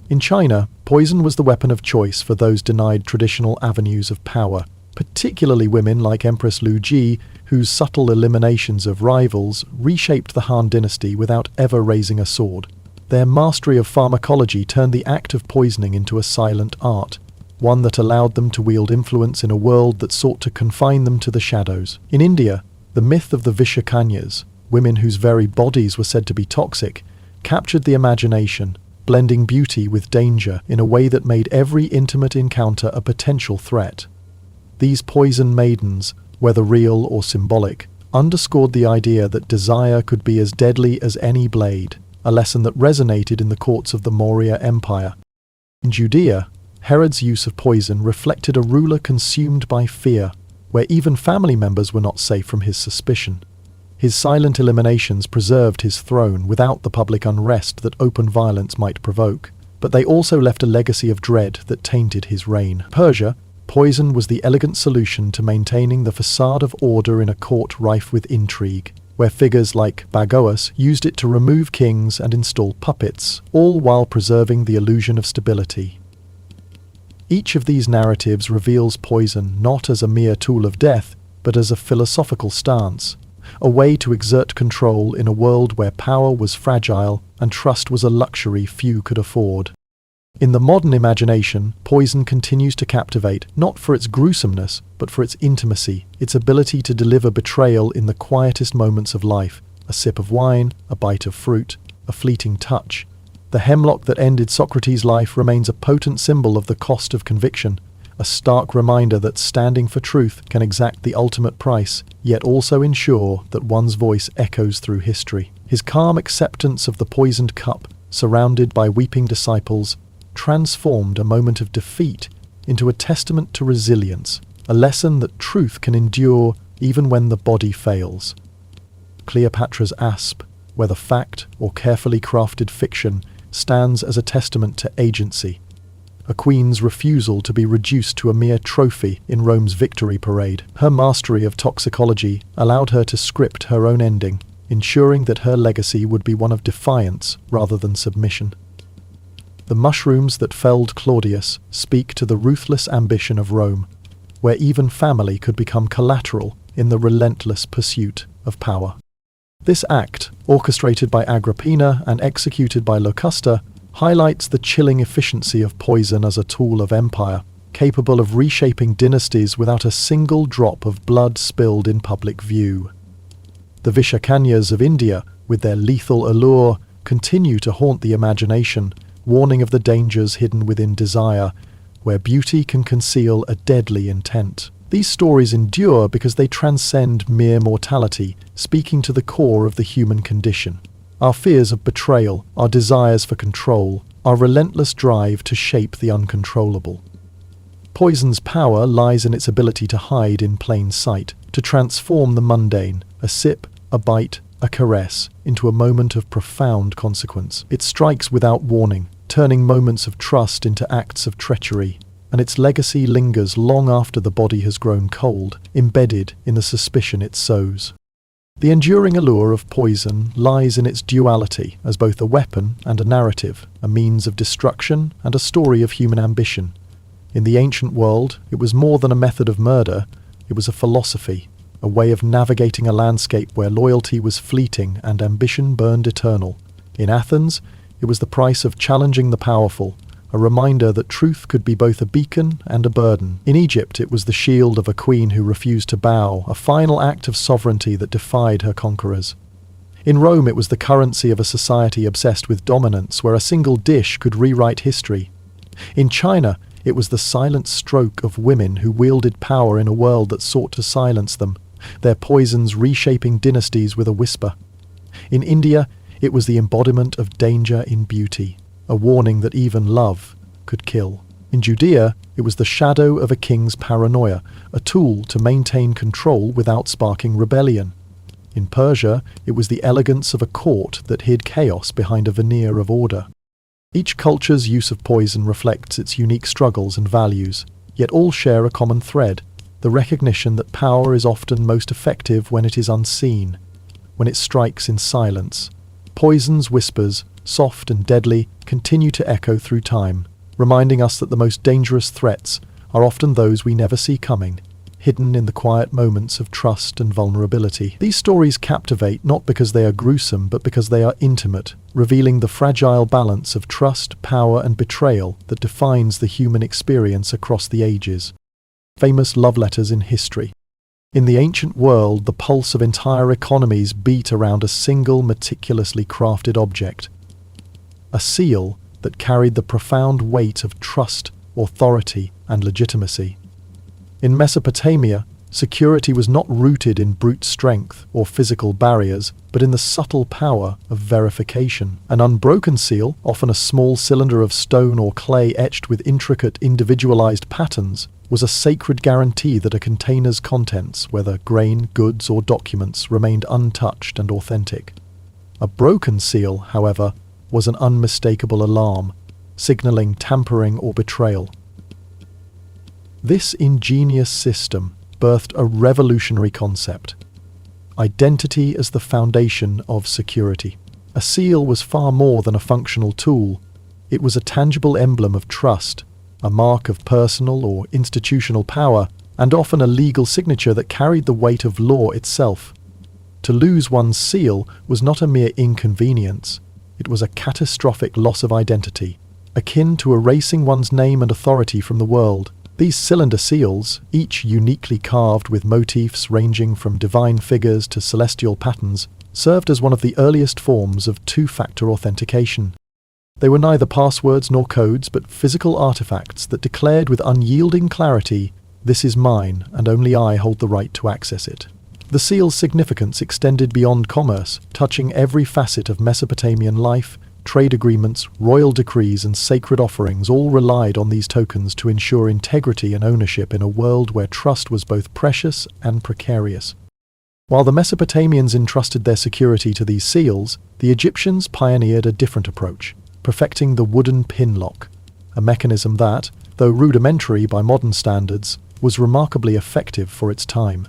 In China, poison was the weapon of choice for those denied traditional avenues of power, particularly women like Empress Lu Ji, whose subtle eliminations of rivals reshaped the Han dynasty without ever raising a sword. Their mastery of pharmacology turned the act of poisoning into a silent art, one that allowed them to wield influence in a world that sought to confine them to the shadows. In India, the myth of the Vishakanyas, women whose very bodies were said to be toxic, captured the imagination, blending beauty with danger in a way that made every intimate encounter a potential threat. These poison maidens, whether real or symbolic, underscored the idea that desire could be as deadly as any blade, a lesson that resonated in the courts of the Maurya Empire. In Judea, Herod's use of poison reflected a ruler consumed by fear, where even family members were not safe from his suspicion. His silent eliminations preserved his throne without the public unrest that open violence might provoke, but they also left a legacy of dread that tainted his reign. In Persia, poison was the elegant solution to maintaining the facade of order in a court rife with intrigue, where figures like Bagoas used it to remove kings and install puppets, all while preserving the illusion of stability. Each of these narratives reveals poison not as a mere tool of death, but as a philosophical stance, a way to exert control in a world where power was fragile and trust was a luxury few could afford. In the modern imagination, poison continues to captivate, not for its gruesomeness, but for its intimacy, its ability to deliver betrayal in the quietest moments of life, a sip of wine, a bite of fruit, a fleeting touch. The hemlock that ended Socrates' life remains a potent symbol of the cost of conviction, a stark reminder that standing for truth can exact the ultimate price, yet also ensure that one's voice echoes through history. His calm acceptance of the poisoned cup, surrounded by weeping disciples, transformed a moment of defeat into a testament to resilience, a lesson that truth can endure even when the body fails. Cleopatra's asp, whether fact or carefully crafted fiction, stands as a testament to agency, a queen's refusal to be reduced to a mere trophy in Rome's victory parade. Her mastery of toxicology allowed her to script her own ending, ensuring that her legacy would be one of defiance rather than submission. The mushrooms that felled Claudius speak to the ruthless ambition of Rome, where even family could become collateral in the relentless pursuit of power. This act, orchestrated by Agrippina and executed by Locusta, highlights the chilling efficiency of poison as a tool of empire, capable of reshaping dynasties without a single drop of blood spilled in public view. The Vishakanyas of India, with their lethal allure, continue to haunt the imagination, warning of the dangers hidden within desire, where beauty can conceal a deadly intent. These stories endure because they transcend mere mortality, speaking to the core of the human condition. Our fears of betrayal, our desires for control, our relentless drive to shape the uncontrollable. Poison's power lies in its ability to hide in plain sight, to transform the mundane, a sip, a bite, a caress, into a moment of profound consequence. It strikes without warning, turning moments of trust into acts of treachery, and its legacy lingers long after the body has grown cold, embedded in the suspicion it sows. The enduring allure of poison lies in its duality as both a weapon and a narrative, a means of destruction and a story of human ambition. In the ancient world, it was more than a method of murder, it was a philosophy, a way of navigating a landscape where loyalty was fleeting and ambition burned eternal. In Athens, it was the price of challenging the powerful, a reminder that truth could be both a beacon and a burden. In Egypt, it was the shield of a queen who refused to bow, a final act of sovereignty that defied her conquerors. In Rome, it was the currency of a society obsessed with dominance, where a single dish could rewrite history. In China, it was the silent stroke of women who wielded power in a world that sought to silence them, their poisons reshaping dynasties with a whisper. In India, it was the embodiment of danger in beauty, a warning that even love could kill. In Judea, it was the shadow of a king's paranoia, a tool to maintain control without sparking rebellion. In Persia, it was the elegance of a court that hid chaos behind a veneer of order. Each culture's use of poison reflects its unique struggles and values, yet all share a common thread, the recognition that power is often most effective when it is unseen, when it strikes in silence. Poison's whispers, soft and deadly, continue to echo through time, reminding us that the most dangerous threats are often those we never see coming, hidden in the quiet moments of trust and vulnerability. These stories captivate not because they are gruesome, but because they are intimate, revealing the fragile balance of trust, power, and betrayal that defines the human experience across the ages. Famous love letters in history. In the ancient world, the pulse of entire economies beat around a single meticulously crafted object, a seal that carried the profound weight of trust, authority, and legitimacy. In Mesopotamia, security was not rooted in brute strength or physical barriers, but in the subtle power of verification. An unbroken seal, often a small cylinder of stone or clay etched with intricate, individualized patterns, was a sacred guarantee that a container's contents, whether grain, goods, or documents, remained untouched and authentic. A broken seal, however, was an unmistakable alarm, signaling tampering or betrayal. This ingenious system birthed a revolutionary concept: identity as the foundation of security. A seal was far more than a functional tool. It was a tangible emblem of trust, a mark of personal or institutional power, and often a legal signature that carried the weight of law itself. To lose one's seal was not a mere inconvenience. It was a catastrophic loss of identity, akin to erasing one's name and authority from the world. These cylinder seals, each uniquely carved with motifs ranging from divine figures to celestial patterns, served as one of the earliest forms of two-factor authentication. They were neither passwords nor codes, but physical artifacts that declared with unyielding clarity, "This is mine, and only I hold the right to access it." The seal's significance extended beyond commerce, touching every facet of Mesopotamian life. Trade agreements, royal decrees, and sacred offerings all relied on these tokens to ensure integrity and ownership in a world where trust was both precious and precarious. While the Mesopotamians entrusted their security to these seals, the Egyptians pioneered a different approach, perfecting the wooden pin lock, a mechanism that, though rudimentary by modern standards, was remarkably effective for its time.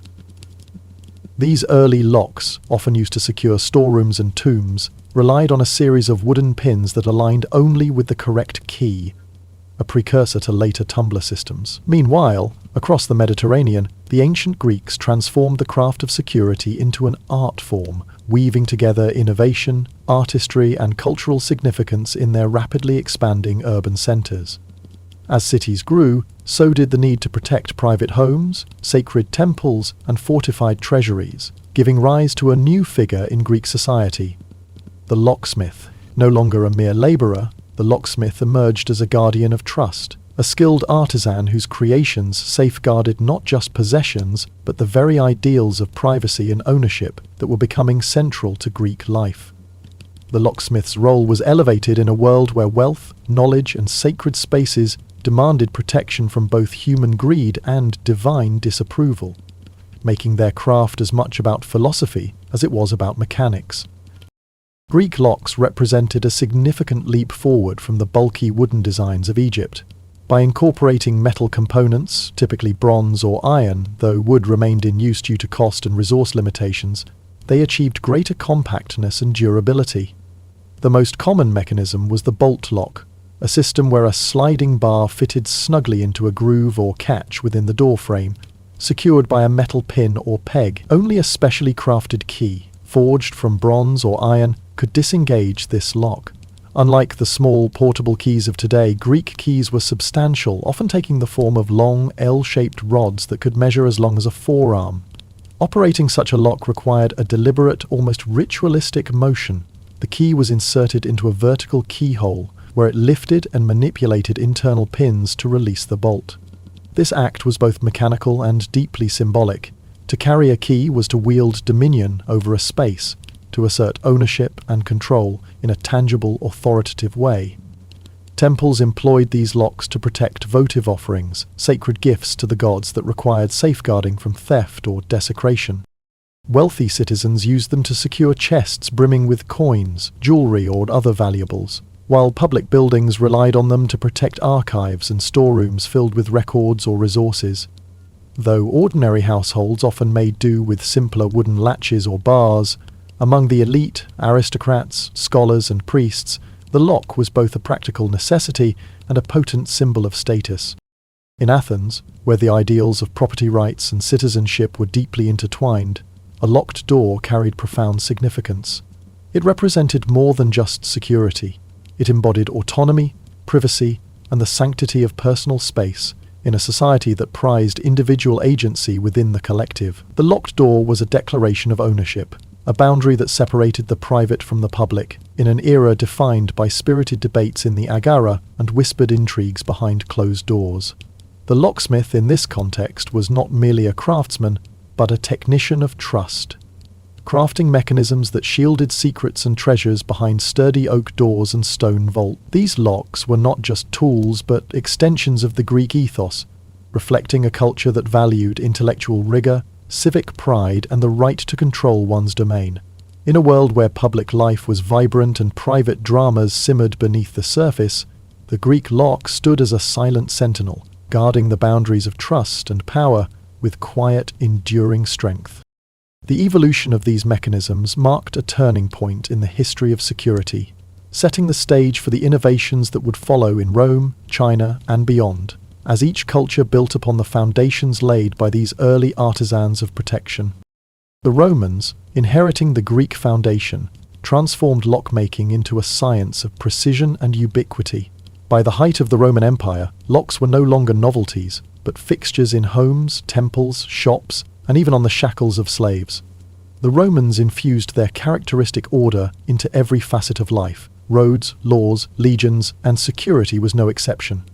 These early locks, often used to secure storerooms and tombs, relied on a series of wooden pins that aligned only with the correct key, a precursor to later tumbler systems. Meanwhile, across the Mediterranean, the ancient Greeks transformed the craft of security into an art form, weaving together innovation, artistry, and cultural significance in their rapidly expanding urban centers. As cities grew, so did the need to protect private homes, sacred temples, and fortified treasuries, giving rise to a new figure in Greek society: the locksmith. No longer a mere labourer, the locksmith emerged as a guardian of trust, a skilled artisan whose creations safeguarded not just possessions, but the very ideals of privacy and ownership that were becoming central to Greek life. The locksmith's role was elevated in a world where wealth, knowledge, and sacred spaces demanded protection from both human greed and divine disapproval. making their craft as much about philosophy as it was about mechanics. Greek locks represented a significant leap forward from the bulky wooden designs of Egypt. By incorporating metal components, typically bronze or iron, though wood remained in use due to cost and resource limitations, they achieved greater compactness and durability. The most common mechanism was the bolt lock, a system where a sliding bar fitted snugly into a groove or catch within the door frame, secured by a metal pin or peg. Only a specially crafted key, forged from bronze or iron, could disengage this lock. Unlike the small portable keys of today, Greek keys were substantial, often taking the form of long L-shaped rods that could measure as long as a forearm. Operating such a lock required a deliberate, almost ritualistic motion. The key was inserted into a vertical keyhole, where it lifted and manipulated internal pins to release the bolt. This act was both mechanical and deeply symbolic. To carry a key was to wield dominion over a space, to assert ownership and control in a tangible, authoritative way. Temples employed these locks to protect votive offerings, sacred gifts to the gods that required safeguarding from theft or desecration. Wealthy citizens used them to secure chests brimming with coins, jewelry, or other valuables, while public buildings relied on them to protect archives and storerooms filled with records or resources. Though ordinary households often made do with simpler wooden latches or bars, among the elite, aristocrats, scholars, and priests, the lock was both a practical necessity and a potent symbol of status. In Athens, where the ideals of property rights and citizenship were deeply intertwined, a locked door carried profound significance. It represented more than just security. It embodied autonomy, privacy, and the sanctity of personal space in a society that prized individual agency within the collective. The locked door was a declaration of ownership, a boundary that separated the private from the public, in an era defined by spirited debates in the agora and whispered intrigues behind closed doors. The locksmith in this context was not merely a craftsman, but a technician of trust, crafting mechanisms that shielded secrets and treasures behind sturdy oak doors and stone vaults. These locks were not just tools, but extensions of the Greek ethos, reflecting a culture that valued intellectual rigor, civic pride, and the right to control one's domain. In a world where public life was vibrant and private dramas simmered beneath the surface, the Greek lock stood as a silent sentinel, guarding the boundaries of trust and power with quiet, enduring strength. The evolution of these mechanisms marked a turning point in the history of security, setting the stage for the innovations that would follow in Rome, China, and beyond, as each culture built upon the foundations laid by these early artisans of protection. The Romans, inheriting the Greek foundation, transformed lockmaking into a science of precision and ubiquity. By the height of the Roman Empire, locks were no longer novelties, but fixtures in homes, temples, shops, and even on the shackles of slaves. The Romans infused their characteristic order into every facet of life. Roads, laws, legions, and security was no exception.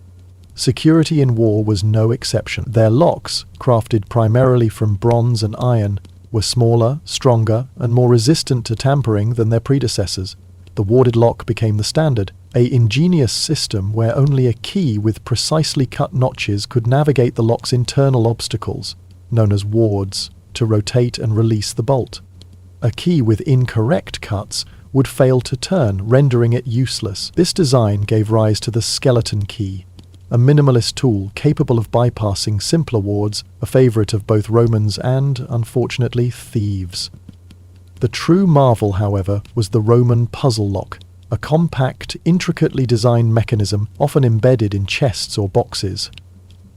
Security in war was no exception. Their locks, crafted primarily from bronze and iron, were smaller, stronger, and more resistant to tampering than their predecessors. The warded lock became the standard, an ingenious system where only a key with precisely cut notches could navigate the lock's internal obstacles, known as wards, to rotate and release the bolt. A key with incorrect cuts would fail to turn, rendering it useless. This design gave rise to the skeleton key, a minimalist tool capable of bypassing simpler wards, a favorite of both Romans and, unfortunately, thieves. The true marvel, however, was the Roman puzzle lock, a compact, intricately designed mechanism often embedded in chests or boxes.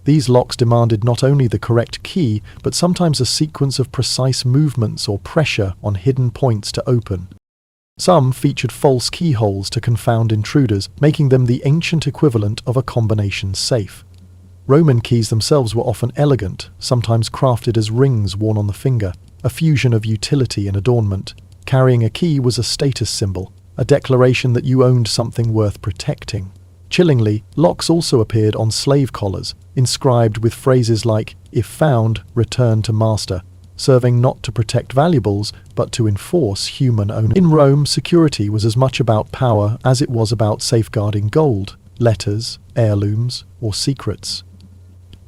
These locks demanded not only the correct key, but sometimes a sequence of precise movements or pressure on hidden points to open. Some featured false keyholes to confound intruders, making them the ancient equivalent of a combination safe. Roman keys themselves were often elegant, sometimes crafted as rings worn on the finger, a fusion of utility and adornment. Carrying a key was a status symbol, a declaration that you owned something worth protecting. Chillingly, locks also appeared on slave collars, inscribed with phrases like, "If found, return to master," serving not to protect valuables, but to enforce human ownership. In Rome, security was as much about power as it was about safeguarding gold, letters, heirlooms, or secrets.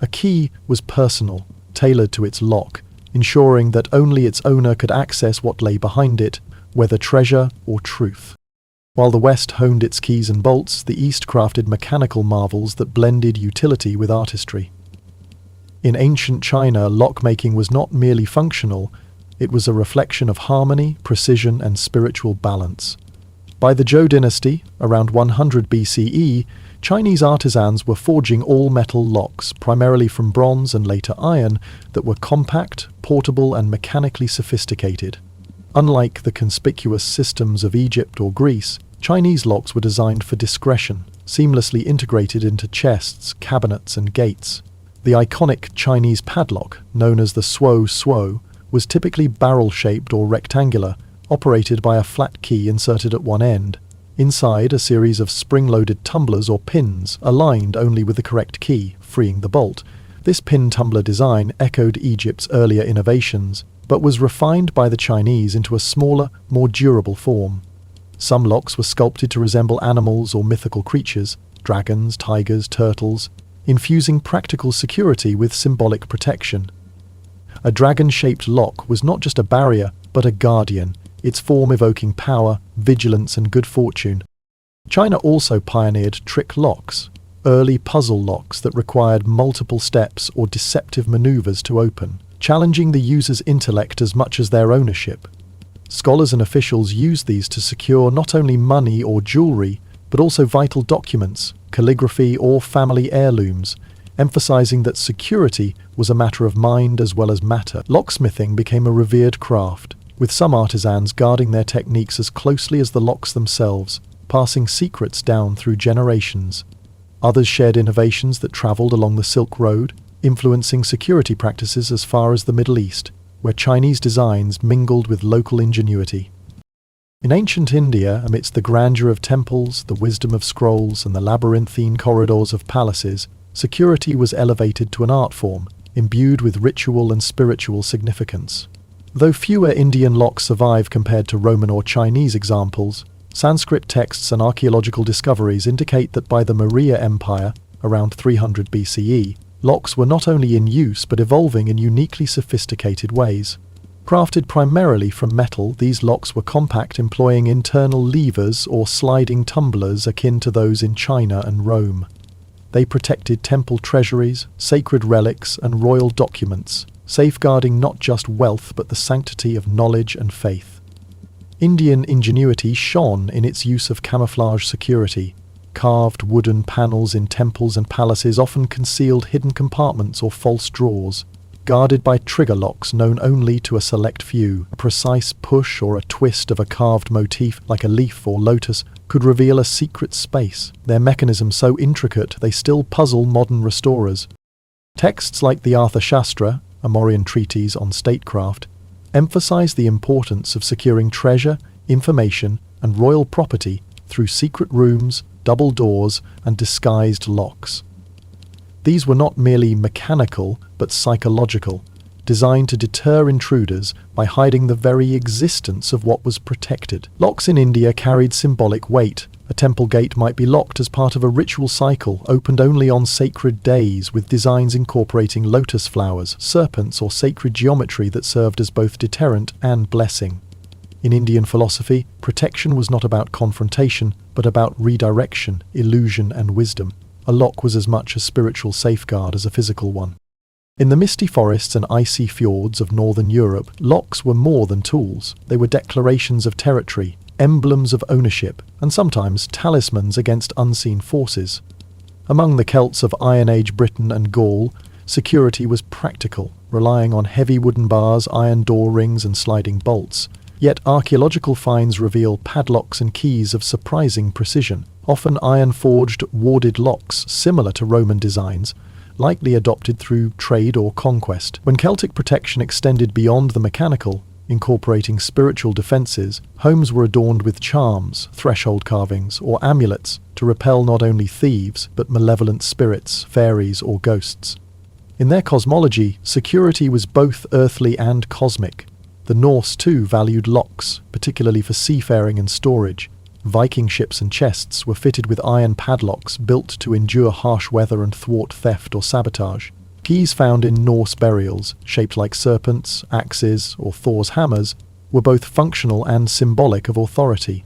A key was personal, tailored to its lock, ensuring that only its owner could access what lay behind it, whether treasure or truth. While the West honed its keys and bolts, the East crafted mechanical marvels that blended utility with artistry. In ancient China, lockmaking was not merely functional, it was a reflection of harmony, precision, and spiritual balance. By the Zhou dynasty, around 100 BCE, Chinese artisans were forging all-metal locks, primarily from bronze and later iron, that were compact, portable, and mechanically sophisticated. Unlike the conspicuous systems of Egypt or Greece, Chinese locks were designed for discretion, seamlessly integrated into chests, cabinets, and gates. The iconic Chinese padlock, known as the suo suo, was typically barrel-shaped or rectangular, operated by a flat key inserted at one end. Inside, a series of spring-loaded tumblers or pins, aligned only with the correct key, freeing the bolt. This pin tumbler design echoed Egypt's earlier innovations, but was refined by the Chinese into a smaller, more durable form. Some locks were sculpted to resemble animals or mythical creatures, dragons, tigers, turtles, infusing practical security with symbolic protection. A dragon-shaped lock was not just a barrier, but a guardian, its form evoking power, vigilance, and good fortune. China also pioneered trick locks, early puzzle locks that required multiple steps or deceptive maneuvers to open, challenging the user's intellect as much as their ownership. Scholars and officials used these to secure not only money or jewelry, but also vital documents, calligraphy, or family heirlooms, emphasizing that security was a matter of mind as well as matter. Locksmithing became a revered craft, with some artisans guarding their techniques as closely as the locks themselves, passing secrets down through generations. Others shared innovations that traveled along the Silk Road, influencing security practices as far as the Middle East, where Chinese designs mingled with local ingenuity. In ancient India, amidst the grandeur of temples, the wisdom of scrolls, and the labyrinthine corridors of palaces, security was elevated to an art form, imbued with ritual and spiritual significance. Though fewer Indian locks survive compared to Roman or Chinese examples, Sanskrit texts and archaeological discoveries indicate that by the Maurya Empire, around 300 BCE, locks were not only in use but evolving in uniquely sophisticated ways. Crafted primarily from metal, these locks were compact, employing internal levers or sliding tumblers akin to those in China and Rome. They protected temple treasuries, sacred relics, and royal documents, safeguarding not just wealth but the sanctity of knowledge and faith. Indian ingenuity shone in its use of camouflage security. Carved wooden panels in temples and palaces often concealed hidden compartments or false drawers, guarded by trigger locks known only to a select few. A precise push or a twist of a carved motif, like a leaf or lotus, could reveal a secret space, their mechanism so intricate they still puzzle modern restorers. Texts like the Artha Shastra, a Mauryan treatise on statecraft, emphasize the importance of securing treasure, information, and royal property through secret rooms, double doors, and disguised locks. These were not merely mechanical, but psychological, designed to deter intruders by hiding the very existence of what was protected. Locks in India carried symbolic weight. A temple gate might be locked as part of a ritual cycle, opened only on sacred days, with designs incorporating lotus flowers, serpents, or sacred geometry that served as both deterrent and blessing. In Indian philosophy, protection was not about confrontation, but about redirection, illusion, and wisdom. A lock was as much a spiritual safeguard as a physical one. In the misty forests and icy fjords of northern Europe, locks were more than tools. They were declarations of territory, emblems of ownership, and sometimes talismans against unseen forces. Among the Celts of Iron Age Britain and Gaul, security was practical, relying on heavy wooden bars, iron door rings, and sliding bolts. Yet archaeological finds reveal padlocks and keys of surprising precision, often iron-forged, warded locks similar to Roman designs, likely adopted through trade or conquest. When Celtic protection extended beyond the mechanical, incorporating spiritual defences, homes were adorned with charms, threshold carvings, or amulets to repel not only thieves, but malevolent spirits, fairies, or ghosts. In their cosmology, security was both earthly and cosmic. The Norse, too, valued locks, particularly for seafaring and storage. Viking ships and chests were fitted with iron padlocks built to endure harsh weather and thwart theft or sabotage. Keys found in Norse burials, shaped like serpents, axes, or Thor's hammers, were both functional and symbolic of authority.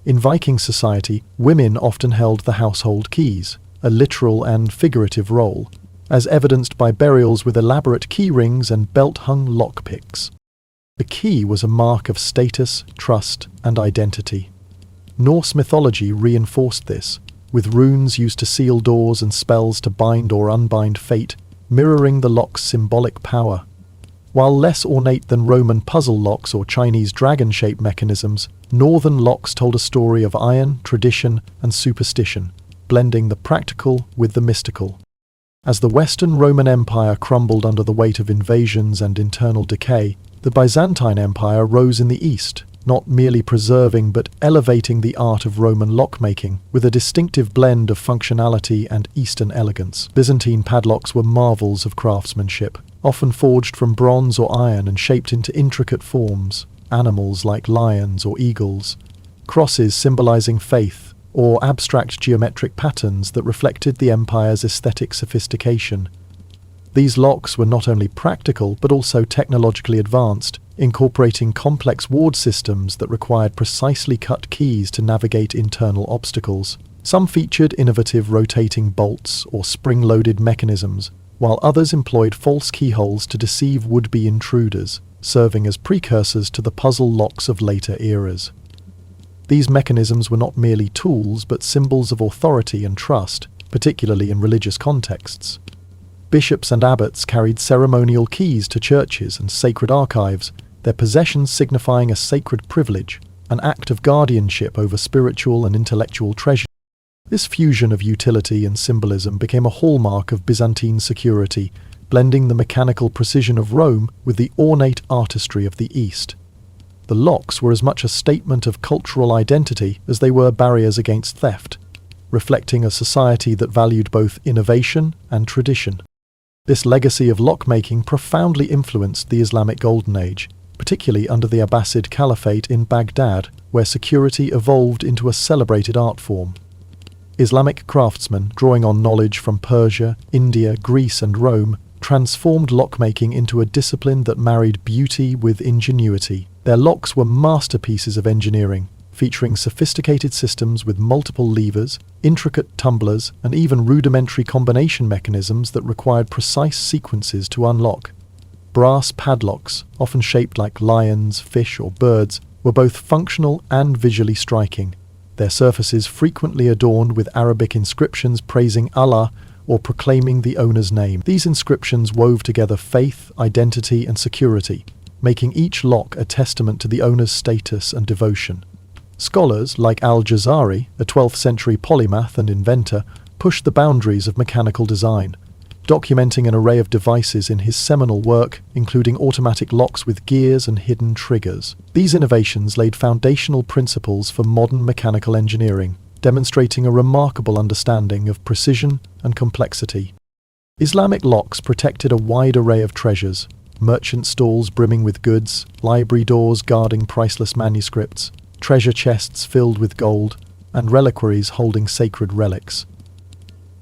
In Viking society, women often held the household keys, a literal and figurative role, as evidenced by burials with elaborate key rings and belt-hung lockpicks. The key was a mark of status, trust, and identity. Norse mythology reinforced this, with runes used to seal doors and spells to bind or unbind fate, mirroring the lock's symbolic power. While less ornate than Roman puzzle locks or Chinese dragon-shaped mechanisms, northern locks told a story of iron, tradition, and superstition, blending the practical with the mystical. As the Western Roman Empire crumbled under the weight of invasions and internal decay, the Byzantine Empire rose in the east, not merely preserving but elevating the art of Roman lockmaking with a distinctive blend of functionality and Eastern elegance. Byzantine padlocks were marvels of craftsmanship, often forged from bronze or iron and shaped into intricate forms, animals like lions or eagles, crosses symbolizing faith, or abstract geometric patterns that reflected the empire's aesthetic sophistication. These locks were not only practical but also technologically advanced, incorporating complex ward systems that required precisely cut keys to navigate internal obstacles. Some featured innovative rotating bolts or spring-loaded mechanisms, while others employed false keyholes to deceive would-be intruders, serving as precursors to the puzzle locks of later eras. These mechanisms were not merely tools but symbols of authority and trust, particularly in religious contexts. Bishops and abbots carried ceremonial keys to churches and sacred archives, their possessions signifying a sacred privilege, an act of guardianship over spiritual and intellectual treasure. This fusion of utility and symbolism became a hallmark of Byzantine security, blending the mechanical precision of Rome with the ornate artistry of the East. The locks were as much a statement of cultural identity as they were barriers against theft, reflecting a society that valued both innovation and tradition. This legacy of lockmaking profoundly influenced the Islamic Golden Age, particularly under the Abbasid Caliphate in Baghdad, where security evolved into a celebrated art form. Islamic craftsmen, drawing on knowledge from Persia, India, Greece, and Rome, transformed lockmaking into a discipline that married beauty with ingenuity. Their locks were masterpieces of engineering, featuring sophisticated systems with multiple levers, intricate tumblers, and even rudimentary combination mechanisms that required precise sequences to unlock. Brass padlocks, often shaped like lions, fish, or birds, were both functional and visually striking, their surfaces frequently adorned with Arabic inscriptions praising Allah or proclaiming the owner's name. These inscriptions wove together faith, identity, and security, making each lock a testament to the owner's status and devotion. Scholars like al-Jazari, a 12th century polymath and inventor, pushed the boundaries of mechanical design, documenting an array of devices in his seminal work, including automatic locks with gears and hidden triggers. These innovations laid foundational principles for modern mechanical engineering, demonstrating a remarkable understanding of precision and complexity. Islamic locks protected a wide array of treasures, merchant stalls brimming with goods, library doors guarding priceless manuscripts, treasure chests filled with gold, and reliquaries holding sacred relics.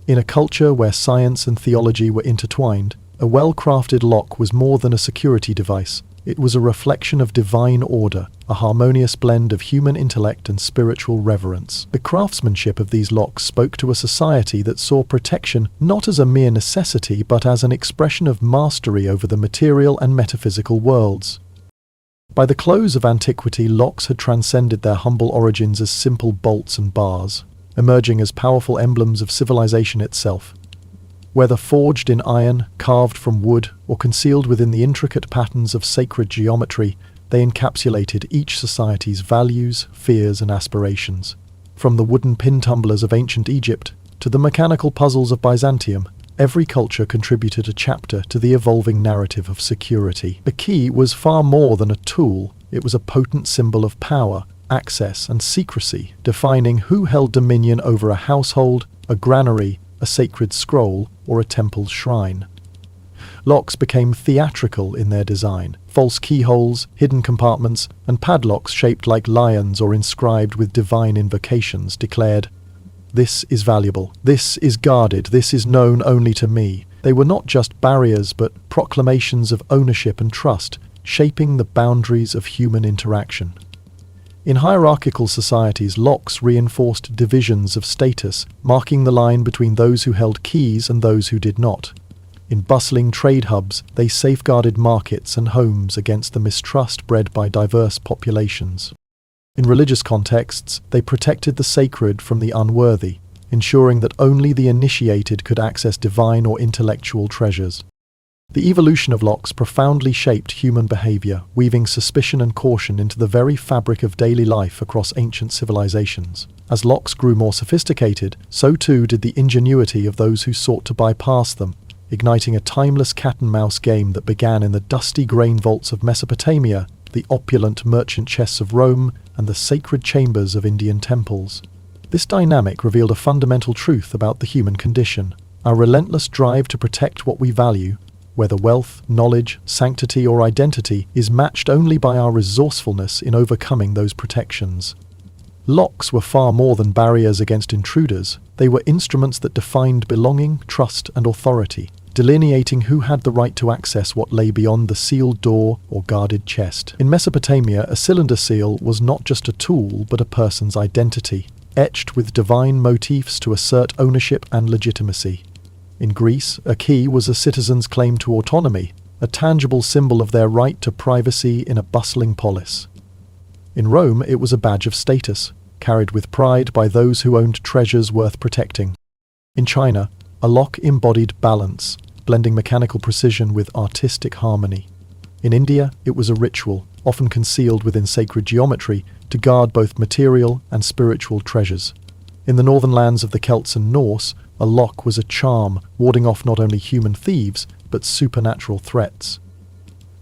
In a culture where science and theology were intertwined, a well-crafted lock was more than a security device. It was a reflection of divine order, a harmonious blend of human intellect and spiritual reverence. The craftsmanship of these locks spoke to a society that saw protection not as a mere necessity but as an expression of mastery over the material and metaphysical worlds. By the close of antiquity, locks had transcended their humble origins as simple bolts and bars, emerging as powerful emblems of civilization itself. Whether forged in iron, carved from wood, or concealed within the intricate patterns of sacred geometry, they encapsulated each society's values, fears, and aspirations. From the wooden pin tumblers of ancient Egypt to the mechanical puzzles of Byzantium, every culture contributed a chapter to the evolving narrative of security. The key was far more than a tool. It was a potent symbol of power, access, and secrecy, defining who held dominion over a household, a granary, a sacred scroll, or a temple's shrine. Locks became theatrical in their design. False keyholes, hidden compartments, and padlocks shaped like lions or inscribed with divine invocations declared, "This is valuable, this is guarded, this is known only to me," They were not just barriers but proclamations of ownership and trust, shaping the boundaries of human interaction. In hierarchical societies, locks reinforced divisions of status, marking the line between those who held keys and those who did not. In bustling trade hubs, they safeguarded markets and homes against the mistrust bred by diverse populations. In religious contexts, they protected the sacred from the unworthy, ensuring that only the initiated could access divine or intellectual treasures. The evolution of locks profoundly shaped human behavior, weaving suspicion and caution into the very fabric of daily life across ancient civilizations. As locks grew more sophisticated, so too did the ingenuity of those who sought to bypass them, igniting a timeless cat-and-mouse game that began in the dusty grain vaults of Mesopotamia, the opulent merchant chests of Rome, and the sacred chambers of Indian temples. This dynamic revealed a fundamental truth about the human condition: our relentless drive to protect what we value, whether wealth, knowledge, sanctity, or identity, is matched only by our resourcefulness in overcoming those protections. Locks were far more than barriers against intruders. They were instruments that defined belonging, trust, and authority, delineating who had the right to access what lay beyond the sealed door or guarded chest. In Mesopotamia, a cylinder seal was not just a tool, but a person's identity, etched with divine motifs to assert ownership and legitimacy. In Greece, a key was a citizen's claim to autonomy, a tangible symbol of their right to privacy in a bustling polis. In Rome, it was a badge of status, carried with pride by those who owned treasures worth protecting. In China, a lock embodied balance, blending mechanical precision with artistic harmony. In India, it was a ritual, often concealed within sacred geometry, to guard both material and spiritual treasures. In the northern lands of the Celts and Norse, a lock was a charm, warding off not only human thieves, but supernatural threats.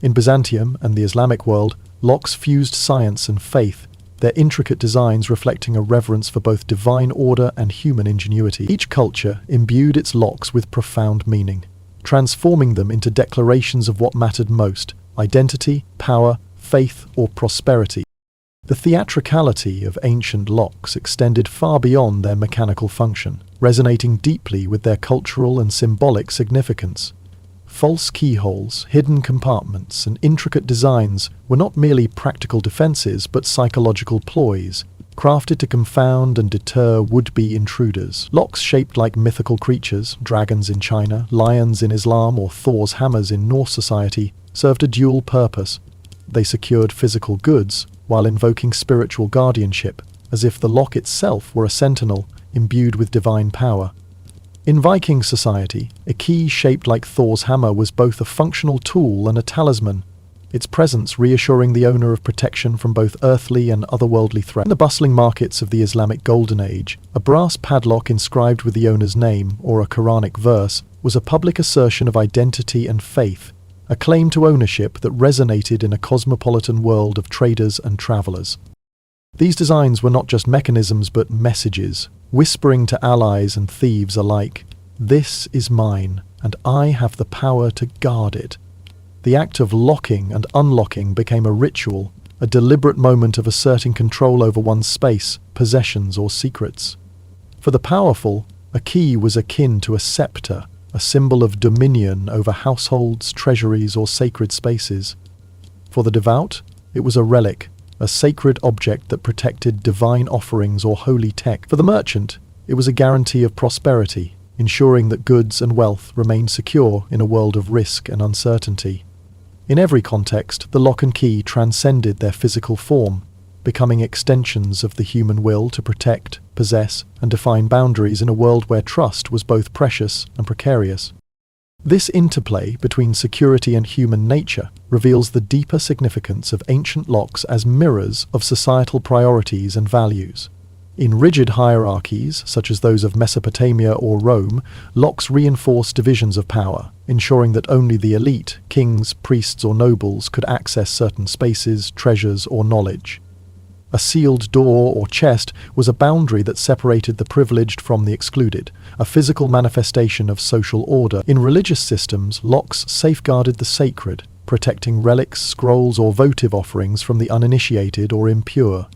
In Byzantium and the Islamic world, locks fused science and faith, their intricate designs reflecting a reverence for both divine order and human ingenuity. Each culture imbued its locks with profound meaning, transforming them into declarations of what mattered most: identity, power, faith, or prosperity. The theatricality of ancient locks extended far beyond their mechanical function, resonating deeply with their cultural and symbolic significance. False keyholes, hidden compartments, and intricate designs were not merely practical defenses but psychological ploys, crafted to confound and deter would-be intruders. Locks shaped like mythical creatures, dragons in China, lions in Islam, or Thor's hammers in Norse society, served a dual purpose. They secured physical goods, while invoking spiritual guardianship, as if the lock itself were a sentinel, imbued with divine power. In Viking society, a key shaped like Thor's hammer was both a functional tool and a talisman, its presence reassuring the owner of protection from both earthly and otherworldly threats. In the bustling markets of the Islamic Golden Age, a brass padlock inscribed with the owner's name, or a Quranic verse, was a public assertion of identity and faith, a claim to ownership that resonated in a cosmopolitan world of traders and travelers. These designs were not just mechanisms but messages, whispering to allies and thieves alike, "This is mine, and I have the power to guard it." The act of locking and unlocking became a ritual, a deliberate moment of asserting control over one's space, possessions, or secrets. For the powerful, a key was akin to a scepter, a symbol of dominion over households, treasuries, or sacred spaces. For the devout, it was a relic, a sacred object that protected divine offerings or holy tech. For the merchant, it was a guarantee of prosperity, ensuring that goods and wealth remained secure in a world of risk and uncertainty. In every context, the lock and key transcended their physical form, becoming extensions of the human will to protect, possess, and define boundaries in a world where trust was both precious and precarious. This interplay between security and human nature reveals the deeper significance of ancient locks as mirrors of societal priorities and values. In rigid hierarchies, such as those of Mesopotamia or Rome, locks reinforced divisions of power, ensuring that only the elite, kings, priests, or nobles could access certain spaces, treasures, or knowledge. A sealed door or chest was a boundary that separated the privileged from the excluded, a physical manifestation of social order. In religious systems, locks safeguarded the sacred, protecting relics, scrolls, or votive offerings from the uninitiated or impure.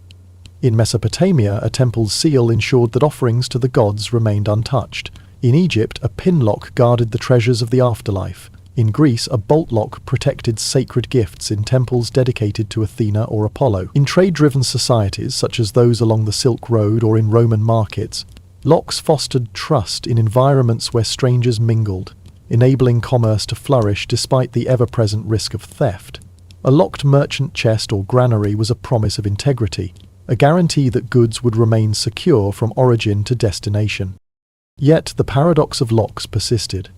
In Mesopotamia, a temple's seal ensured that offerings to the gods remained untouched. In Egypt, a pin lock guarded the treasures of the afterlife. In Greece, a bolt lock protected sacred gifts in temples dedicated to Athena or Apollo. In trade-driven societies, such as those along the Silk Road or in Roman markets, locks fostered trust in environments where strangers mingled, enabling commerce to flourish despite the ever-present risk of theft. A locked merchant chest or granary was a promise of integrity, a guarantee that goods would remain secure from origin to destination. Yet the paradox of locks persisted.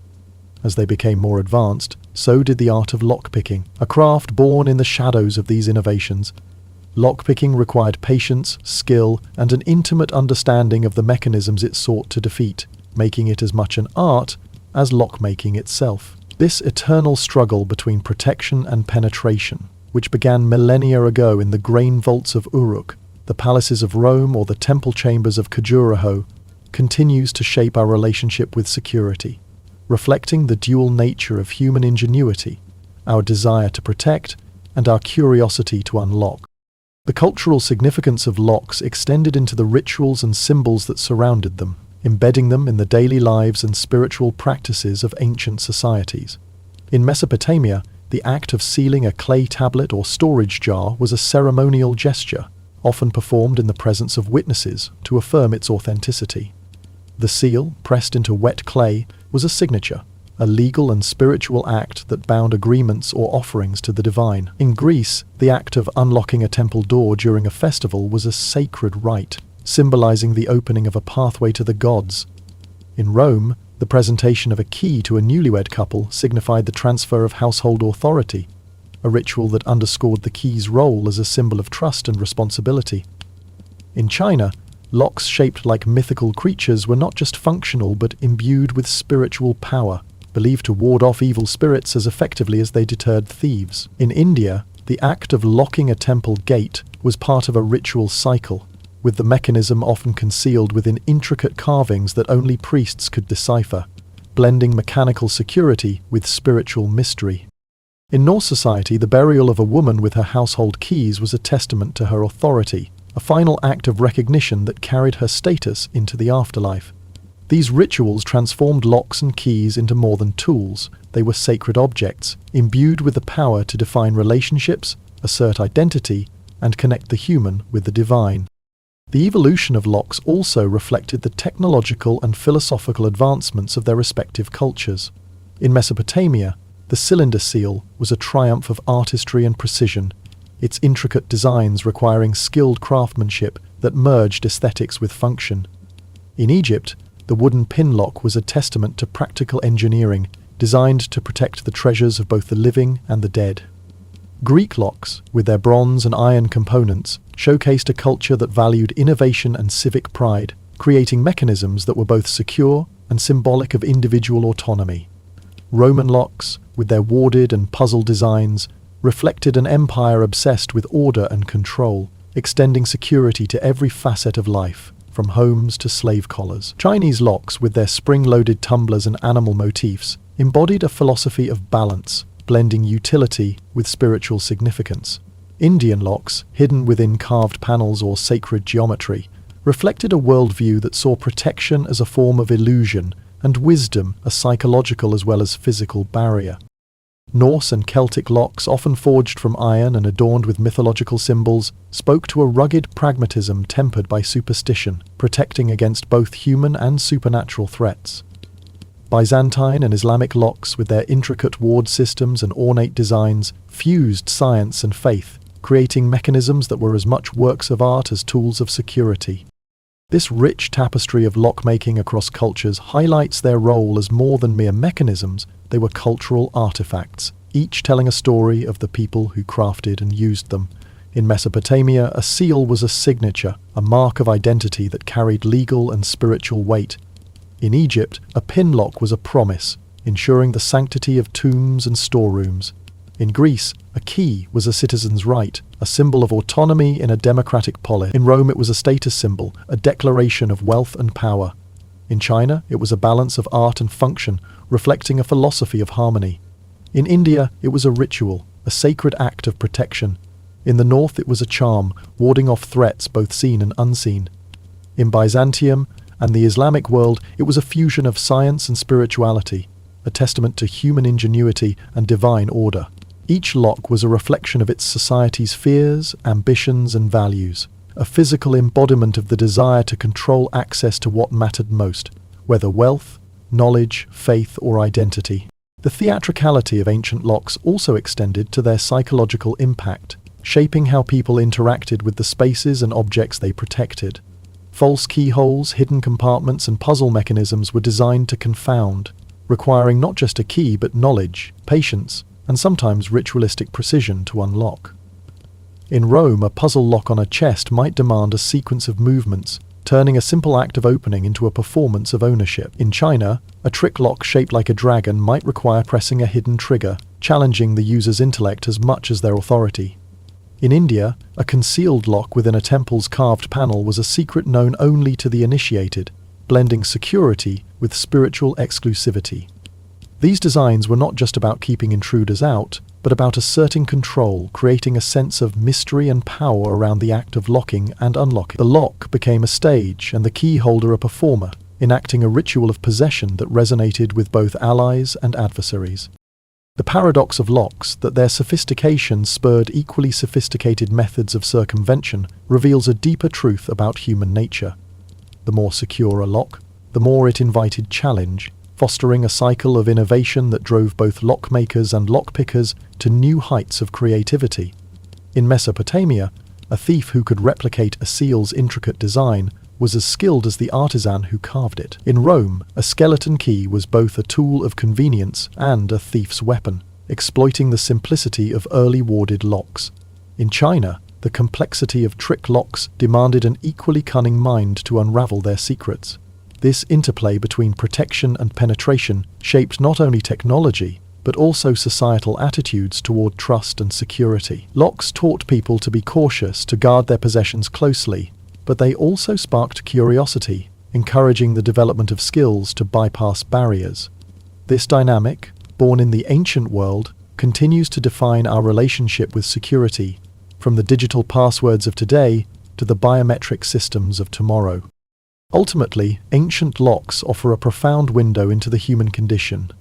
As they became more advanced, so did the art of lockpicking, a craft born in the shadows of these innovations. Lockpicking required patience, skill, and an intimate understanding of the mechanisms it sought to defeat, making it as much an art as lockmaking itself. This eternal struggle between protection and penetration, which began millennia ago in the grain vaults of Uruk, the palaces of Rome, or the temple chambers of Khajuraho, continues to shape our relationship with security, reflecting the dual nature of human ingenuity, our desire to protect, and our curiosity to unlock. The cultural significance of locks extended into the rituals and symbols that surrounded them, embedding them in the daily lives and spiritual practices of ancient societies. In Mesopotamia, the act of sealing a clay tablet or storage jar was a ceremonial gesture, often performed in the presence of witnesses to affirm its authenticity. The seal, pressed into wet clay, was a signature, a legal and spiritual act that bound agreements or offerings to the divine. In Greece, the act of unlocking a temple door during a festival was a sacred rite, symbolizing the opening of a pathway to the gods. In Rome, the presentation of a key to a newlywed couple signified the transfer of household authority, a ritual that underscored the key's role as a symbol of trust and responsibility. In China, locks shaped like mythical creatures were not just functional but imbued with spiritual power, believed to ward off evil spirits as effectively as they deterred thieves. In India, the act of locking a temple gate was part of a ritual cycle, with the mechanism often concealed within intricate carvings that only priests could decipher, blending mechanical security with spiritual mystery. In Norse society, the burial of a woman with her household keys was a testament to her authority, a final act of recognition that carried her status into the afterlife. These rituals transformed locks and keys into more than tools. They were sacred objects, imbued with the power to define relationships, assert identity, and connect the human with the divine. The evolution of locks also reflected the technological and philosophical advancements of their respective cultures. In Mesopotamia, the cylinder seal was a triumph of artistry and precision, its intricate designs requiring skilled craftsmanship that merged aesthetics with function. In Egypt, the wooden pin lock was a testament to practical engineering, designed to protect the treasures of both the living and the dead. Greek locks, with their bronze and iron components, showcased a culture that valued innovation and civic pride, creating mechanisms that were both secure and symbolic of individual autonomy. Roman locks, with their warded and puzzle designs, reflected an empire obsessed with order and control, extending security to every facet of life, from homes to slave collars. Chinese locks, with their spring-loaded tumblers and animal motifs, embodied a philosophy of balance, blending utility with spiritual significance. Indian locks, hidden within carved panels or sacred geometry, reflected a worldview that saw protection as a form of illusion and wisdom a psychological as well as physical barrier. Norse and Celtic locks, often forged from iron and adorned with mythological symbols, spoke to a rugged pragmatism tempered by superstition, protecting against both human and supernatural threats. Byzantine and Islamic locks, with their intricate ward systems and ornate designs, fused science and faith, creating mechanisms that were as much works of art as tools of security. This rich tapestry of lockmaking across cultures highlights their role as more than mere mechanisms. They were cultural artifacts, each telling a story of the people who crafted and used them. In Mesopotamia, a seal was a signature, a mark of identity that carried legal and spiritual weight. In Egypt, a pin lock was a promise, ensuring the sanctity of tombs and storerooms. In Greece, a key was a citizen's right, a symbol of autonomy in a democratic polis. In Rome, it was a status symbol, a declaration of wealth and power. In China, it was a balance of art and function, reflecting a philosophy of harmony. In India, it was a ritual, a sacred act of protection. In the north, it was a charm, warding off threats both seen and unseen. In Byzantium, and the Islamic world, it was a fusion of science and spirituality, a testament to human ingenuity and divine order. Each lock was a reflection of its society's fears, ambitions, and values, a physical embodiment of the desire to control access to what mattered most, whether wealth, knowledge, faith, or identity. The theatricality of ancient locks also extended to their psychological impact, shaping how people interacted with the spaces and objects they protected. False keyholes, hidden compartments, and puzzle mechanisms were designed to confound, requiring not just a key but knowledge, patience, and sometimes ritualistic precision to unlock. In Rome, a puzzle lock on a chest might demand a sequence of movements, turning a simple act of opening into a performance of ownership. In China, a trick lock shaped like a dragon might require pressing a hidden trigger, challenging the user's intellect as much as their authority. In India, a concealed lock within a temple's carved panel was a secret known only to the initiated, blending security with spiritual exclusivity. These designs were not just about keeping intruders out, but about asserting control, creating a sense of mystery and power around the act of locking and unlocking. The lock became a stage and the key holder a performer, enacting a ritual of possession that resonated with both allies and adversaries. The paradox of locks, that their sophistication spurred equally sophisticated methods of circumvention, reveals a deeper truth about human nature. The more secure a lock, the more it invited challenge, fostering a cycle of innovation that drove both lockmakers and lockpickers to new heights of creativity. In Mesopotamia, a thief who could replicate a seal's intricate design was as skilled as the artisan who carved it. In Rome, a skeleton key was both a tool of convenience and a thief's weapon, exploiting the simplicity of early warded locks. In China, the complexity of trick locks demanded an equally cunning mind to unravel their secrets. This interplay between protection and penetration shaped not only technology, but also societal attitudes toward trust and security. Locks taught people to be cautious, to guard their possessions closely, but they also sparked curiosity, encouraging the development of skills to bypass barriers. This dynamic, born in the ancient world, continues to define our relationship with security, from the digital passwords of today to the biometric systems of tomorrow. Ultimately, ancient locks offer a profound window into the human condition.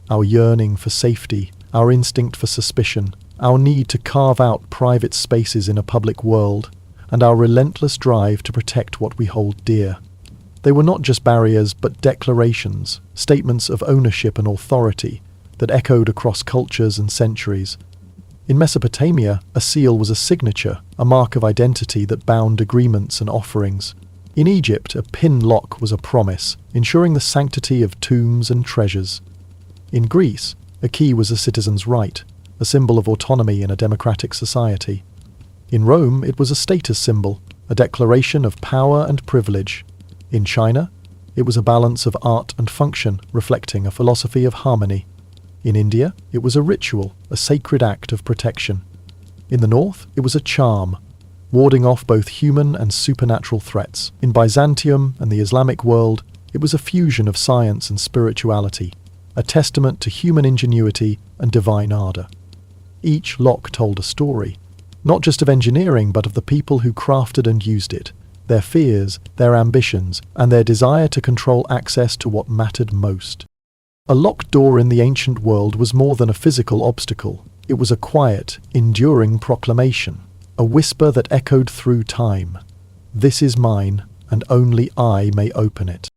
Our yearning for safety, our instinct for suspicion, our need to carve out private spaces in a public world, and our relentless drive to protect what we hold dear. They were not just barriers, but declarations, statements of ownership and authority that echoed across cultures and centuries. In Mesopotamia, a seal was a signature, a mark of identity that bound agreements and offerings. In Egypt, a pin lock was a promise, ensuring the sanctity of tombs and treasures. In Greece, a key was a citizen's right, a symbol of autonomy in a democratic society. In Rome, it was a status symbol, a declaration of power and privilege. In China, it was a balance of art and function, reflecting a philosophy of harmony. In India, it was a ritual, a sacred act of protection. In the north, it was a charm, warding off both human and supernatural threats. In Byzantium and the Islamic world, it was a fusion of science and spirituality, a testament to human ingenuity and divine ardor. Each lock told a story, not just of engineering but of the people who crafted and used it, their fears, their ambitions, and their desire to control access to what mattered most. A locked door in the ancient world was more than a physical obstacle. It was a quiet, enduring proclamation, a whisper that echoed through time. This is mine, and only I may open it.